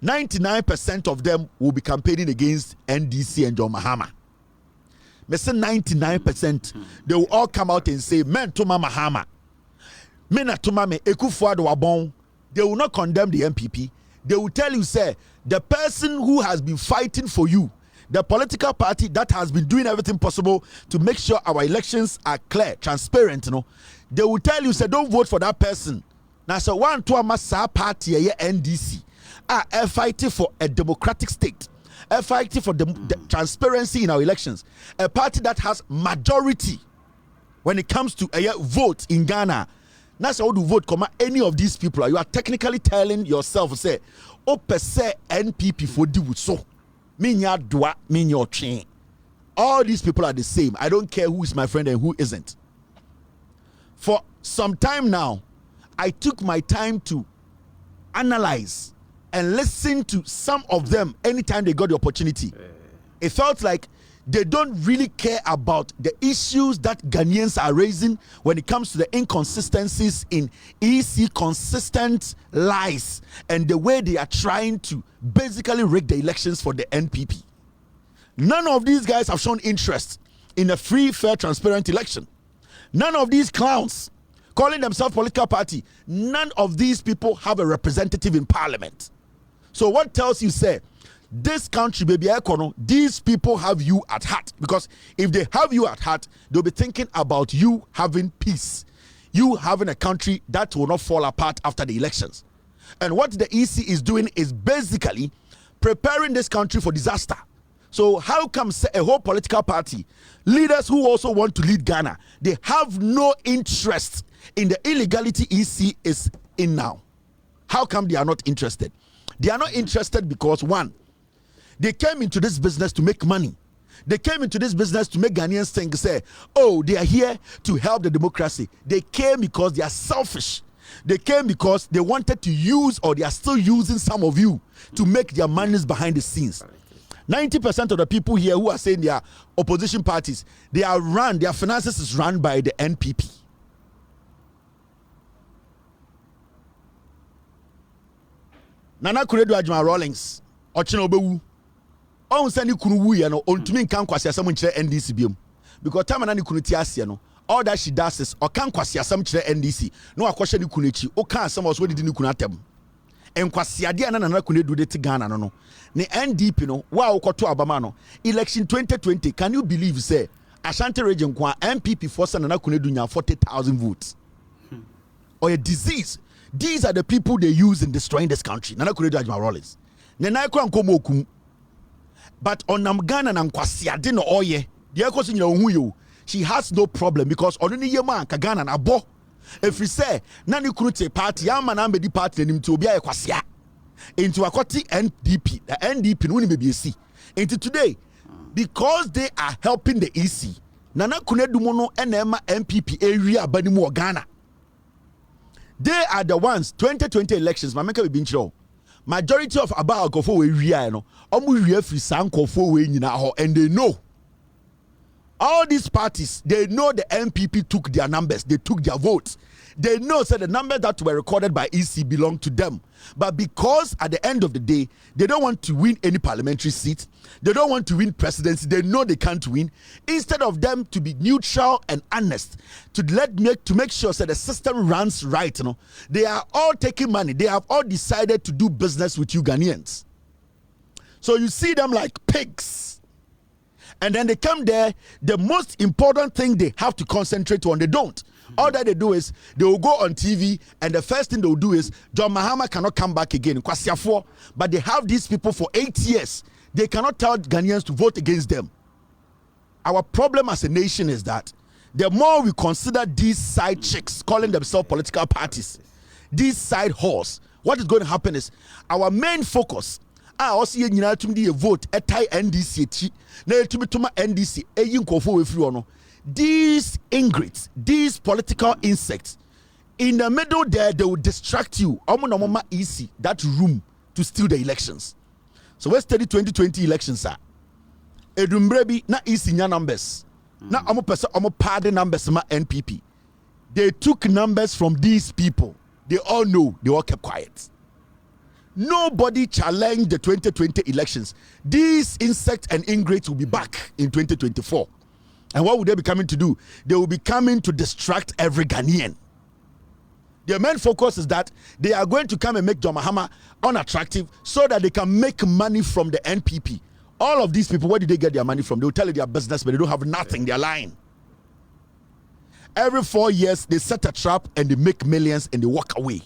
99% of them will be campaigning against NDC and John Mahama. Me say 99%, they will all come out and say, men to Mahama. Men to me Ekufuado wabon. They will not condemn the MPP. They will tell you, say, the person who has been fighting for you, the political party that has been doing everything possible to make sure our elections are clear, transparent, they will tell you, say, don't vote for that person. Now, so one to a massa party, NDC, are fighting for a democratic state, fighting for the transparency in our elections, a party that has majority when it comes to a vote in Ghana. That's how to vote. Any of these people, you are technically telling yourself, say, oh, per se NPP for do so. Mean your chain. All these people are the same. I don't care who is my friend and who isn't. For some time now, I took my time to analyze and listen to some of them anytime they got the opportunity. It felt like they don't really care about the issues that Ghanaians are raising when it comes to the inconsistencies in EC consistent lies and the way they are trying to basically rig the elections for the NPP. None of these guys have shown interest in a free, fair, transparent election. None of these clowns calling themselves political party, none of these people have a representative in parliament. So what tells you, say, this country, baby, these people have you at heart, because if they have you at heart, they'll be thinking about you having peace, you having a country that will not fall apart after the elections. And what the EC is doing is basically preparing this country for disaster. So how come a whole political party, leaders who also want to lead Ghana, they have no interest in the illegality EC is in now? How come they are not interested? They are not interested because, one, they came into this business to make money. They came into this business to make Ghanaians think, say, oh, they are here to help the democracy. They came because they are selfish. They came because they wanted to use, or they are still using some of you to make their monies behind the scenes. 90% of the people here who are saying they are opposition parties, their finances is run by the NPP. Nana Kuredu Ajuma Rawlings, Ochinobewu. On sani kunu wu ye no ontumi nkan kwase asem nkyere NDC biom, because time na ne kunu ti ase no, all that she does is o kan kwase asem kyere NDC no akwahye ne kunu echi o kan asem oso didi ne kunu atem enkwase ade na nana kunu edu de ti Ghana no ne NDP no wa okoto abama no election 2020. Can you believe, say, Ashanti region kwa MPP for nana kunu edu nya 40,000 votes or a disease? These are the people they use in destroying this country. Nana kunu edu Ajuma Rawlings ne na ekwa nkomo okum. But on Ghana and Kwasiade no oye, the echoes in your huyo, she has no problem, because on any man Kagana and Abo. If we say Nani Kurute party, Yaman the party and him to be a Kwasia into a Koti NDP, the NDP no be see. Into today, because they are helping the EC, Nana Kunedumono and Emma MPP area Banimu Ghana. They are the ones 2020 elections, Mameka Bincho. majority of about nkofo we wia no omo wia free san nkofo we nyina ho, and they know all these parties, they know the NPP took their numbers, they took their votes. They know that the numbers that were recorded by EC belong to them. But because at the end of the day, they don't want to win any parliamentary seat, they don't want to win presidency, they know they can't win. Instead of them to be neutral and honest, to make sure that the system runs right, they are all taking money. They have all decided to do business with you Ghanaians. So you see them like pigs. And then they come there, the most important thing they have to concentrate on, they don't. All that they do is they will go on TV, and the first thing they will do is John Mahama cannot come back again. But they have these people for 8 years. They cannot tell Ghanaians to vote against them. Our problem as a nation is that the more we consider these side chicks calling themselves political parties, these side whores, what is going to happen is our main focus. Also ye nyina tumi de vote etai NDC eti na etumi tuma NDC eyi nkofo we free ono. These ingrates, these political insects, in the middle there, they will distract you. Omo easy that room to steal the elections. So let's study 2020 elections are edumbre na easy nya numbers na omo pesa omo pardon numbers ma NPP. They took numbers from these people. They all know, they all kept quiet. Nobody challenged the 2020 elections. These insects and ingrates will be back in 2024. And what would they be coming to do? They will be coming to distract every Ghanaian. Their main focus is that they are going to come and make John Mahama unattractive so that they can make money from the NPP. All of these people, where did they get their money from? They will tell you their business, but they don't have nothing. They're lying. Every 4 years, they set a trap and they make millions and they walk away.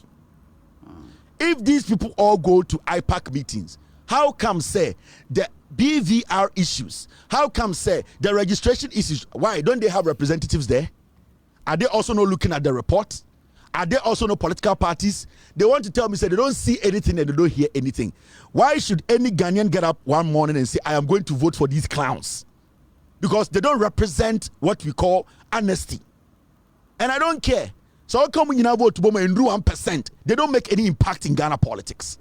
If these people all go to IPAC meetings, how come say the BVR issues? How come say the registration issues? Why don't they have representatives there? Are they also not looking at the report? Are they also no political parties? They want to tell me say they don't see anything and they don't hear anything. Why should any Ghanaian get up one morning and say I am going to vote for these clowns? Because they don't represent what we call honesty. And I don't care. So how come when you now vote to Boma and do 1%? They don't make any impact in Ghana politics.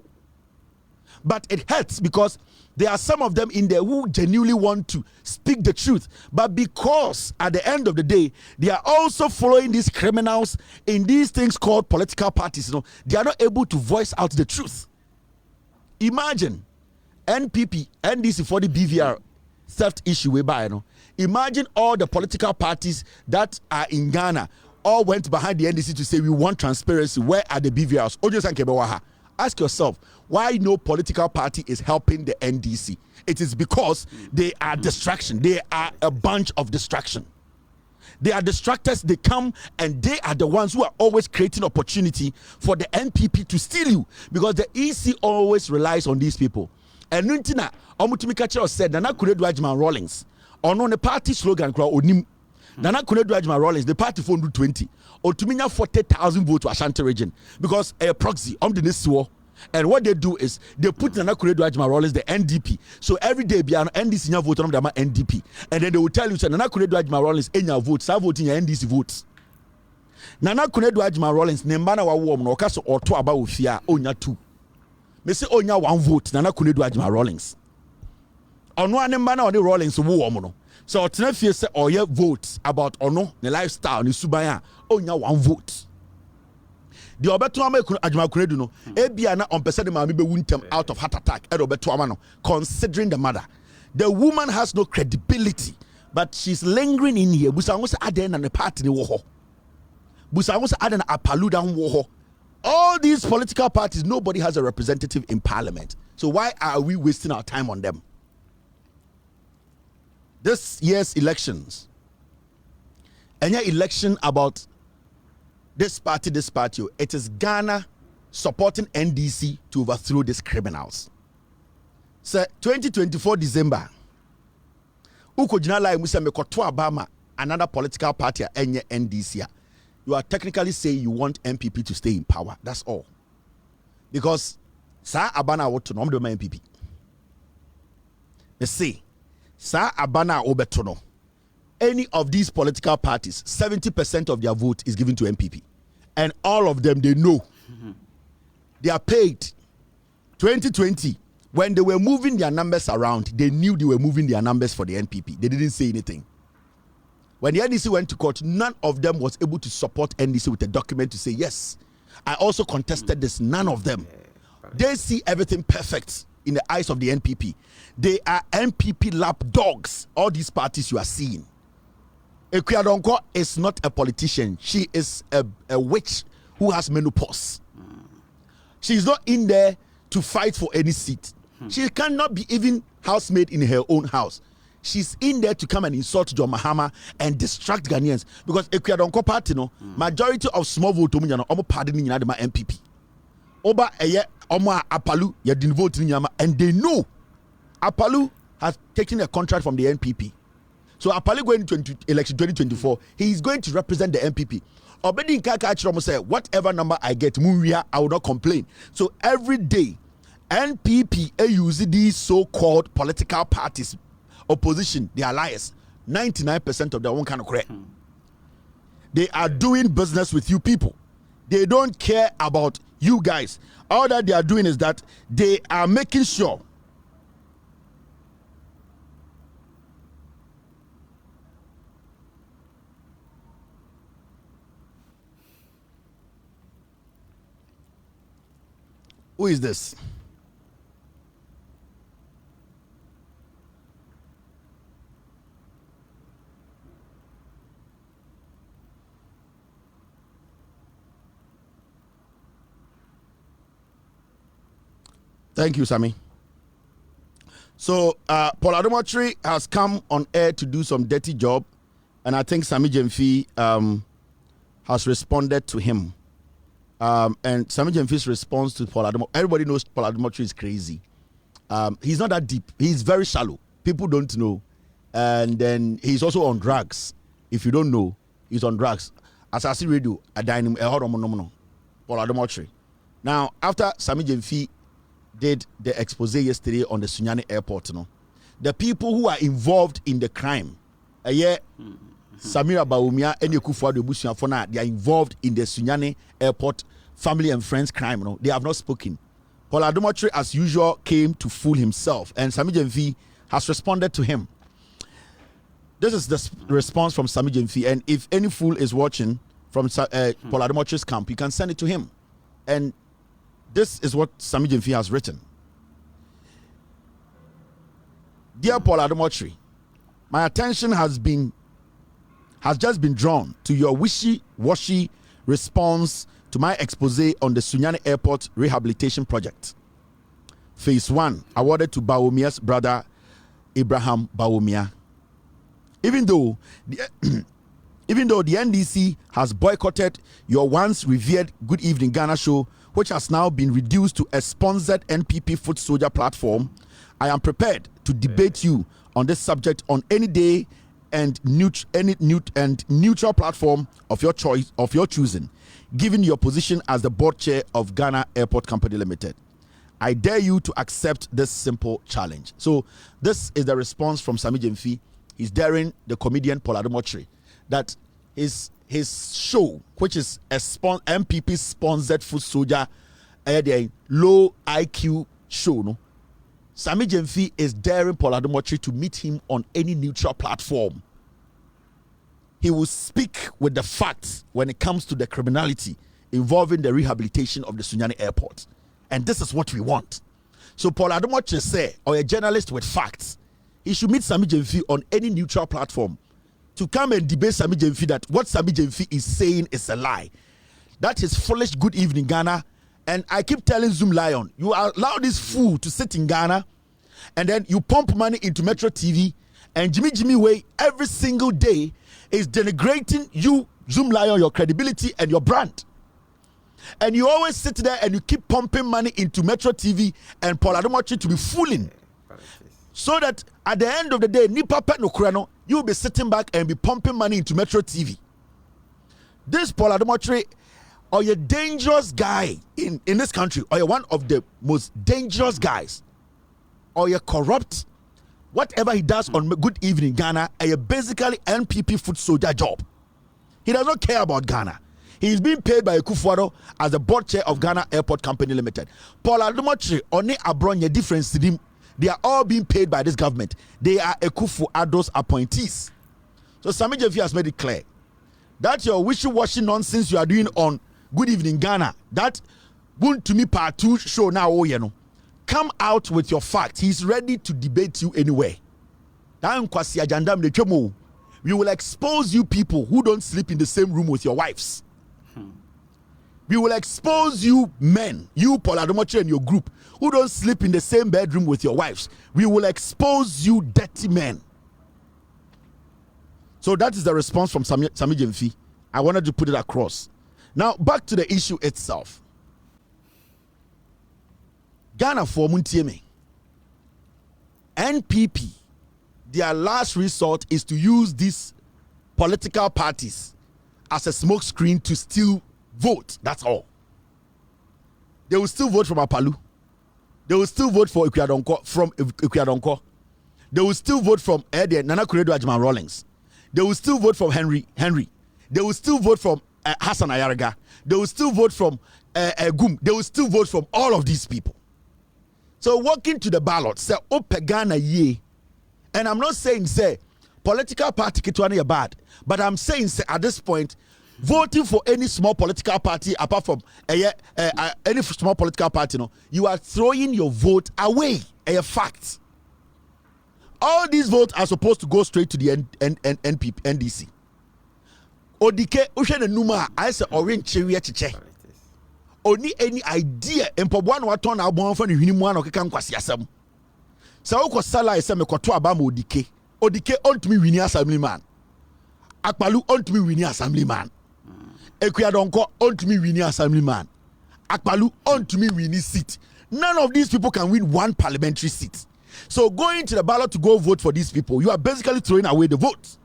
But it hurts because there are some of them in there who genuinely want to speak the truth. But because at the end of the day, they are also following these criminals in these things called political parties. They are not able to voice out the truth. Imagine NPP, NDC for the BVR theft issue whereby, imagine all the political parties that are in Ghana all went behind the NDC to say we want transparency. Where are the BVRs? Ask yourself, why no political party is helping the NDC? It is because they are distraction. They are a bunch of distraction. They are distractors. They come and they are the ones who are always creating opportunity for the NPP to steal you, because the EC always relies on these people. And Nuntina, Omutumikacha said, Nana Kuredu Ajman Rawlings, on the party slogan, Onim. Nana Kuredu Ajman Rawlings, the party phone do 20. Or to mean 40,000 votes to Ashanti region, because a proxy, and what they do is they put Nana Kuredu Ajman Rawlings, the NDP. So every day, be an NDC vote on the NDP. And then they will tell you, Nana Kuredu Ajman Rawlings, in your votes, I vote in your NDC votes. Nana Kuredu Ajman Rawlings, Nembana wa warm, no caso or two about Ufia, Onya 2. Me say Onya 1 vote, Nana Kuredu Ajman Rawlings. On one Nembana or the Rawlings, warm. So Tenefie say or your votes about ono the lifestyle ni subaya onya 1 vote. The obeto ama Ajman Kuredu no ebia na ompese de maame be wuntem out of heart attack e obeto ama no, considering the mother. The woman has no credibility, but she's lingering in here. Busa ngo se aden na ne party ni wo ho. Busa ngo se aden na apaluda wo ho. All these political parties, nobody has a representative in parliament. So why are we wasting our time on them? This year's elections, any election about this party, it is Ghana supporting NDC to overthrow these criminals. So 2024 December, another political party, NDC. You are technically saying you want MPP to stay in power. That's all. Because Sa Abana want to nom the MPP. Let's see. Sa Abana Obetono. Any of these political parties, 70% of their vote is given to MPP. And all of them, they know. They are paid 2020, when they were moving their numbers around, they knew they were moving their numbers for the NPP. They didn't say anything. When the NDC went to court, none of them was able to support NDC with a document to say, yes, I also contested this. None of them. They see everything perfect in the eyes of the NPP. They are NPP lap dogs. All these parties you are seeing. Ekuyadonko is not a politician. She is a witch who has menopause. She is not in there to fight for any seat. She cannot be even housemaid in her own house. She's in there to come and insult John Mahama and distract Ghanaians. Because Ekuyadonko party, no, majority of small vote, omo party ni nyina MPP. Oba eye omo Apalu ya din vote ni nyama, and they know Apalu has taken a contract from the NPP. So Apalu going to election 2024, he is going to represent the NPP. Obedi Nkaka Chiromo say, whatever number I get, I will not complain. So every day, NPP use these so-called political parties, opposition, they are liars. 99% of them won't kind of correct. They are doing business with you people. They don't care about you guys. All that they are doing is that they are making sure who is this? Thank you, Sammy. So, Paul Adomotri has come on air to do some dirty job, and I think Sammy Jemfi has responded to him. And Sammy Jemfi's response to Paul Adomotri, everybody knows Paul Adomotri is crazy. He's not that deep. He's very shallow. People don't know. And then he's also on drugs. If you don't know, he's on drugs. As I see radio, I dine him, Paul Adomotri. Now, after Sammy Jemfi did the expose yesterday on the Sunyani airport, the people who are involved in the crime, Samira Bawumia and Yekufuado Busuafona, they are involved in the Sunyani airport family and friends crime. They have not spoken. Paul Adomotri, as usual, came to fool himself, and Sammy Jemfi has responded to him. This is the response from Sammy Jemfi, and if any fool is watching from Paul Adomotri's camp, you can send it to him. And this is what Sammy Jemfi has written. Dear Paul Adomotri, my attention has just been drawn to your wishy-washy response to my expose on the Sunyani Airport Rehabilitation Project. Phase 1, awarded to Bawumia's brother, Abraham Bawumia. Even though the NDC has boycotted your once revered Good Evening Ghana show, which has now been reduced to a sponsored NPP foot soldier platform, I am prepared to debate you on this subject on any day and neutral platform of your choice, of your choosing, given your position as the board chair of Ghana Airport Company Limited. I dare you to accept this simple challenge. So this is the response from Sammy Jemfi. He's daring the comedian Paul Adomotri that his show, which is a MPP sponsored foot soldier, a low IQ show, no? Sammy Jemfi is daring Paul Adomotri to meet him on any neutral platform. He will speak with the facts when it comes to the criminality involving the rehabilitation of the Sunyani Airport. And this is what we want. So Paul Adomotri say, or a journalist with facts, he should meet Sammy Jemfi on any neutral platform to come and debate Sammy Jemfi that what Sammy Jemfi is saying is a lie. That is foolish Good Evening Ghana. And I keep telling Zoom Lion, you allow this fool to sit in Ghana and then you pump money into Metro TV, and Jimmy Way every single day is denigrating you, Zoom Lion, your credibility and your brand. And you always sit there and you keep pumping money into Metro TV and Paul Adomotri to be fooling. So that at the end of the day, you'll be sitting back and be pumping money into Metro TV. This Paul Adomotri, or you're a dangerous guy in this country, or you're one of the most dangerous guys, or you're corrupt, whatever he does on Good Evening Ghana, you're basically NPP foot soldier job. He does not care about Ghana. He is being paid by Akufo-Addo as the board chair of Ghana Airport Company Limited. Paul Adomotri, Oni Abronye, difference to them. They are all being paid by this government. They are Akufo-Addo's appointees. So Sammy Jefi has made it clear that your wishy-washy nonsense you are doing on Good Evening Ghana, that won't to me part 2 show now, oh, you know, come out with your facts. He's ready to debate you anywhere. We will expose you people who don't sleep in the same room with your wives. We will expose you men, you Paul Adomotri and your group, who don't sleep in the same bedroom with your wives. We will expose you dirty men. So that is the response from Sammy Jefi. I wanted to put it across. Now back to the issue itself. Ghana for Muntieme. NPP, their last resort is to use these political parties as a smokescreen to steal vote. That's all. They will still vote from Apalu. They will still vote for Ikuadonko. They will still vote from Nana Kuredo Ajman Rawlings. They will still vote from Henry. They will still vote from Hassan Ayaraga. They will still vote from Gum. They will still vote from all of these people. So walking to the ballot, say Ghana ye. And I'm not saying say political party kitwani bad, but I'm saying say at this point, voting for any small political party apart from any small political party, no, you are throwing your vote away. A fact. All these votes are supposed to go straight to the NDC. Odike Ushen Numa, I say orange cherry chiche. Only any idea empobwan waton abon for the Hinimuan or Kakan Kwasiasam. So Sala is a Mekoto Abamo Odike. Odike on to me winning assemblyman. Akpalu on to me winning assemblyman. Ekuadonko on to me winning assemblyman. Akpalu on to me winning seat. None of these people can win one parliamentary seat. So going to the ballot to go vote for these people, you are basically throwing away the vote.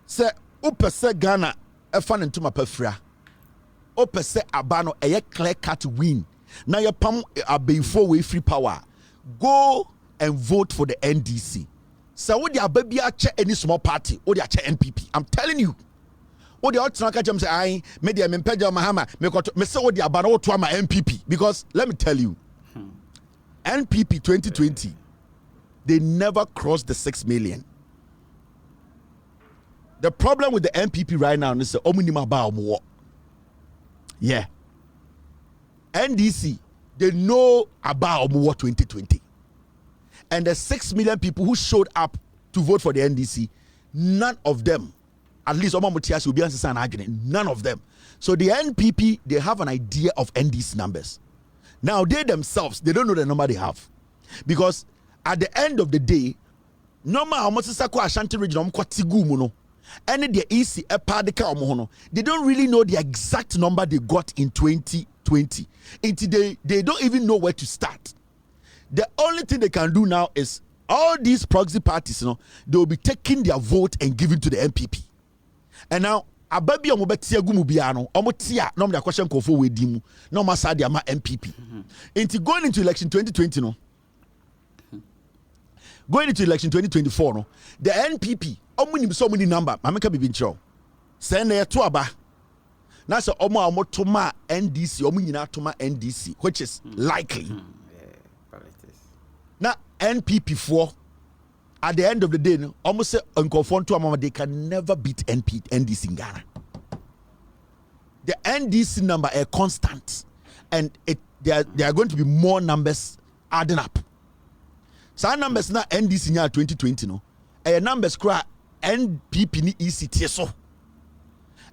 Say, Upese Ghana, a fan into my pefra. Upese Abano, a clear cut win. Now your pam a before way free power. Go and vote for the NDC. So what the baby check any small party or the check NPP. I'm telling you. What the outside jam say I made them impeja Mahama me say what the abano to my NPP because let me tell you NPP 2020 they never crossed the 6 million. The problem with the NPP right now is the omunima ba. Yeah. NDC they know about 2020. And the 6 million people who showed up to vote for the NDC, none of them, at least will be answering, none of them. So the NPP, they have an idea of NDC numbers. Now they themselves, they don't know the number they have. Because at the end of the day, Ashanti region, and the EC, they don't really know the exact number they got in 2020. They don't even know where to start. The only thing they can do now is all these proxy parties, they will be taking their vote and giving to the NPP. And now, ababi omobetia gumubiano, omotia, no me question kofo we dimu, no masadi ama NPP. Into going into election 2020, going into election 2024, the NPP, so many number, mameka bibincho. Send there to aba. Now so omo toma NDC, nyina toma NDC, which is likely. Now NPP 4 at the end of the day, almost say they can never beat NDC in Ghana. The NDC number are constant, and there are going to be more numbers adding up. So our numbers now NDC in 2020 numbers cry NPP ni ECT so.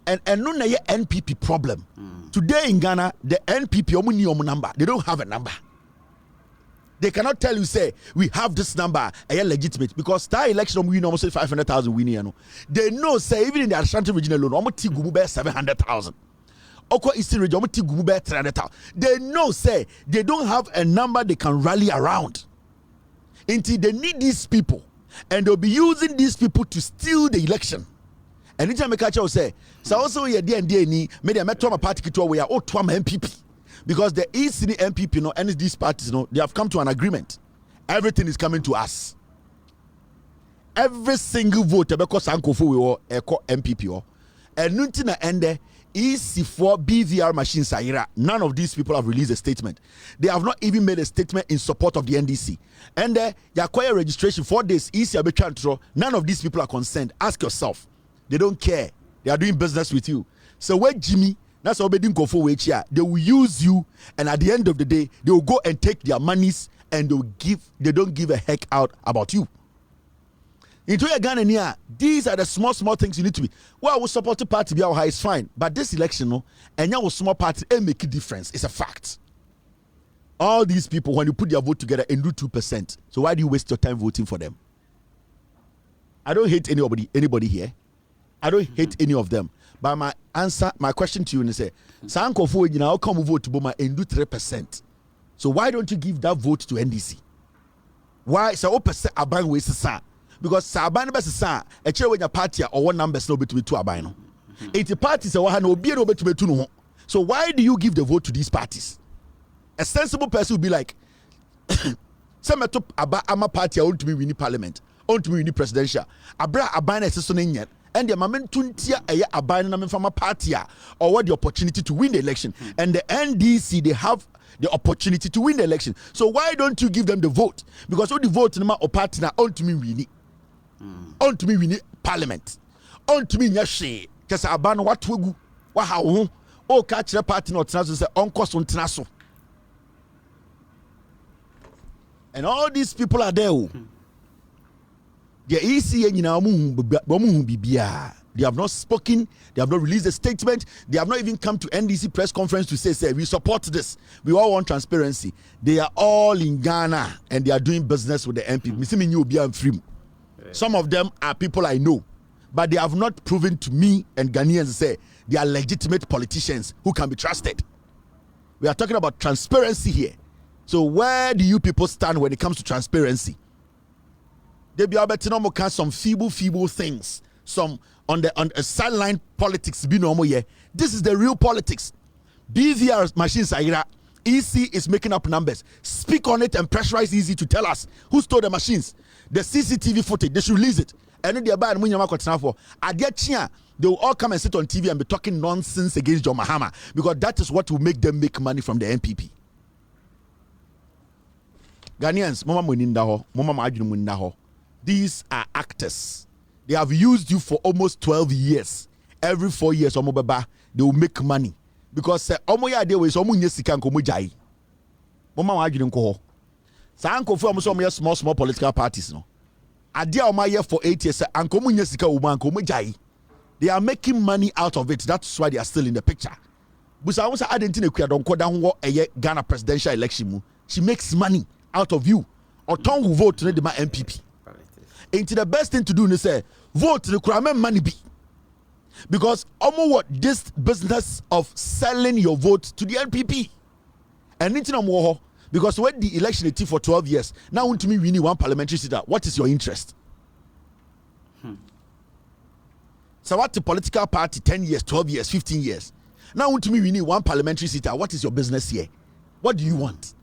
And no na NPP problem. Today in Ghana, the NPP number, they don't have a number. They cannot tell you, say, we have this number, legitimate, because that election we almost 500,000 winning. They know, say, even in the Ashanti region alone, almost 700,000. Oko Eastern region, almost 300,000. They know, say, they don't have a number they can rally around. Until they need these people, and they'll be using these people to steal the election. And anytime I catch you say, so also here, maybe I met my party to where oh, to my MPP. Because the ECD MPP, and these parties, they have come to an agreement. Everything is coming to us. every single vote because Sankofo we were MPP and Nuntina ende EC4 BVR machines Saira. None of these people have released a statement. They have not even made a statement in support of the NDC. And they acquire registration 4 days. None of these people are concerned. Ask yourself. They don't care. They are doing business with you. So where Jimmy, that's how they will use you, and at the end of the day, they will go and take their monies and they don't give a heck out about you. Into your Ghana near, these are the small things you need to be. Well, we support the party, it's fine. But this election, no, and now small party, it make a difference. It's a fact. All these people, when you put their vote together and do 2%, so why do you waste your time voting for them? I don't hate anybody here. I don't hate any of them. But my question to you is, Sanko for you now come vote to Boma and do 3%. So why don't you give that vote to NDC? Why? So 0% aban waste sa. Because Saban best sa a chair when your party or one number no between 2 abino. 80 parties are no be no between 2. So why do you give the vote to these parties? A sensible person would be like, some ama party I want to be winning parliament, I want to be winning presidential. Abra abana seasoning yet. And the moment tuntia a abandonment from a party or what the opportunity to win the election. And the NDC, they have the opportunity to win the election. So why don't you give them the vote? Because all the vote in my partner on to me winning. On to me winning parliament. On to me yashi. Because aban what wugu. What how oh catch the party not say on cost on traso. And all these people are there. The ECA they have not spoken, they have not released a statement, they have not even come to NDC press conference to say we support this. We all want transparency. They are all in Ghana and they are doing business with the MP. Some of them are people I know, but they have not proven to me and Ghanaians say they are legitimate politicians who can be trusted. We are talking about transparency here. So where do you people stand when it comes to transparency? They be able to some feeble things, some on a sideline politics. Be normal here. This is the real politics. BVR machines are EC is making up numbers. Speak on it and pressurize EC to tell us who stole the machines. The CCTV footage, they should release it. And then they buy and for they will all come and sit on TV and be talking nonsense against John Mahama because that is what will make them make money from the NPP. Ghanaians, mama munindaho, mama majun munindaho. These are actors. They have used you for almost 12 years. Every 4 years, they will make money. Because omoya de we so munye sika nko mojai. Mama wa adwene nko ho. Sa anko fu omo small political parties no. Ade a omo for 8 years anko munye sika wo anko mojai. They are making money out of it. That's why they are still in the picture. Busa won sa adentine kua don koda ho eye Ghana presidential election mu. She makes money out of you. Or ton who vote to the MPP. Into the best thing to do is say vote the crime money be because almost what this business of selling your vote to the NPP and into more because when the election is for 12 years now to me we need one parliamentary seat. What is your interest? So what the political party 10 years 12 years 15 years now to me we need one parliamentary seat. What is your business here? What do you want?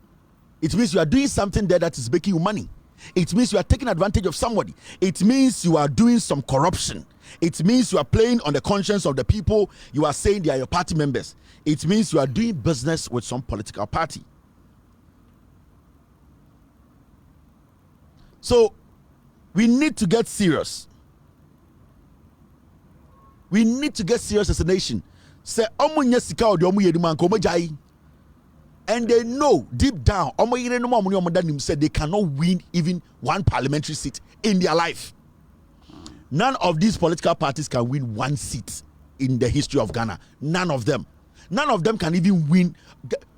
It means you are doing something there that is making you money. It means you are taking advantage of somebody. It means you are doing some corruption. It means you are playing on the conscience of the people you are saying they are your party members. It means you are doing business with some political party. So we need to get serious. We need to get serious as a nation. Say, and they know deep down, said they cannot win even one parliamentary seat in their life. None of these political parties can win one seat in the history of Ghana. None of them. None of them can even win.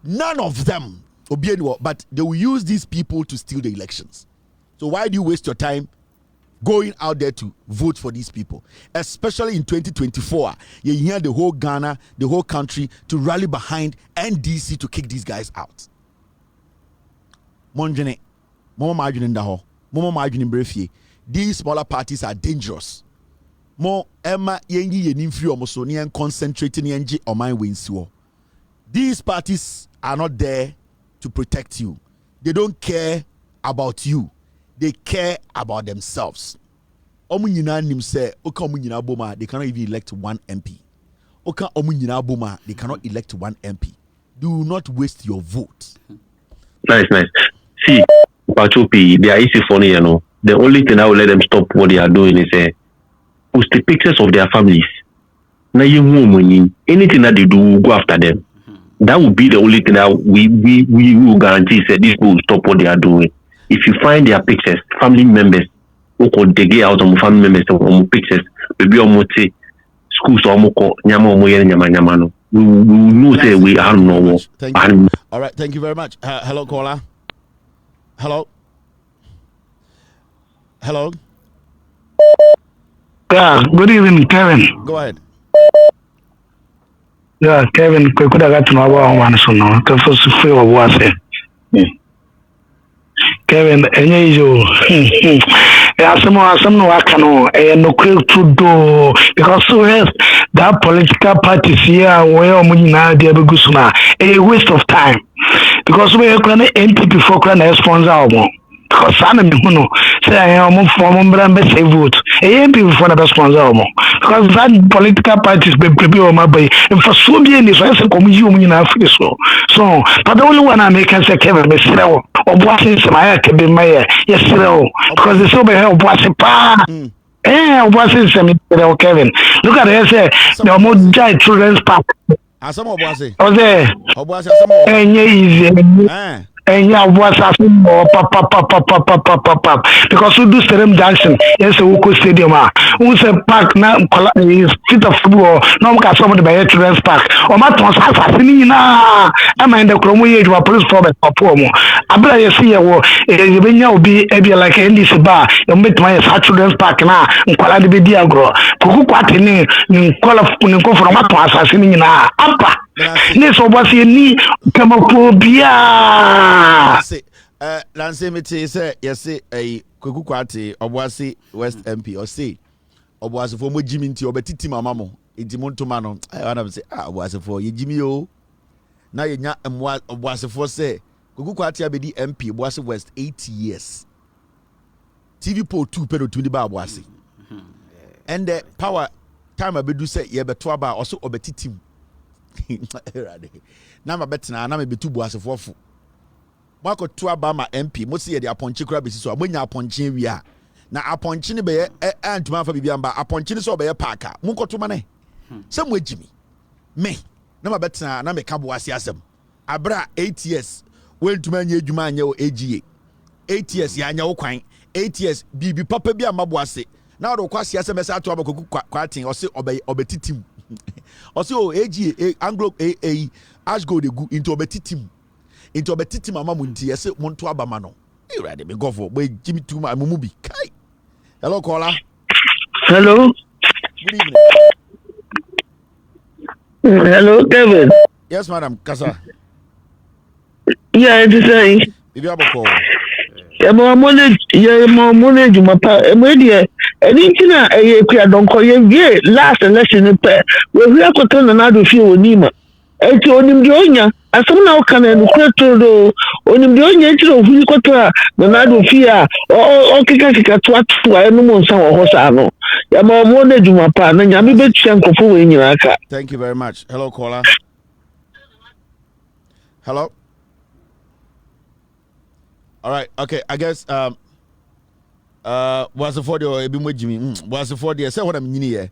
None of them. But they will use these people to steal the elections. So why do you waste your time going out there to vote for these people? Especially in 2024, you hear the whole Ghana, the whole country to rally behind NDC to kick these guys out. These smaller parties are dangerous. These parties are not there to protect you. They don't care about you. They care about themselves. omu nyina nim say oka omu nyina boma they cannot even elect one MP. Oka omu nyina boma they cannot elect one MP. Do not waste your vote. Nice. See, Pachopi, they are easy funny, you know. The only thing I will let them stop what they are doing is post the pictures of their families. Now you anything that they do will go after them. That will be the only thing that we will guarantee that this will stop what they are doing. If you find their pictures, family members, who could dig out on family members on pictures, maybe on schools or nyama. We know say we are no. Thank you. All right, thank you very much. Hello, caller. Hello. Yeah, good evening, Kevin. Go ahead. Yeah, Kevin, could I got to know one so now? The first free of what's it. Kevin, any you. Yeah, some no I can no quick to do because so yes, that political parties here where Munina de Begusuna a waste of time because we are going to MP before can sponsor. Because I know say I am from Brambes vote. AM people for the sponsor because that political parties be prepare my bay and for so many is a communion in Africa so but the only one I make can say Kevin be slow or watching some I can be mayor yes slow because it's over here watching pa watching some Kevin look at it say the more giant children's park some of us say okay easy and yeah, was asking more because we do Stadium Junction, yes, a Woko Stadium, who's a park now, fit of football, no can somebody by a children's park, or my was assassinating. I'm in the Chromo to a police for the Papomo. I bet you see a war, it will be like any bar, you meet my children's park now, and call the Diagro, Kukuatini, call of Puniko from my assassinating. Upper. This was a knee, Camophobia. Lance Mete say yes, a Kukuati, Obuasi West MP, or say Obuasi for Jimmy to Obetiti Mamamo, Intimonto Mano. I want to say, was for you, Jimmy O. Now you not and what Obuasi for say Kukuati Abedi MP, Obuasi West 8 years. TV po 2 pedo to the Babwasi. And the power time I do say, yeah, but Twaba also Obetiti. Now my bet now, be 2 Boasi for. Mwako tuwa bama MP mo si ye de aponchi kura besi so amonya aponchi wia na aponchi ne be antuma fa bibiamba aponchi ne so be parka munkoto mane se mo agimi me na ma betena na me ka bo ase asem abra 8 years wentuma anya adwuma anya o AGA 8 years ya anya wo kwan 8 years bibi papa bi amabo ase na do kwase asem ese ato abakoku kwatin o se obetitim o se o AGA Anglo AA Ashgo de gu into obetitim into a betiti mama munti yes monto abama no e ready me go for boy Jimmy to my mumu kai. Hello caller. Hello. Good evening. Hello Kevin. Yes madam Kasa. Yeah, it is saying Bibi aboko. Mo money juma pa e die anything na e kwa don ko ye last election pe we akoto na do fi onima eti onim de onya asem na oka na nukreto do onim de onya eti ofuni koto na do fi a o kika to atu a no mo nsa wo ho sa no ya mo na juma pa na nya me betua nkofo we nyina aka. Thank you very much. Hello caller. Hello. All right. Okay. I guess was for the ebi mo Jimmy was for the say what I'm nyini here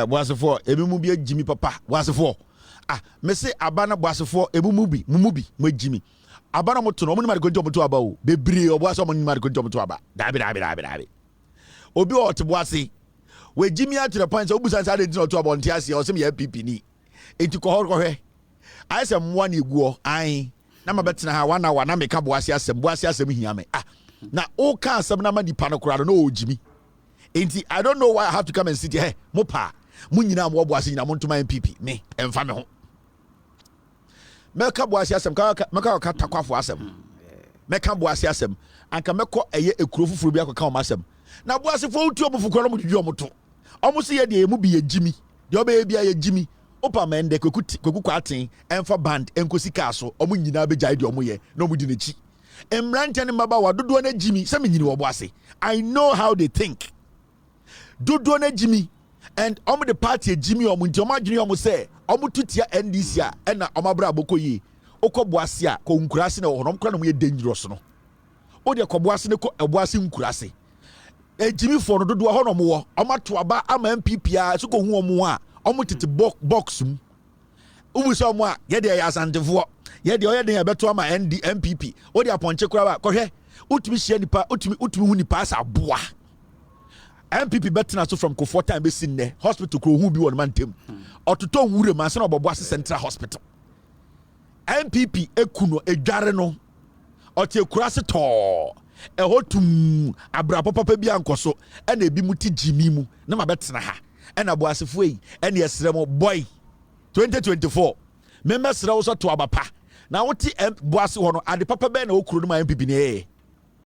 was for ebi mo bi Jimmy papa was for me say abana was for ebi mo bi mo Jimmy abana mo to no mo ni ma go job to aba o bebre o was mo ni ma go job to aba dabi obi o te boase we Jimmy at the point so obusan say dey to aba on tiase o say me PP ni enti ko hwe I say mo na eguo an na ma betena ha 1 hour na me ka boase asem hia me na o ka asem na ma di panokura no o Jimmy enti I don't know why I have to come and sit here mo pa mo nyina mo boase nyina mo ntoma MPP me emfa me ho me ka boase asem ka takwafo asem me ka boase asem anka me ko eye ekuro fufuru bi akeka o masem na boase fo utu omufukuro mo didi omoto omo se ye de emu bi ye Jimmy de obe bia ye Jimmy opa mende kweku kwaten emfa band enkosi kaso omo nyina be jai de omo ye na omo di nechi emrante ne maba wadodo na Jimmy se me nyini wo boase I know how they think dodo na Jimmy and the party Jimmy omunti omadwene say tutia NDC a na omabra boko yi okɔboase a ko nkurase na ohonom kra na mo ye dangerous no o de kɔboase ne ko eboase nkurase Jimmy for no dodo ho no mo wo omato aba ama MPP a so ko hu omo a tete box mu ubu so omo a ye de ya asantefo ye de oye de ya beto ama MPP o de aponche kra ba kɔhwɛ utumi hia nipa utumi hu nipa asa boa MPP betting so from Kofor time be seen there hospital kro hu bi won man tem ototo wure man se na oboboase central hospital MPP ekuno edware no ote kurase to ehotum abrapo papa bi ankoso e na ebi muti Jimmy mu na ma betena ha e na boasefo yi e na esrem boy 2024 members ra wo so to abapa na wote boase ho no ade papa be na okuro no ma MPP ne